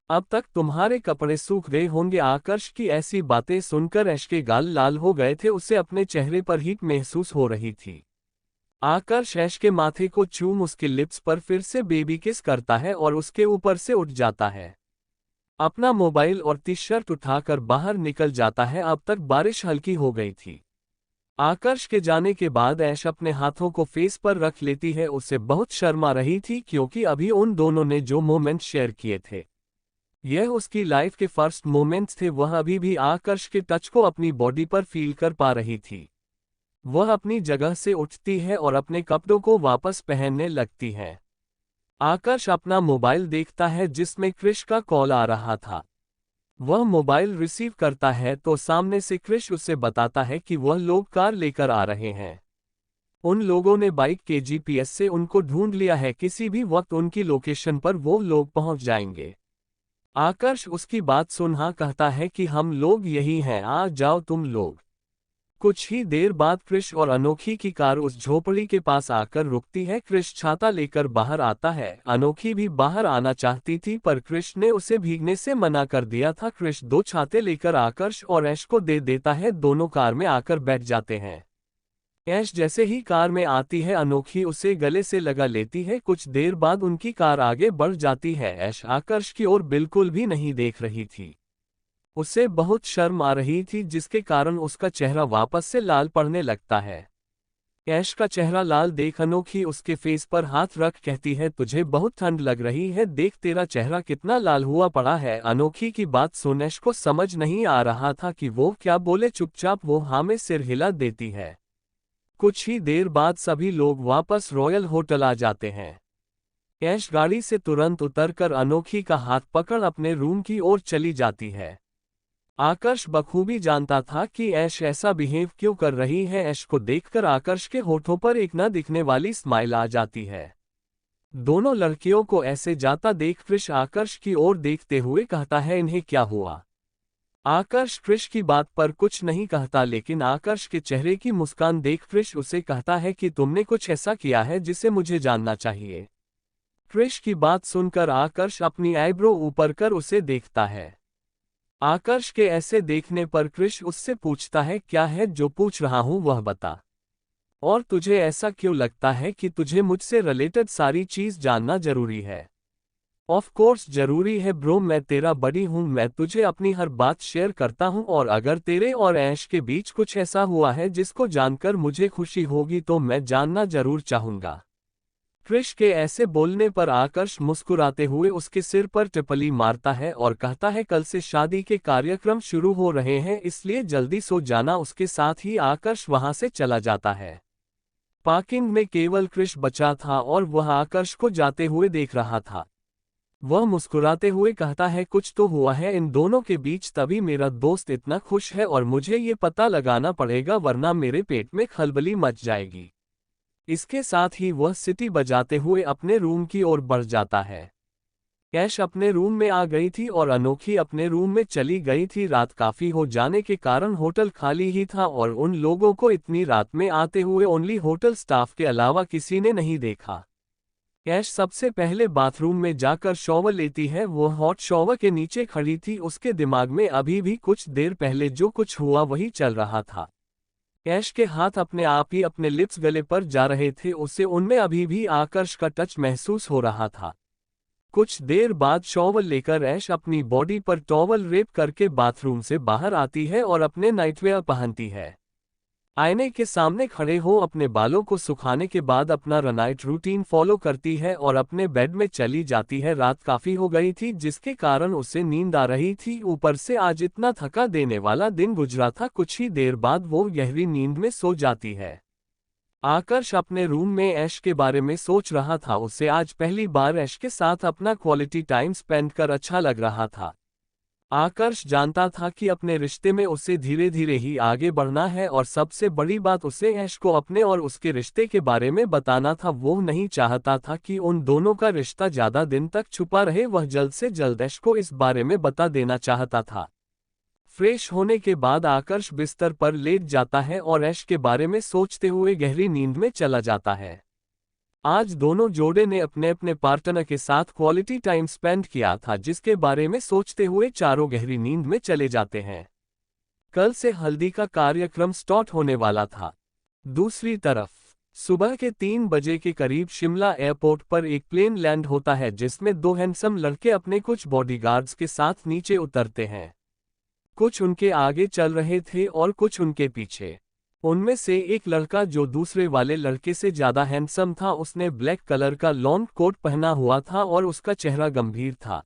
अब तक तुम्हारे कपड़े सूख गए होंगे। आकर्ष की ऐसी बातें सुनकर ऐश के गाल लाल हो गए थे, उसे अपने चेहरे पर हीट महसूस हो रही थी। आकर्ष ऐश के माथे को चूम उसके लिप्स पर फिर से बेबी किस करता है और उसके ऊपर से उठ जाता है। अपना मोबाइल और टी शर्ट उठाकर बाहर निकल जाता है। अब तक बारिश हल्की हो गई थी। आकर्ष के जाने के बाद ऐश अपने हाथों को फेस पर रख लेती है। उसे बहुत शर्म आ रही थी क्योंकि अभी उन दोनों ने जो मोमेंट शेयर किए थे, यह उसकी लाइफ के फर्स्ट मोमेंट्स थे। वह अभी भी आकर्ष के टच को अपनी बॉडी पर फील कर पा रही थी। वह अपनी जगह से उठती है और अपने कपड़ों को वापस पहनने लगती है। आकर्ष अपना मोबाइल देखता है जिसमें क्रिश का कॉल आ रहा था। वह मोबाइल रिसीव करता है तो सामने से क्रिश उसे बताता है कि वह लोग कार लेकर आ रहे हैं। उन लोगों ने बाइक के जीपीएस से उनको ढूंढ लिया है, किसी भी वक्त उनकी लोकेशन पर वो लोग पहुंच जाएंगे। आकर्ष उसकी बात सुन हाँ कहता है कि हम लोग यही हैं, आ जाओ तुम लोग। कुछ ही देर बाद क्रिश और अनोखी की कार उस झोपड़ी के पास आकर रुकती है। क्रिश छाता लेकर बाहर आता है। अनोखी भी बाहर आना चाहती थी पर क्रिश ने उसे भीगने से मना कर दिया था। क्रिश 2 छाते लेकर आकर्ष और ऐश को दे देता है। दोनों कार में आकर बैठ जाते हैं। ऐश जैसे ही कार में आती है, अनोखी उसे गले से लगा लेती है। कुछ देर बाद उनकी कार आगे बढ़ जाती है। ऐश आकर्ष की ओर बिल्कुल भी नहीं देख रही थी। उसे बहुत शर्म आ रही थी, जिसके कारण उसका चेहरा वापस से लाल पड़ने लगता है। ऐश का चेहरा लाल देख अनोखी उसके फेस पर हाथ रख कहती है, तुझे बहुत ठंड लग रही है, देख तेरा चेहरा कितना लाल हुआ पड़ा है। अनोखी की बात सुन ऐश को समझ नहीं आ रहा था कि वो क्या बोले। चुपचाप वो हाँ में सिर हिला देती है। कुछ ही देर बाद सभी लोग वापस रॉयल होटल आ जाते हैं। ऐश गाड़ी से तुरंत उतरकर अनोखी का हाथ पकड़ अपने रूम की ओर चली जाती है। आकर्ष बखूबी जानता था कि ऐश ऐसा बिहेव क्यों कर रही है। ऐश को देखकर आकर्ष के होठों पर एक न दिखने वाली स्माइल आ जाती है। दोनों लड़कियों को ऐसे जाता देख क्रिश आकर्ष की ओर देखते हुए कहता है, इन्हें क्या हुआ? आकर्ष क्रिश की बात पर कुछ नहीं कहता, लेकिन आकर्ष के चेहरे की मुस्कान देख क्रिश उसे कहता है कि तुमने कुछ ऐसा किया है जिसे मुझे जानना चाहिए। क्रिश की बात सुनकर आकर्ष अपनी आईब्रो ऊपर कर उसे देखता है। आकर्ष के ऐसे देखने पर क्रिश उससे पूछता है, क्या है जो पूछ रहा हूं वह बता। और तुझे ऐसा क्यों लगता है कि तुझे मुझसे रिलेटेड सारी चीज जानना जरूरी है? ऑफ कोर्स जरूरी है ब्रो, मैं तेरा बड़ी हूं, मैं तुझे अपनी हर बात शेयर करता हूं, और अगर तेरे और ऐश के बीच कुछ ऐसा हुआ है जिसको जानकर मुझे खुशी होगी तो मैं जानना जरूर चाहूंगा। क्रिश के ऐसे बोलने पर आकर्ष मुस्कुराते हुए उसके सिर पर टिप्पणी मारता है और कहता है, कल से शादी के कार्यक्रम शुरू हो रहे हैं, इसलिए जल्दी सो जाना। उसके साथ ही आकर्ष वहां से चला जाता है। पार्किंग में केवल क्रिश बचा था और वह आकर्ष को जाते हुए देख रहा था। वह मुस्कुराते हुए कहता है, कुछ तो हुआ है इन दोनों के बीच, तभी मेरा दोस्त इतना खुश है और मुझे ये पता लगाना पड़ेगा वरना मेरे पेट में खलबली मच जाएगी। इसके साथ ही वह सीटी बजाते हुए अपने रूम की ओर बढ़ जाता है। ऐश अपने रूम में आ गई थी और अनोखी अपने रूम में चली गई थी। रात काफी हो जाने के कारण होटल खाली ही था और उन लोगों को इतनी रात में आते हुए ओनली होटल स्टाफ के अलावा किसी ने नहीं देखा। ऐश सबसे पहले बाथरूम में जाकर शॉवर लेती है। वो हॉट शॉवर के नीचे खड़ी थी, उसके दिमाग में अभी भी कुछ देर पहले जो कुछ हुआ वही चल रहा था। ऐश के हाथ अपने आप ही अपने लिप्स गले पर जा रहे थे, उसे उनमें अभी भी आकर्ष का टच महसूस हो रहा था। कुछ देर बाद शॉवर लेकर ऐश अपनी बॉडी पर टॉवल रेप करके बाथरूम से बाहर आती है और अपने नाइटवेयर पहनती है। आईने के सामने खड़े हो अपने बालों को सुखाने के बाद अपना नाइट रूटीन फॉलो करती है और अपने बेड में चली जाती है। रात काफी हो गई थी जिसके कारण उसे नींद आ रही थी, ऊपर से आज इतना थका देने वाला दिन गुजरा था। कुछ ही देर बाद वो गहरी नींद में सो जाती है। आकर्ष अपने रूम में ऐश के बारे में सोच रहा था। उसे आज पहली बार ऐश के साथ अपना क्वालिटी टाइम स्पेंड कर अच्छा लग रहा था। आकर्ष जानता था कि अपने रिश्ते में उसे धीरे धीरे ही आगे बढ़ना है और सबसे बड़ी बात, उसे ऐश को अपने और उसके रिश्ते के बारे में बताना था। वो नहीं चाहता था कि उन दोनों का रिश्ता ज्यादा दिन तक छुपा रहे, वह जल्द से जल्द ऐश को इस बारे में बता देना चाहता था। फ्रेश होने के बाद आकर्ष बिस्तर पर लेट जाता है और ऐश के बारे में सोचते हुए गहरी नींद में चला जाता है। आज दोनों जोड़े ने अपने अपने पार्टनर के साथ क्वालिटी टाइम स्पेंड किया था, जिसके बारे में सोचते हुए चारों गहरी नींद में चले जाते हैं। कल से हल्दी का कार्यक्रम स्टार्ट होने वाला था। दूसरी तरफ सुबह के 3 बजे के करीब शिमला एयरपोर्ट पर एक प्लेन लैंड होता है जिसमें 2 हैंडसम लड़के अपने कुछ बॉडीगार्ड्स के साथ नीचे उतरते हैं। कुछ उनके आगे चल रहे थे और कुछ उनके पीछे। उनमें से एक लड़का जो दूसरे वाले लड़के से ज्यादा हैंडसम था, उसने ब्लैक कलर का लॉन्ग कोट पहना हुआ था और उसका चेहरा गंभीर था।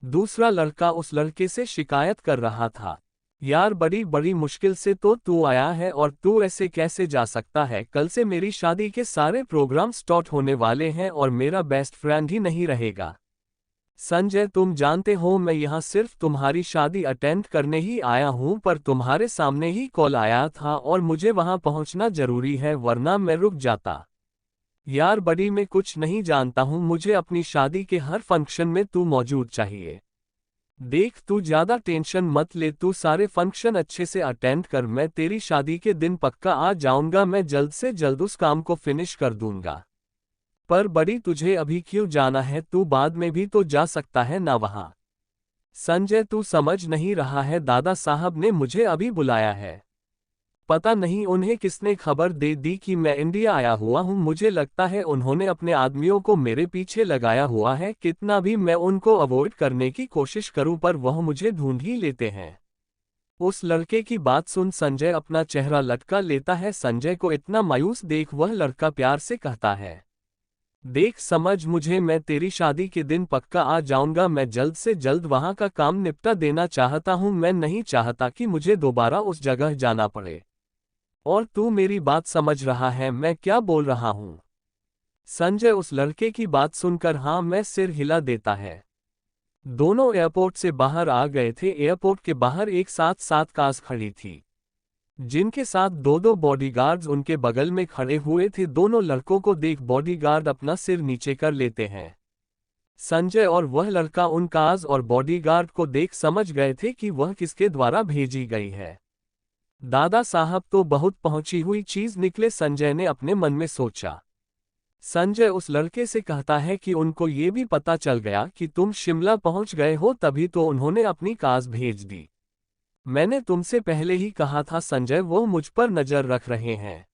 दूसरा लड़का उस लड़के से शिकायत कर रहा था, यार बड़ी बड़ी मुश्किल से तो तू आया है और तू ऐसे कैसे जा सकता है? कल से मेरी शादी के सारे प्रोग्राम स्टार्ट होने वाले हैं और मेरा बेस्ट फ्रेंड ही नहीं रहेगा। संजय, तुम जानते हो मैं यहाँ सिर्फ तुम्हारी शादी अटेंड करने ही आया हूँ, पर तुम्हारे सामने ही कॉल आया था और मुझे वहाँ पहुँचना जरूरी है वरना मैं रुक जाता। यार बड़ी, मैं कुछ नहीं जानता हूँ, मुझे अपनी शादी के हर फंक्शन में तू मौजूद चाहिए। देख, तू ज्यादा टेंशन मत ले, तू सारे फंक्शन अच्छे से अटेंड कर, मैं तेरी शादी के दिन पक्का आ जाऊंगा। मैं जल्द से जल्द उस काम को फिनिश कर दूंगा। पर बड़ी, तुझे अभी क्यों जाना है? तू बाद में भी तो जा सकता है ना वहां। संजय, तू समझ नहीं रहा है, दादा साहब ने मुझे अभी बुलाया है। पता नहीं उन्हें किसने खबर दे दी कि मैं इंडिया आया हुआ हूं। मुझे लगता है उन्होंने अपने आदमियों को मेरे पीछे लगाया हुआ है। कितना भी मैं उनको अवॉइड करने की कोशिश करूं पर वह मुझे ढूंढ ही लेते हैं। उस लड़के की बात सुन संजय अपना चेहरा लटका लेता है। संजय को इतना मायूस देख वह लड़का प्यार से कहता है, देख समझ मुझे, मैं तेरी शादी के दिन पक्का आ जाऊंगा। मैं जल्द से जल्द वहां का काम निपटा देना चाहता हूं। मैं नहीं चाहता कि मुझे दोबारा उस जगह जाना पड़े। और तू मेरी बात समझ रहा है मैं क्या बोल रहा हूं? संजय उस लड़के की बात सुनकर हाँ मैं सिर हिला देता है। दोनों एयरपोर्ट से बाहर आ गए थे। एयरपोर्ट के बाहर एक साथ 7 कार्स खड़ी थी, जिनके साथ 2-2 बॉडीगार्ड्स उनके बगल में खड़े हुए थे। दोनों लड़कों को देख बॉडीगार्ड अपना सिर नीचे कर लेते हैं। संजय और वह लड़का उन कार्स और बॉडीगार्ड को देख समझ गए थे कि वह किसके द्वारा भेजी गई है। दादा साहब तो बहुत पहुंची हुई चीज निकले, संजय ने अपने मन में सोचा। संजय उस लड़के से कहता है कि उनको ये भी पता चल गया कि तुम शिमला पहुंच गए हो, तभी तो उन्होंने अपनी कार्स भेज दी। मैंने तुमसे पहले ही कहा था संजय, वो मुझ पर नजर रख रहे हैं।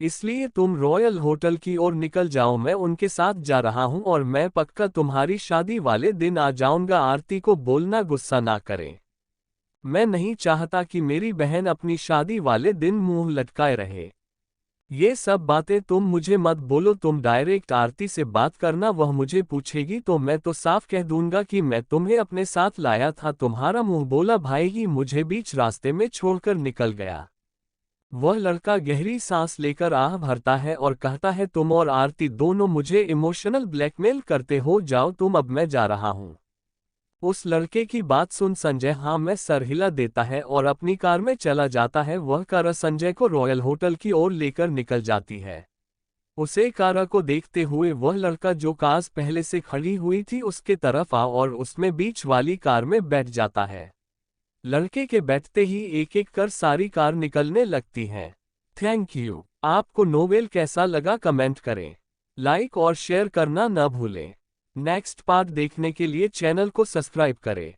इसलिए तुम रॉयल होटल की ओर निकल जाओ, मैं उनके साथ जा रहा हूं और मैं पक्का तुम्हारी शादी वाले दिन आ जाऊंगा। आरती को बोलना गुस्सा ना करें। मैं नहीं चाहता कि मेरी बहन अपनी शादी वाले दिन मुंह लटकाए रहे। ये सब बातें तुम मुझे मत बोलो, तुम डायरेक्ट आरती से बात करना, वह मुझे पूछेगी तो मैं तो साफ कह दूंगा कि मैं तुम्हें अपने साथ लाया था। तुम्हारा मुंह बोला भाई ही मुझे बीच रास्ते में छोड़कर निकल गया। वह लड़का गहरी सांस लेकर आह भरता है और कहता है तुम और आरती दोनों मुझे इमोशनल ब्लैकमेल करते हो, जाओ तुम, अब मैं जा रहा हूं। उस लड़के की बात सुन संजय हाँ मैं सर हिला देता है और अपनी कार में चला जाता है। वह कार संजय को रॉयल होटल की ओर लेकर निकल जाती है। उसे कार को देखते हुए वह लड़का जो कार पहले से खड़ी हुई थी उसके तरफ आ और उसमें बीच वाली कार में बैठ जाता है। लड़के के बैठते ही एक एक कर सारी कार निकलने लगती हैं। Thank you. आपको नोवेल कैसा लगा कमेंट करें। लाइक और शेयर करना न भूलें। नेक्स्ट पार्ट देखने के लिए चैनल को सब्सक्राइब करें।